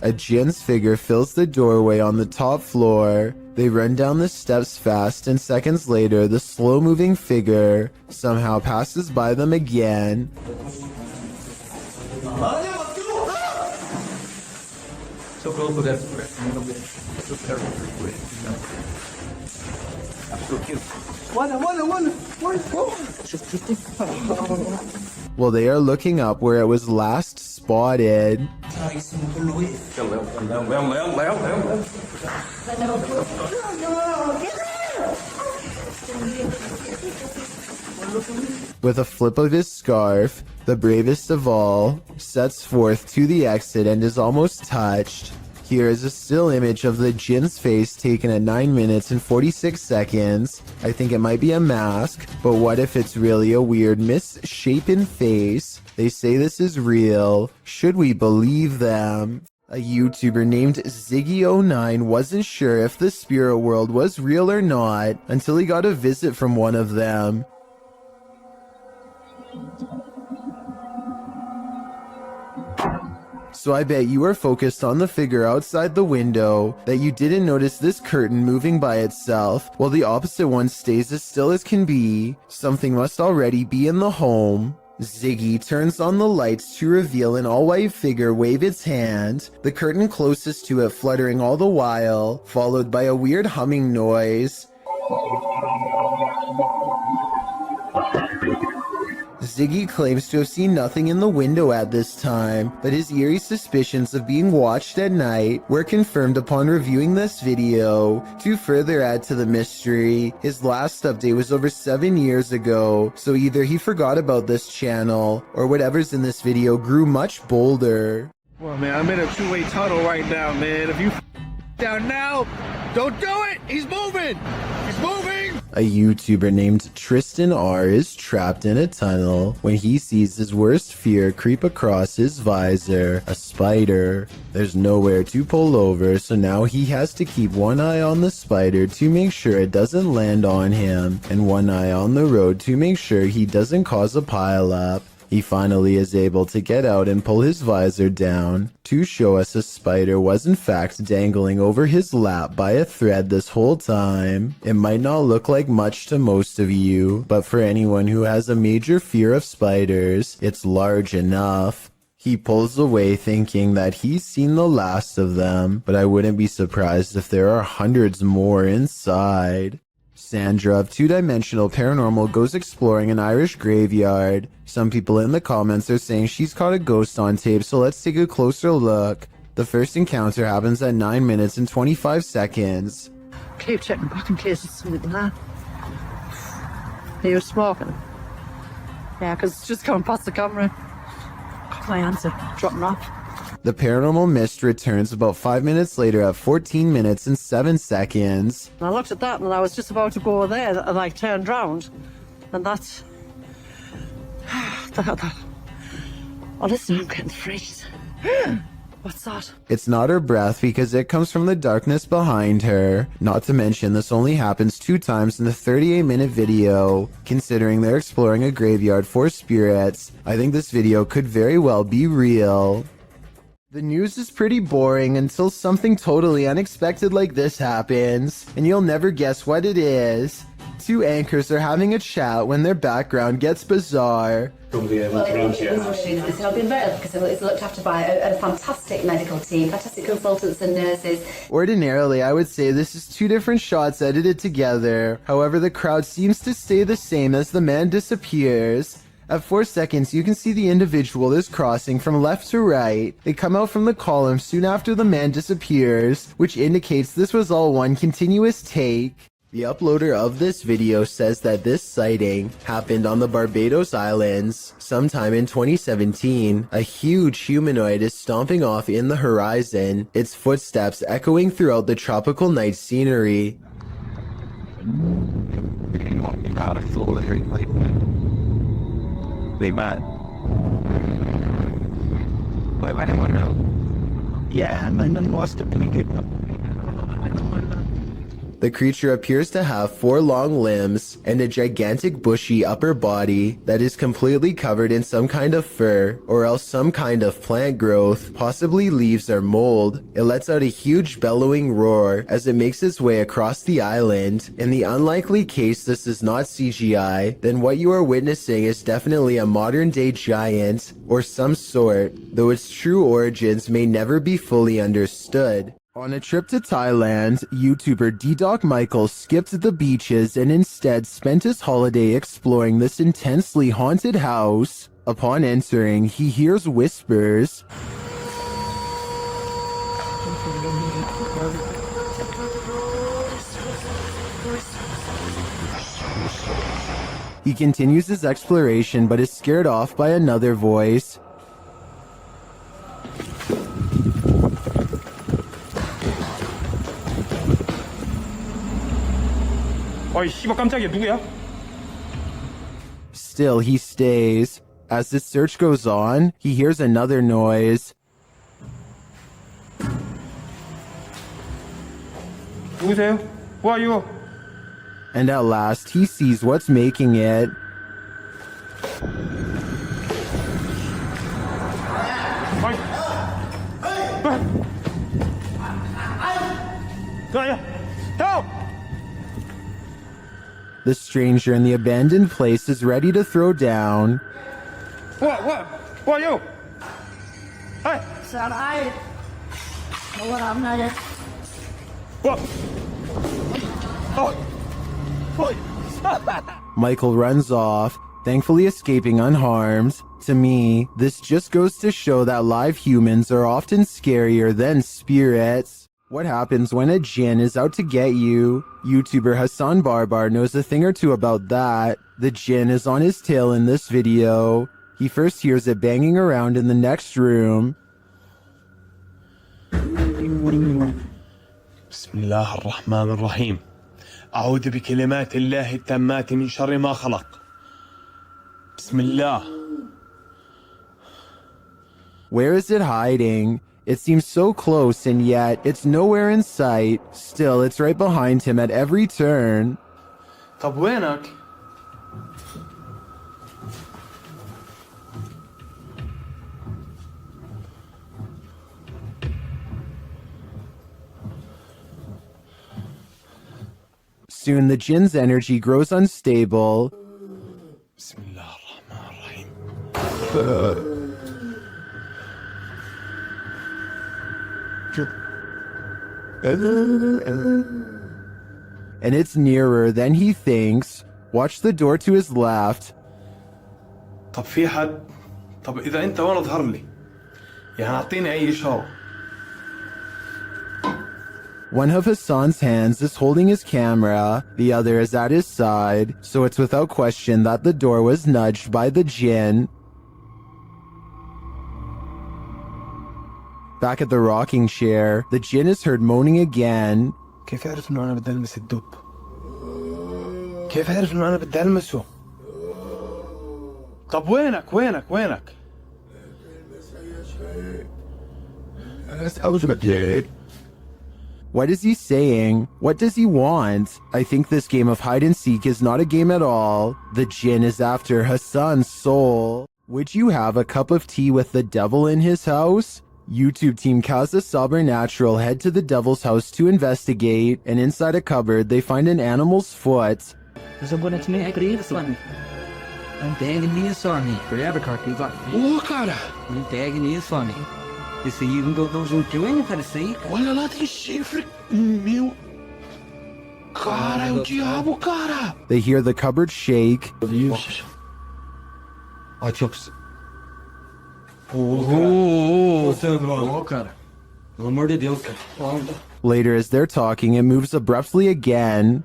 A jinn's figure fills the doorway on the top floor. They run down the steps fast, and seconds later, the slow-moving figure somehow passes by them again. Well, they are looking up where it was last spotted. With a flip of his scarf, the bravest of all sets forth to the exit and is almost touched. Here is a still image of the jinn's face taken at 9 minutes and 46 seconds. I think it might be a mask, but what if it's really a weird misshapen face? They say this is real. Should we believe them? A YouTuber named Ziggy09 wasn't sure if the spirit world was real or not until he got a visit from one of them. So I bet you were focused on the figure outside the window that you didn't notice this curtain moving by itself while the opposite one stays as still as can be. Something must already be in the home. Ziggy turns on the lights to reveal an all-white figure wave its hand, the curtain closest to it fluttering all the while, followed by a weird humming noise. Ziggy claims to have seen nothing in the window at this time, but his eerie suspicions of being watched at night were confirmed upon reviewing this video. To further add to the mystery, his last update was over 7 years ago, so either he forgot about this channel, or whatever's in this video grew much bolder. Well, man, I'm in a two-way tunnel right now, man. If you down now, don't do it! He's moving! He's moving! A YouTuber named Tristan R is trapped in a tunnel when he sees his worst fear creep across his visor, a spider. There's nowhere to pull over, so now he has to keep one eye on the spider to make sure it doesn't land on him, and one eye on the road to make sure he doesn't cause a pileup. He finally is able to get out and pull his visor down to show us a spider was in fact dangling over his lap by a thread this whole time. It might not look like much to most of you, but for anyone who has a major fear of spiders, it's large enough. He pulls away thinking that he's seen the last of them, but I wouldn't be surprised if there are hundreds more inside. Sandra of Two Dimensional Paranormal goes exploring an Irish graveyard. Some people in the comments are saying she's caught a ghost on tape, so let's take a closer look. The first encounter happens at 9 minutes and 25 seconds. Keep checking back in case it's something there. He was smoking. Yeah, because it's just coming past the camera. My answer, dropping off. The paranormal mist returns about 5 minutes later at 14 minutes and 7 seconds. And I looked at that and I was just about to go there and I turned round. And that's... Oh, listen, I'm getting freaked. What's that? It's not her breath because it comes from the darkness behind her. Not to mention this only happens 2 times in the 38-minute video. Considering they're exploring a graveyard for spirits, I think this video could very well be real. The news is pretty boring until something totally unexpected like this happens, and you'll never guess what it is. 2 anchors are having a chat when their background gets bizarre. Well, it's not been better because it's looked after by a fantastic medical team, fantastic consultants and nurses. Ordinarily, I would say this is 2 different shots edited together. However, the crowd seems to stay the same as the man disappears. At 4 seconds, you can see the individual is crossing from left to right. They come out from the column soon after the man disappears, which indicates this was all one continuous take. The uploader of this video says that this sighting happened on the Barbados Islands. Sometime in 2017, a huge humanoid is stomping off in the horizon, its footsteps echoing throughout the tropical night scenery. They mad. Why I don't know. Yeah, man, lost a pretty good one. The creature appears to have 4 long limbs and a gigantic bushy upper body that is completely covered in some kind of fur or else some kind of plant growth, possibly leaves or mold. It lets out a huge bellowing roar as it makes its way across the island. In the unlikely case this is not CGI, then what you are witnessing is definitely a modern day giant or some sort, though its true origins may never be fully understood. On a trip to Thailand, YouTuber D-Doc Michael skipped the beaches and instead spent his holiday exploring this intensely haunted house. Upon entering, he hears whispers. He continues his exploration but is scared off by another voice. 어이 씨발 깜짝이야 누구야? Still, he stays. As the search goes on, he hears another noise. 누구세요? Who are you? And at last, he sees what's making it. Help! The stranger in the abandoned place is ready to throw down. What? Who are you? Hey! Sao đây? Đâu có làm này vậy? What? Oh! Michael runs off, thankfully escaping unharmed. To me, this just goes to show that live humans are often scarier than spirits. What happens when a jinn is out to get you? YouTuber Hassan Barbar knows a thing or two about that. The jinn is on his tail in this video. He first hears it banging around in the next room. بسم الله الرحمن الرحيم أعوذ بكلمات الله التامات من شر ما خلق بسم الله. Where is it hiding? It seems so close and yet it's nowhere in sight. Still, it's right behind him at every turn. طب وينك؟ Soon the jinn's energy grows unstable. بسم الله الرحمن الرحيم. And it's nearer than he thinks. Watch the door to his left. طب في حد؟ طب إذا أنت وين اظهر لي؟ يعني أعطيني أي إشارة. One of Hassan's hands is holding his camera, the other is at his side, so it's without question that the door was nudged by the jinn. Back at the rocking chair, the jinn is heard moaning again. كيف أعرف إنه أنا بدي ألمس الدب؟ كيف أعرف إنه أنا بدي ألمسه؟ طب وينك؟ What is he saying? What does he want? I think this game of hide and seek is not a game at all. The jinn is after Hassan's soul. Would you have a cup of tea with the devil in his house? YouTube team Kaza Sobernatural head to the devil's house to investigate, and inside a cupboard they find an animal's foot. You see, you can go those who do anything to see. ولا لا تشفرك ميو كارا وجيابو كارا. They hear the cupboard shake. Later, as they're talking, it moves abruptly again.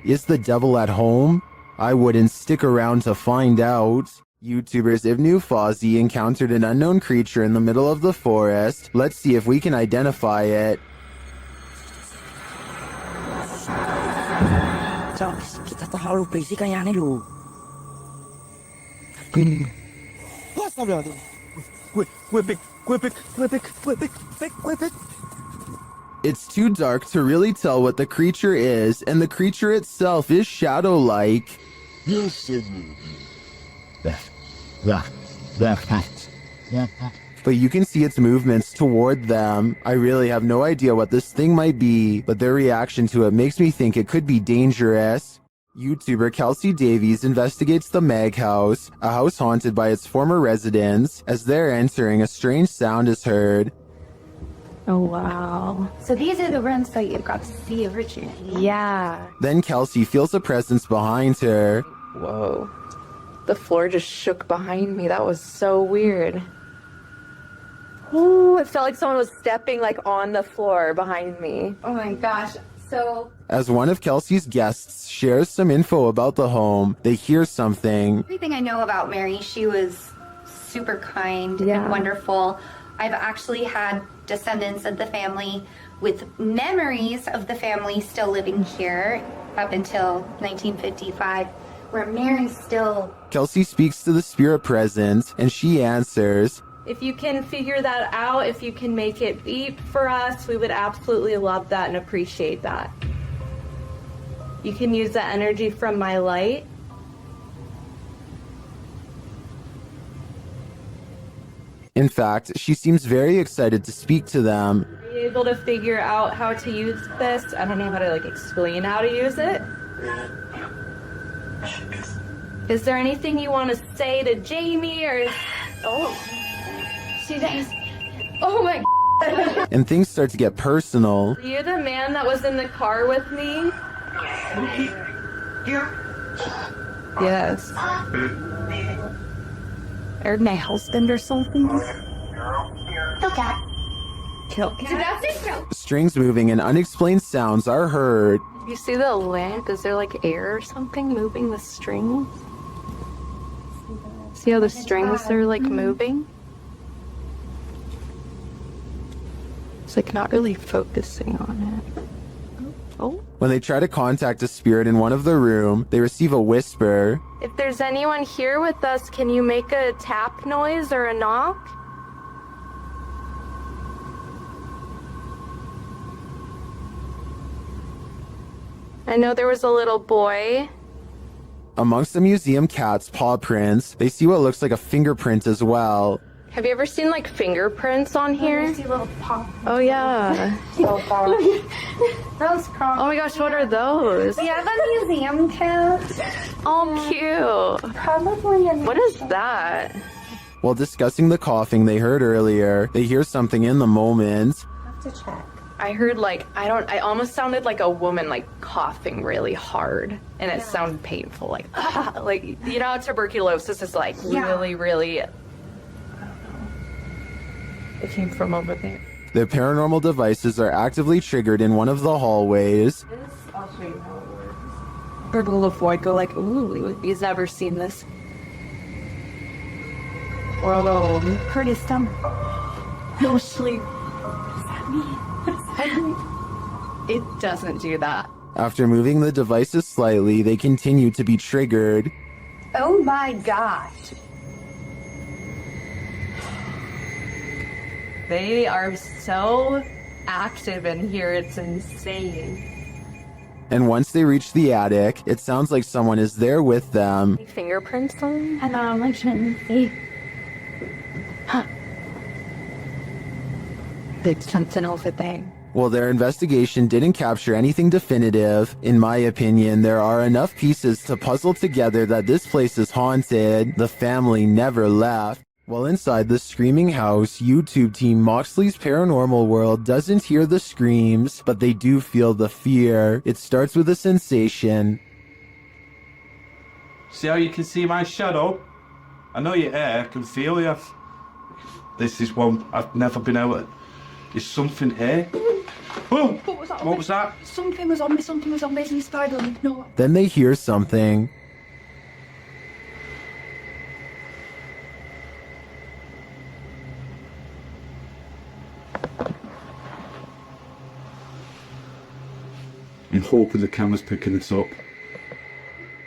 Is the devil at home? I wouldn't stick around to find out. YouTubers Ibnu Fawzi encountered an unknown creature in the middle of the forest. Let's see if we can identify it. It's too dark to really tell what the creature is, and the creature itself is shadow-like. But you can see its movements toward them. I really have no idea what this thing might be, but their reaction to it makes me think it could be dangerous. YouTuber Kelsey Davies investigates the Meg House, a house haunted by its former residents. As they're entering, a strange sound is heard. Oh, wow. So these are the rooms that you got to see originally. Yeah. Then Kelsey feels a presence behind her. Whoa. The floor just shook behind me. That was so weird. Ooh, it felt like someone was stepping like on the floor behind me. Oh my gosh. So As one of Kelsey's guests shares some info about the home, they hear something. everything I know about Mary, she was super kind and wonderful. I've actually had descendants of the family with memories of the family still living here up until 1955, where Mary's still... Kelsey speaks to the spirit present, and she answers. If you can figure that out, if you can make it beep for us, we would absolutely love that and appreciate that. You can use the energy from my light. In fact, she seems very excited to speak to them. Are you able to figure out how to use this? I don't know how to explain how to use it. Is there anything you want to say to Jamie or? Oh, she does. Oh my. And things start to get personal. Are you the man that was in the car with me? Yes. Are my husband or something? Okay. Kill. Strings moving and unexplained sounds are heard. You see the lamp? Is there like air or something moving the strings? See how the strings are like moving? It's like not really focusing on it. Oh. When they try to contact a spirit in one of the room, they receive a whisper. If there's anyone here with us, can you make a tap noise or a knock? I know there was a little boy. Amongst the museum cat's paw prints, they see what looks like a fingerprint as well. Have you ever seen like fingerprints on here? Oh yeah. So far. Those Oh my gosh, what are those? We have a museum cat. Oh, cute. Probably a What is that? While discussing the coughing they heard earlier, they hear something in the moment. have to check. I heard like, I almost sounded like a woman like coughing really hard and it sounded painful. Like, like, you know, how tuberculosis is like really, really, I don't know. It came from over there. The paranormal devices are actively triggered in one of the hallways. I'll show you how it works. Purple of white go like, ooh, he's never seen this. Or although, Curtis, no sleep. It doesn't do that. After moving the devices slightly, they continue to be triggered. Oh my god. They are so active in here, it's insane. And once they reach the attic, it sounds like someone is there with them. Fingerprints on? And I'm like, Huh. There's something over there. While their investigation didn't capture anything definitive, in my opinion, there are enough pieces to puzzle together that this place is haunted. The family never left. While inside the screaming house, YouTube team Moxley's Paranormal World doesn't hear the screams, but they do feel the fear. It starts with a sensation. See how you can see my shadow? I know you're here, I can feel you. This is one I've never been able to... There's something here. Oh, what was that? Something was on me, and he spider. No. Then they hear something. I'm hoping the camera's picking this up.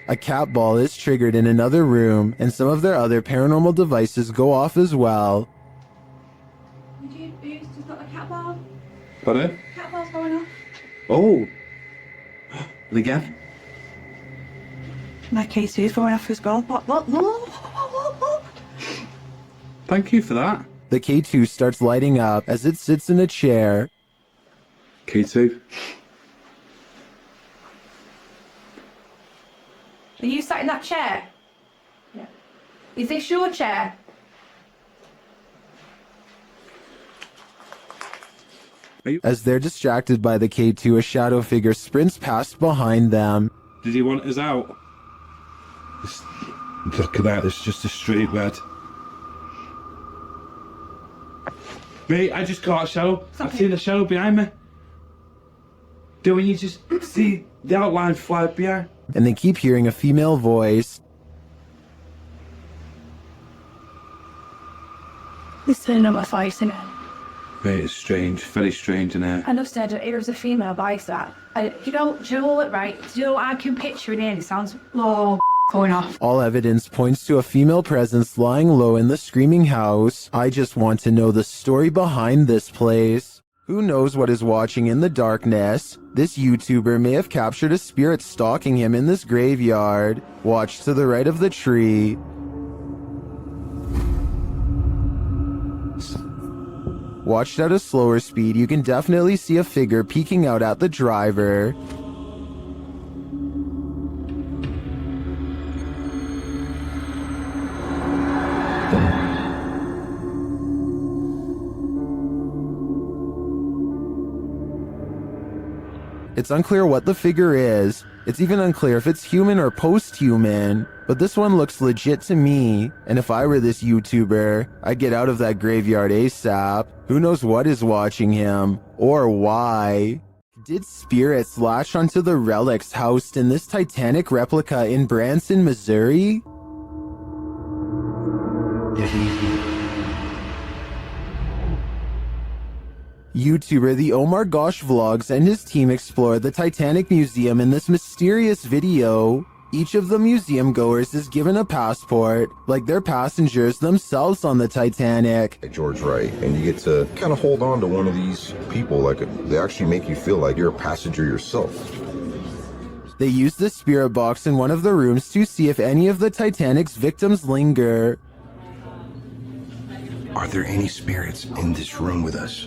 A cat ball is triggered in another room, and some of their other paranormal devices go off as well. Just got a cat ball. Pardon? Cat ball's going off. Oh. And again? My KC's going off as well. What? Thank you for that. The K2 starts lighting up as it sits in a chair. K2. Are you sat in that chair? Yeah. Is this your chair? As they're distracted by the K2, a shadow figure sprints past behind them. Did he want us out? Look at that, it's just a straight red. Mate, I just got a shadow. I've seen a shadow behind me. Do when you just see the outline fly behind? And they keep hearing a female voice. Listen to my face in it. Mate, it's strange, very strange in here. I know said it was a female voice that. You know what, right? I can picture it in. It sounds going off. All evidence points to a female presence lying low in the screaming house. I just want to know the story behind this place. Who knows what is watching in the darkness? This YouTuber may have captured a spirit stalking him in this graveyard. Watch to the right of the tree. Watched at a slower speed, you can definitely see a figure peeking out at the driver. It's unclear what the figure is. It's even unclear if it's human or post-human, but this one looks legit to me, and if I were this YouTuber, I'd get out of that graveyard ASAP. Who knows what is watching him, or why? Did spirits latch onto the relics housed in this Titanic replica in Branson, Missouri? YouTuber The Omar Gosh Vlogs and his team explore the Titanic Museum in this mysterious video. Each of the museum goers is given a passport, like they're passengers themselves on the Titanic. George Wright, and you get to kind of hold on to one of these people, like they actually make you feel like you're a passenger yourself. They use the spirit box in one of the rooms to see if any of the Titanic's victims linger. Are there any spirits in this room with us?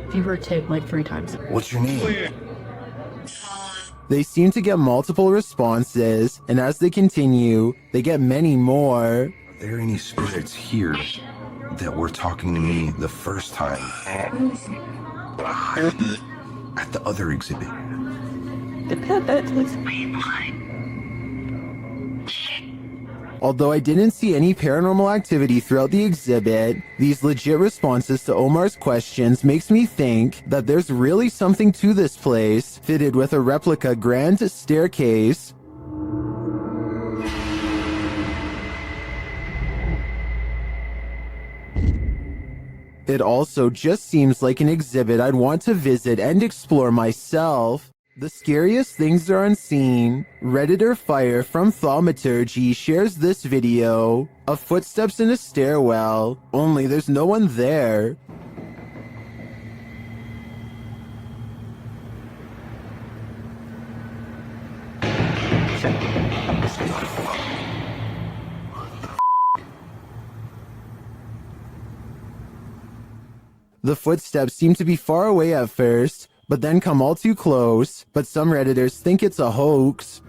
Fever tip like 3 times. What's your name? They seem to get multiple responses, and as they continue, they get many more. Are there any spirits here that were talking to me the first time at the other exhibit? Although I didn't see any paranormal activity throughout the exhibit, these legit responses to Omar's questions makes me think that there's really something to this place, fitted with a replica grand staircase. It also just seems like an exhibit I'd want to visit and explore myself. The scariest things are unseen. Redditor Fire from Thaumaturgy shares this video of footsteps in a stairwell, only there's no one there. The footsteps seem to be far away at first, but then come all too close, but some Redditors think it's a hoax.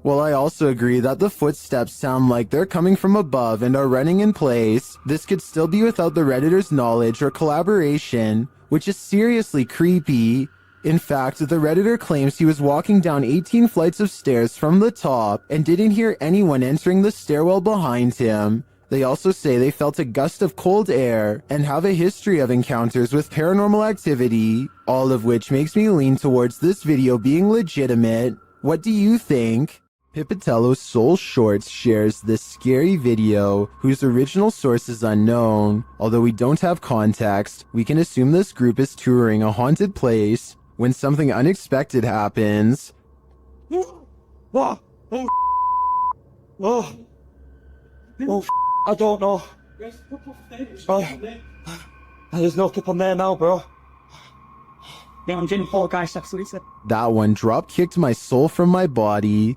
While I also agree that the footsteps sound like they're coming from above and are running in place, this could still be without the Redditor's knowledge or collaboration, which is seriously creepy. In fact, the Redditor claims he was walking down 18 flights of stairs from the top and didn't hear anyone entering the stairwell behind him. They also say they felt a gust of cold air and have a history of encounters with paranormal activity, all of which makes me lean towards this video being legitimate. What do you think? Pipitello's Soul Shorts shares this scary video, whose original source is unknown. Although we don't have context, we can assume this group is touring a haunted place when something unexpected happens. I don't know. There's no clip on there now, bro. Yeah, I'm getting Fall Guys, that's what he said. That one drop kicked my soul from my body.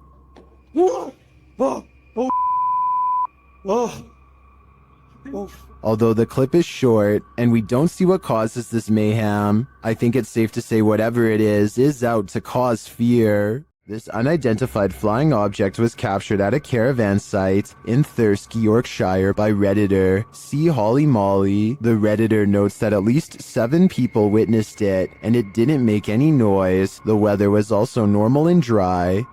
Although the clip is short and we don't see what causes this mayhem, I think it's safe to say whatever it is out to cause fear. This unidentified flying object was captured at a caravan site in Thirsk, Yorkshire by Redditor C. Holly Molly. The Redditor notes that at least 7 people witnessed it, and it didn't make any noise. The weather was also normal and dry.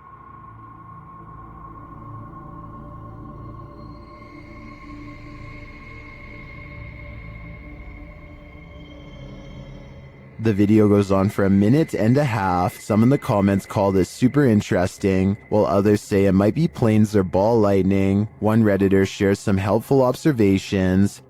The video goes on for 1.5 minutes. Some in the comments call this super interesting, while others say it might be planes or ball lightning. One Redditor shares some helpful observations.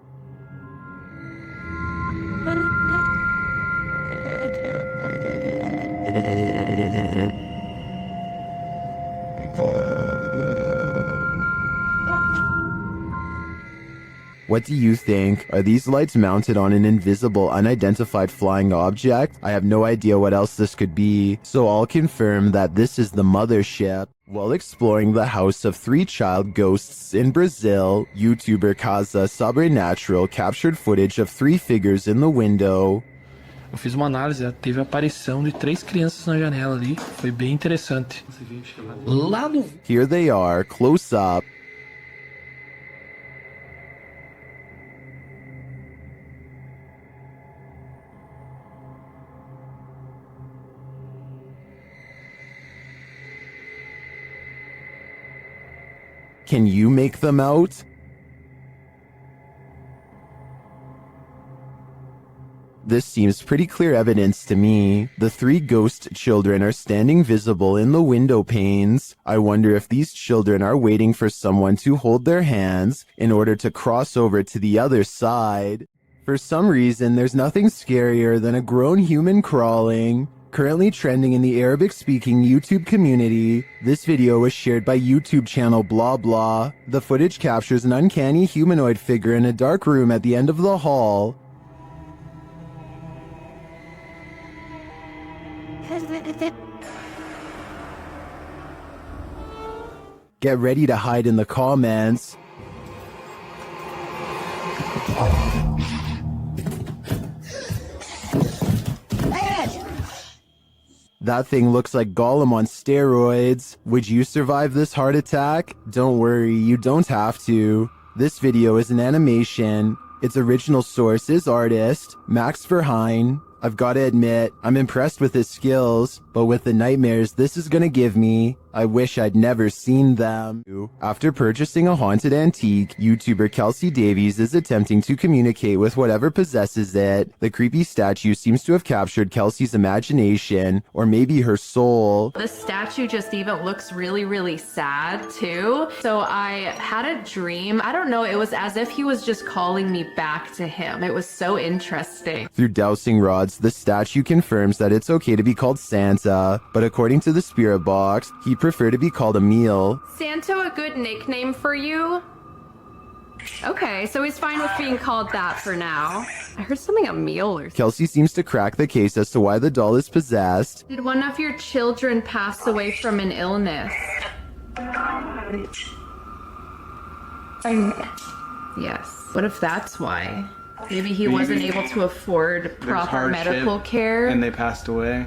What do you think? Are these lights mounted on an invisible, unidentified flying object? I have no idea what else this could be, so I'll confirm that this is the mothership. While exploring the house of 3 child ghosts in Brazil, YouTuber Casa Sobrenatural captured footage of 3 figures in the window. Eu fiz uma análise, teve a aparição de 3 crianças na janela ali. Foi bem interessante. Lá no... Here they are, close up. Can you make them out? This seems pretty clear evidence to me. The 3 ghost children are standing visible in the window panes. I wonder if these children are waiting for someone to hold their hands in order to cross over to the other side. For some reason, there's nothing scarier than a grown human crawling. Currently trending in the Arabic-speaking YouTube community, this video was shared by YouTube channel Blah Blah. The footage captures an uncanny humanoid figure in a dark room at the end of the hall. Get ready to hide in the comments. That thing looks like Gollum on steroids. Would you survive this heart attack? Don't worry, you don't have to. This video is an animation. Its original source is artist Max Verheyen. I've got to admit, I'm impressed with his skills, but with the nightmares this is gonna give me, I wish I'd never seen them. After purchasing a haunted antique, YouTuber Kelsey Davies is attempting to communicate with whatever possesses it. The creepy statue seems to have captured Kelsey's imagination, or maybe her soul. The statue just even looks really, really sad too. So I had a dream. I don't know, it was as if he was just calling me back to him. It was so interesting. Through dowsing rods, the statue confirms that it's okay to be called Santa, but according to the spirit box, he prefer to be called Emil. Santa a good nickname for you? Okay, so he's fine with being called that for now. I heard something Emil or something. Kelsey seems to crack the case as to why the doll is possessed. Did one of your children pass away from an illness? Yes. What if that's why? Maybe he wasn't able to afford proper medical care? And they passed away.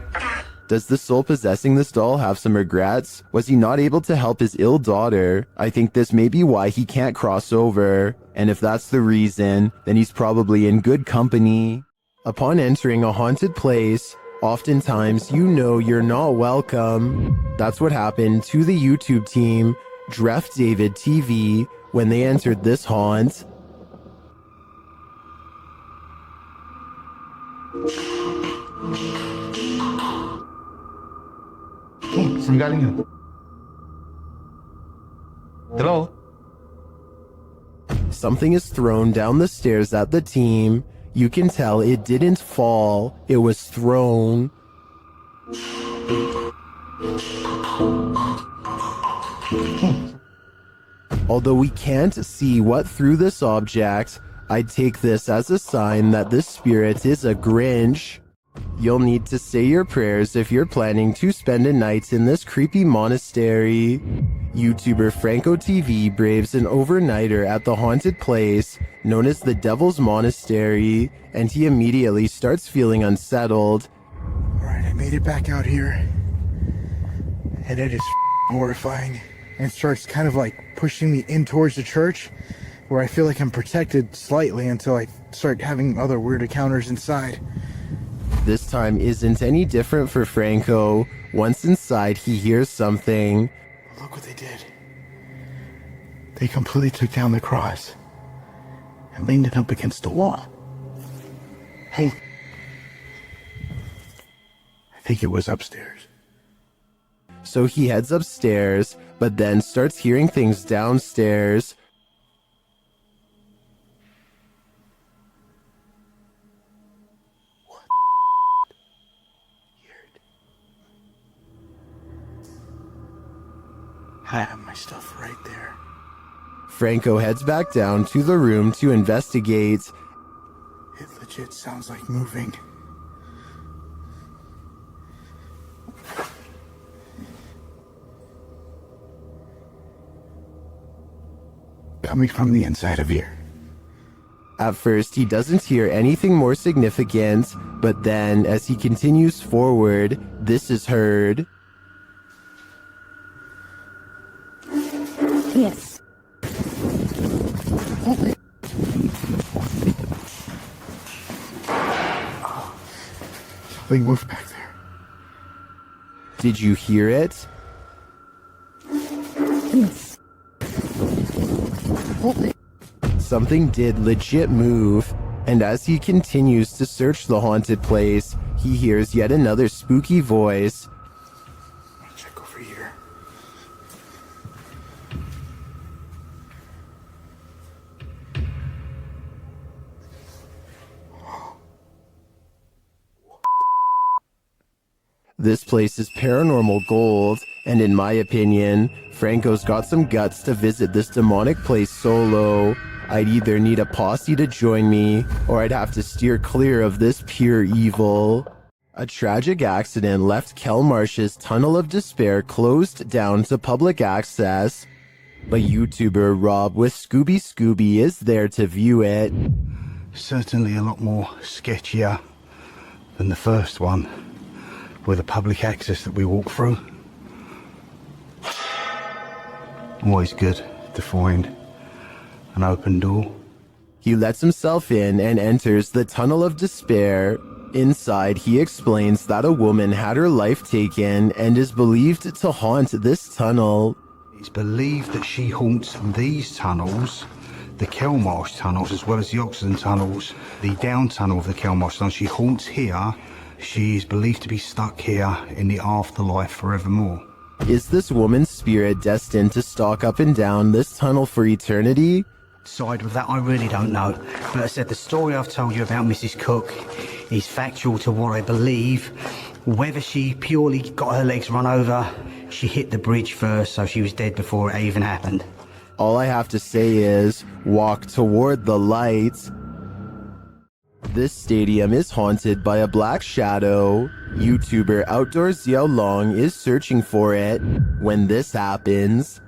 Does the soul possessing this doll have some regrets? Was he not able to help his ill daughter? I think this may be why he can't cross over. And if that's the reason, then he's probably in good company. Upon entering a haunted place, oftentimes you know you're not welcome. That's what happened to the YouTube team, Dref David TV, when they entered this haunt. Hello? Something is thrown down the stairs at the team. You can tell it didn't fall, it was thrown. Although we can't see what threw this object, I take this as a sign that this spirit is a Grinch. You'll need to say your prayers if you're planning to spend a night in this creepy monastery. YouTuber Franco TV braves an overnighter at the haunted place known as the Devil's Monastery, and he immediately starts feeling unsettled. Alright, I made it back out here, and it is horrifying, and starts kind of like pushing me in towards the church, where I feel like I'm protected slightly until I start having other weird encounters inside. This time isn't any different for Franco. Once inside, he hears something. Look what they did. They completely took down the cross and leaned it up against the wall. Hey, I think it was upstairs. So he heads upstairs, but then starts hearing things downstairs. I have my stuff right there. Franco heads back down to the room to investigate. It legit sounds like moving. Coming from the inside of here. At first, he doesn't hear anything more significant, but then, as he continues forward, this is heard. Yes. Something moved back there. Did you hear it? Yes. Something did legit move, and as he continues to search the haunted place, he hears yet another spooky voice. Check over here. This place is paranormal gold, and in my opinion, Franco's got some guts to visit this demonic place solo. I'd either need a posse to join me, or I'd have to steer clear of this pure evil. A tragic accident left Kelmarsh's Tunnel of Despair closed down to public access, but YouTuber Rob with Scooby is there to view it. Certainly a lot more sketchier than the first one, with the public access that we walk through. Always good to find an open door. He lets himself in and enters the Tunnel of Despair. Inside, he explains that a woman had her life taken and is believed to haunt this tunnel. It's believed that she haunts these tunnels, the Kelmarsh tunnels, as well as the Oxenden tunnels, the down tunnel of the Kelmarsh tunnel. She haunts here. She is believed to be stuck here in the afterlife forevermore. Is this woman's spirit destined to stalk up and down this tunnel for eternity? Side with that, I really don't know. But I said the story I've told you about Mrs. Cook is factual to what I believe. Whether she purely got her legs run over, she hit the bridge first, so she was dead before it even happened. All I have to say is, walk toward the light. This stadium is haunted by a black shadow. YouTuber Outdoor Xiao Long is searching for it when this happens.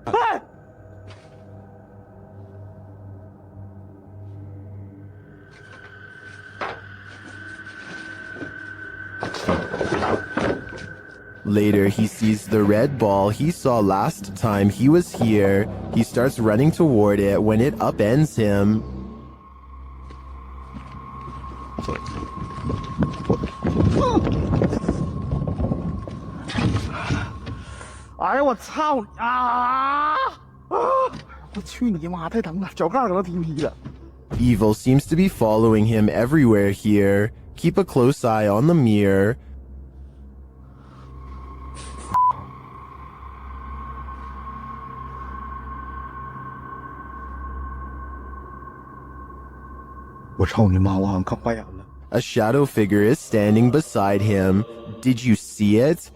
Ah! Later, he sees the red ball he saw last time he was here. He starts running toward it when it upends him. 哎呀，我操啊！我去你妈！太疼了，脚盖都踢劈了。 Evil seems to be following him everywhere here. Keep a close eye on the mirror. A shadow figure is standing beside him. Did you see it?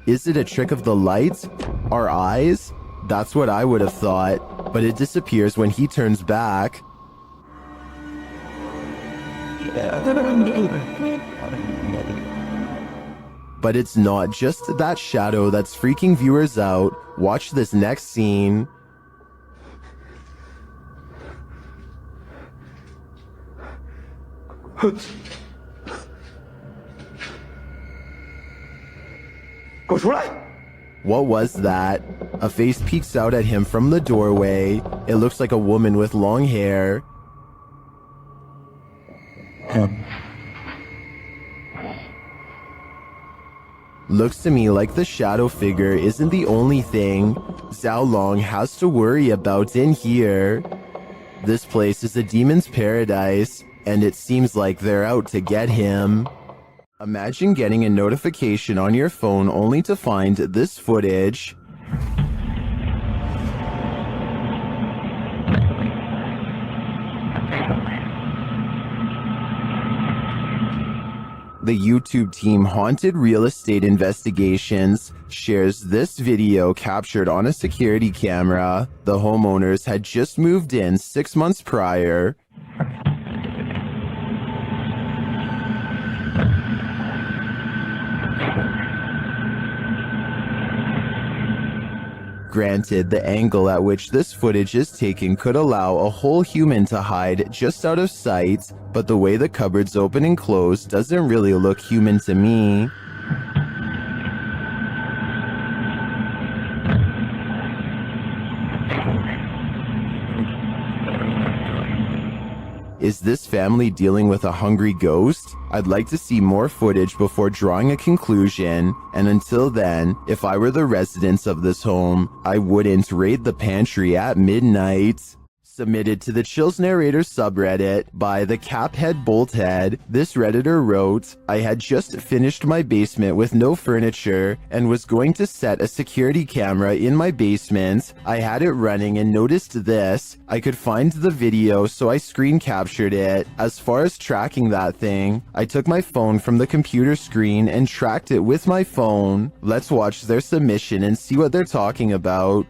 Is it a trick of the light? Our eyes? That's what I would have thought, but it disappears when he turns back. But it's not just that shadow that's freaking viewers out. Watch this next scene. What was that? A face peeks out at him from the doorway. It looks like a woman with long hair. Looks to me like the shadow figure isn't the only thing Xiao Long has to worry about in here. This place is a demon's paradise, and it seems like they're out to get him. Imagine getting a notification on your phone only to find this footage. The YouTube team Haunted Real Estate Investigations shares this video captured on a security camera. The homeowners had just moved in 6 months prior. Granted, the angle at which this footage is taken could allow a whole human to hide just out of sight, but the way the cupboards open and close doesn't really look human to me. Is this family dealing with a hungry ghost? I'd like to see more footage before drawing a conclusion, and until then, if I were the residents of this home, I wouldn't raid the pantry at midnight. Submitted to the Chills Narrator subreddit by the Caphead Bolthead, this redditor wrote, I had just finished my basement with no furniture and was going to set a security camera in my basement. I had it running and noticed this. I could find the video, so I screen captured it. As far as tracking that thing, I took my phone from the computer screen and tracked it with my phone. Let's watch their submission and see what they're talking about.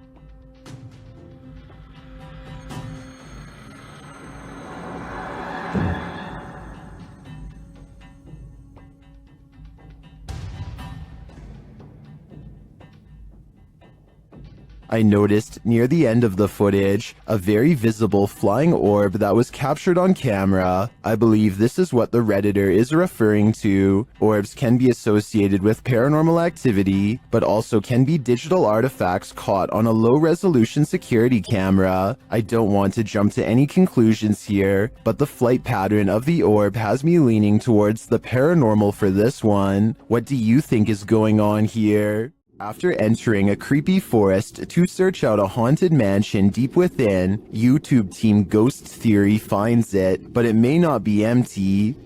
I noticed near the end of the footage a very visible flying orb that was captured on camera. I believe this is what the Redditor is referring to. Orbs can be associated with paranormal activity, but also can be digital artifacts caught on a low-resolution security camera. I don't want to jump to any conclusions here, but the flight pattern of the orb has me leaning towards the paranormal for this one. What do you think is going on here? After entering a creepy forest to search out a haunted mansion deep within, YouTube team Ghost Theory finds it, but it may not be empty.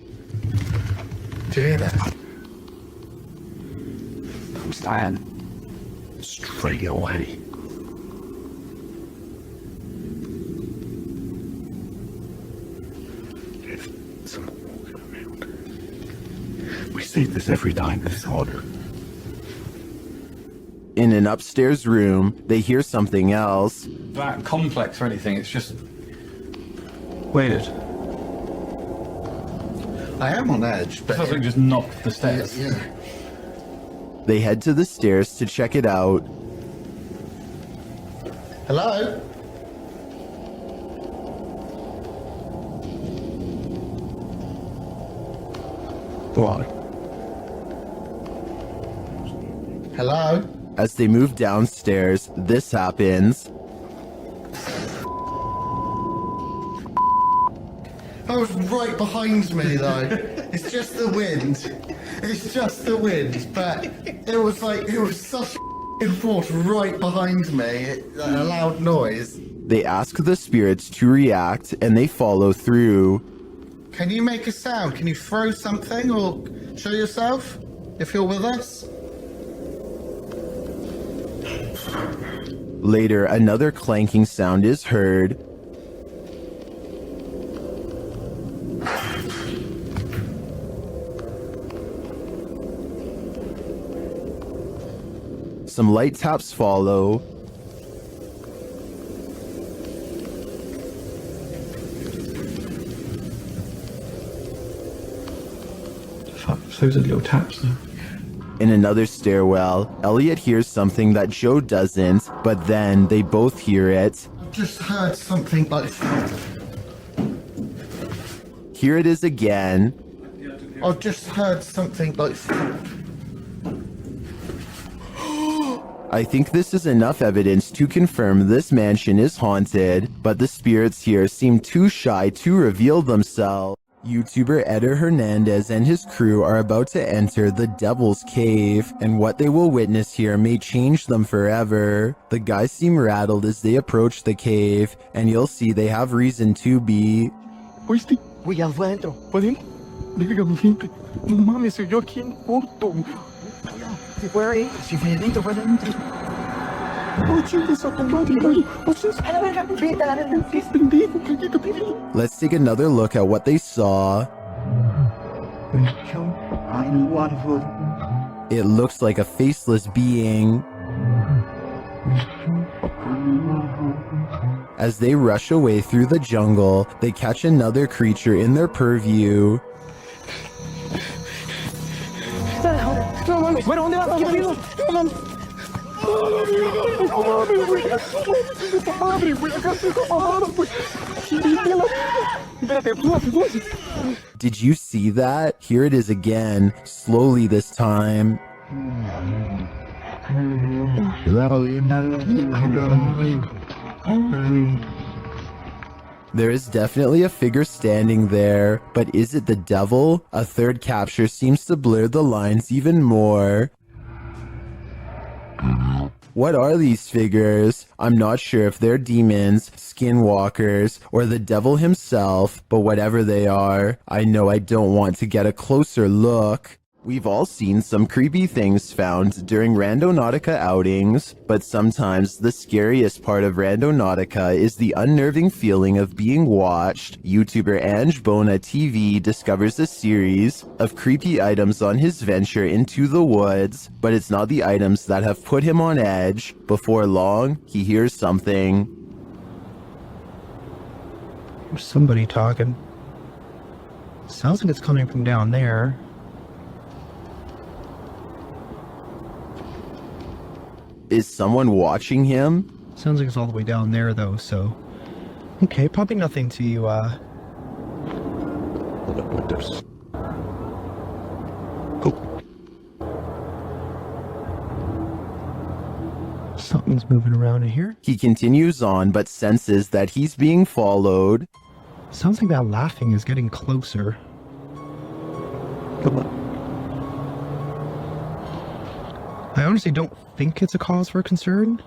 Do you hear that? I'm staying straight away. There's someone walking around. We see this every day in this order. In an upstairs room, they hear something else. That complex or anything, it's just weird. I am on edge, but something just knocked the stairs. Yeah. They head to the stairs to check it out. Hello? What? Hello? As they move downstairs, this happens. That was right behind me, though. It's just the wind. It's just the wind, but it was such a force right behind me, a loud noise. They ask the spirits to react, and they follow through. Can you make a sound? Can you throw something or show yourself if you're with us? Later, another clanking sound is heard. Some light taps follow. Those are little taps now. In another stairwell, Elliot hears something that Joe doesn't, but then they both hear it. I just heard something like... Here it is again. I've just heard something like... I think this is enough evidence to confirm this mansion is haunted, but the spirits here seem too shy to reveal themselves. YouTuber Eder Hernandez and his crew are about to enter the Devil's Cave, and what they will witness here may change them forever. The guys seem rattled as they approach the cave, and you'll see they have reason to be. Oíste, voy adentro. ¿Pueden? Dígame, gente. No mames, soy yo aquí en corto. Si fuera ahí, si fuera adentro, fuera adentro. Let's take another look at what they saw. It looks like a faceless being. As they rush away through the jungle, they catch another creature in their purview. Did you see that? Here it is again, slowly this time. There is definitely a figure standing there, but is it the devil? A third capture seems to blur the lines even more. What are these figures? I'm not sure if they're demons, skinwalkers, or the devil himself, but whatever they are, I know I don't want to get a closer look. We've all seen some creepy things found during Randonautica outings, but sometimes the scariest part of Randonautica is the unnerving feeling of being watched. YouTuber Ange Bona TV discovers a series of creepy items on his venture into the woods, but it's not the items that have put him on edge. Before long, he hears something. There's somebody talking. Sounds like it's coming from down there. Is someone watching him? Sounds like it's all the way down there though, so... Okay, probably nothing to, Something's moving around in here. He continues on, but senses that he's being followed. Sounds like that laughing is getting closer. Come on. I honestly don't think it's a cause for concern.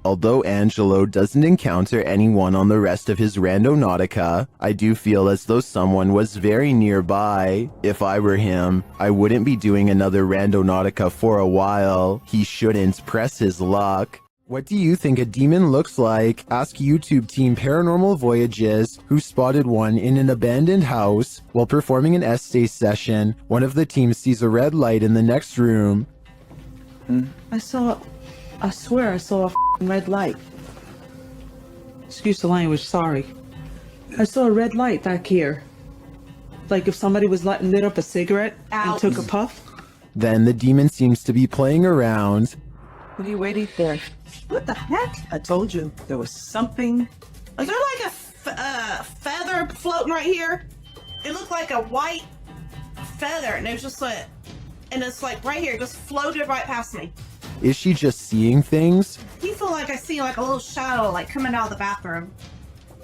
Although Angelo doesn't encounter anyone on the rest of his Randonautica, I do feel as though someone was very nearby. If I were him, I wouldn't be doing another Randonautica for a while. He shouldn't press his luck. What do you think a demon looks like? Ask YouTube team Paranormal Voyages, who spotted one in an abandoned house. While performing an essay session, one of the team sees a red light in the next room. I swear I saw a red light. Excuse the language, sorry. I saw a red light back here. Like if somebody was lit up a cigarette and took a puff. Then the demon seems to be playing around. What are you waiting for? What the heck? I told you there was something. Is there like a feather floating right here? It looked like a white feather, and it was just like, and it's like right here, just floated right past me. Is she just seeing things? Do you feel like I see like a little shadow like coming out of the bathroom?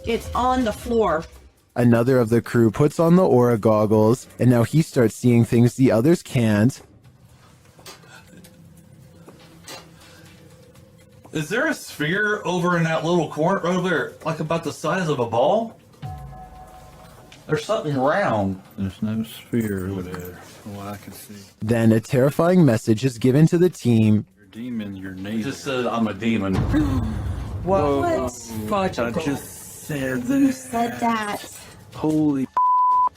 It's on the floor. Another of the crew puts on the aura goggles, and now he starts seeing things the others can't. Is there a sphere over in that little corner over there, like about the size of a ball? There's something round. There's no sphere over there, from what I can see. Then a terrifying message is given to the team. You're a demon, you're naked. It just said I'm a demon. What? I just said Who said that? Holy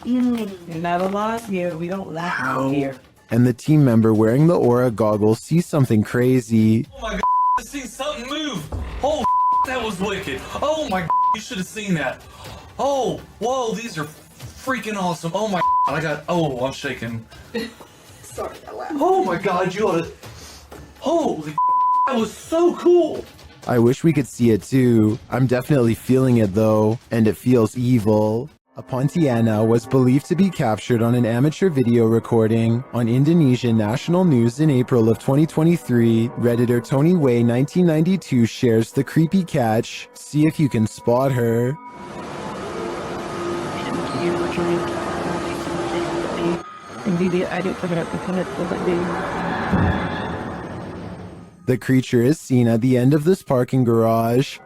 You're not alive here. We don't laugh here. And the team member wearing the aura goggles sees something crazy. Oh my god, I seen something move. Oh, that was wicked. Oh my god, you should have seen that. Oh, whoa, these are freaking awesome. Oh my god, I'm shaking. Sorry, I laughed. Oh my god, you ought to... Holy that was so cool. I wish we could see it too. I'm definitely feeling it though, and it feels evil. A Pontiana was believed to be captured on an amateur video recording on Indonesian national news in April of 2023. Redditor Tony Way 1992 shares the creepy catch. See if you can spot her. The creature is seen at the end of this parking garage.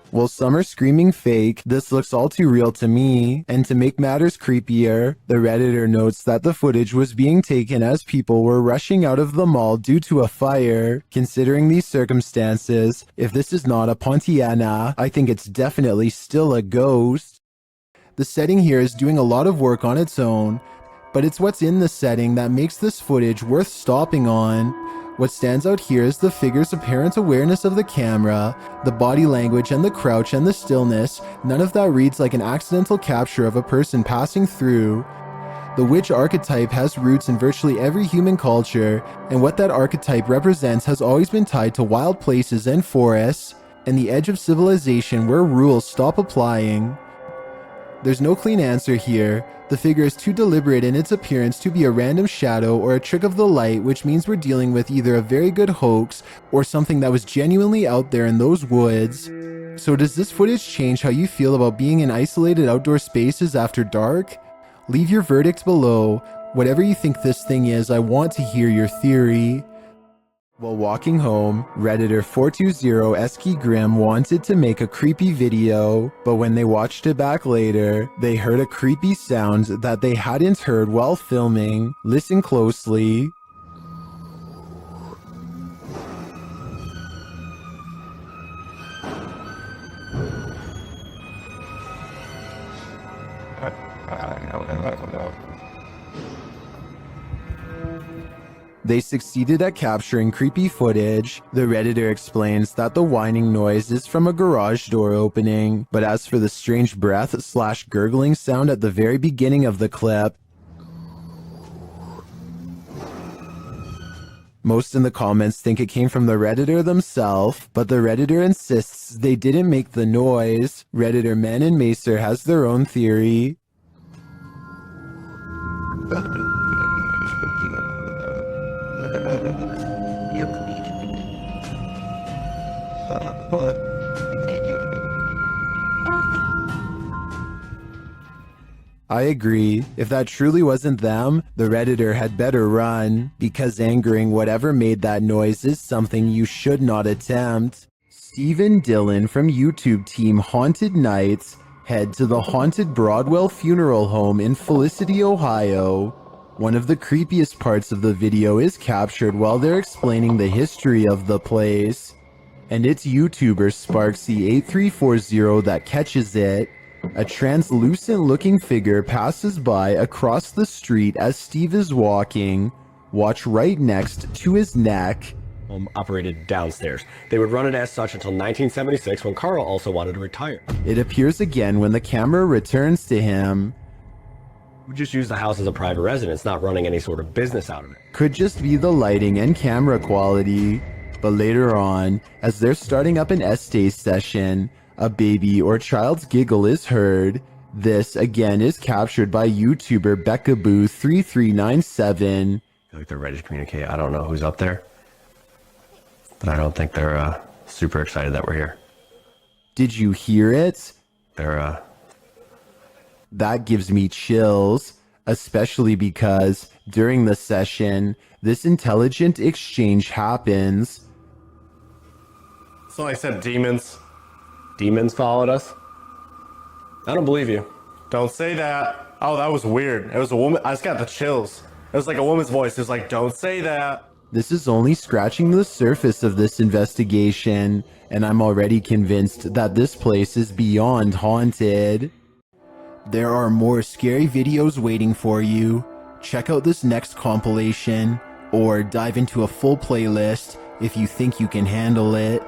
While some are screaming fake, this looks all too real to me. And to make matters creepier, the Redditor notes that the footage was being taken as people were rushing out of the mall due to a fire. Considering these circumstances, if this is not a Pontiana, I think it's definitely still a ghost. The setting here is doing a lot of work on its own, but it's what's in the setting that makes this footage worth stopping on. What stands out here is the figure's apparent awareness of the camera, the body language and the crouch and the stillness. None of that reads like an accidental capture of a person passing through. The witch archetype has roots in virtually every human culture, and what that archetype represents has always been tied to wild places and forests, and the edge of civilization where rules stop applying. There's no clean answer here. The figure is too deliberate in its appearance to be a random shadow or a trick of the light, which means we're dealing with either a very good hoax or something that was genuinely out there in those woods. So does this footage change how you feel about being in isolated outdoor spaces after dark? Leave your verdict below. Whatever you think this thing is, I want to hear your theory. While walking home, Redditor 420 Esky Grim wanted to make a creepy video, but when they watched it back later, they heard a creepy sound that they hadn't heard while filming. Listen closely. They succeeded at capturing creepy footage. The Redditor explains that the whining noise is from a garage door opening, but as for the strange breath/gurgling sound at the very beginning of the clip, most in the comments think it came from the Redditor themselves, but the Redditor insists they didn't make the noise. Redditor Men and Macer has their own theory. I agree. If that truly wasn't them, the Redditor had better run, because angering whatever made that noise is something you should not attempt. Stephen Dillon from YouTube team Haunted Nights head to the haunted Broadwell Funeral Home in Felicity, Ohio. One of the creepiest parts of the video is captured while they're explaining the history of the place. And it's YouTuber Sparksy8340 that catches it. A translucent looking figure passes by across the street as Steve is walking. Watch right next to his neck. Operated downstairs. They would run it as such until 1976 when Carl also wanted to retire. It appears again when the camera returns to him. We just use the house as a private residence, not running any sort of business out of it. Could just be the lighting and camera quality. But later on, as they're starting up an Estee session, a baby or child's giggle is heard. This again is captured by YouTuber Beckaboo3397. I feel like they're ready to communicate. I don't know who's up there, but I don't think they're super excited that we're here. Did you hear it? They're That gives me chills, especially because during the session, this intelligent exchange happens. So I said demons. Demons followed us? I don't believe you. Don't say that. Oh, that was weird. It was a woman. I just got the chills. It was like a woman's voice. It was like, don't say that. This is only scratching the surface of this investigation, and I'm already convinced that this place is beyond haunted. There are more scary videos waiting for you. Check out this next compilation, or dive into a full playlist if you think you can handle it.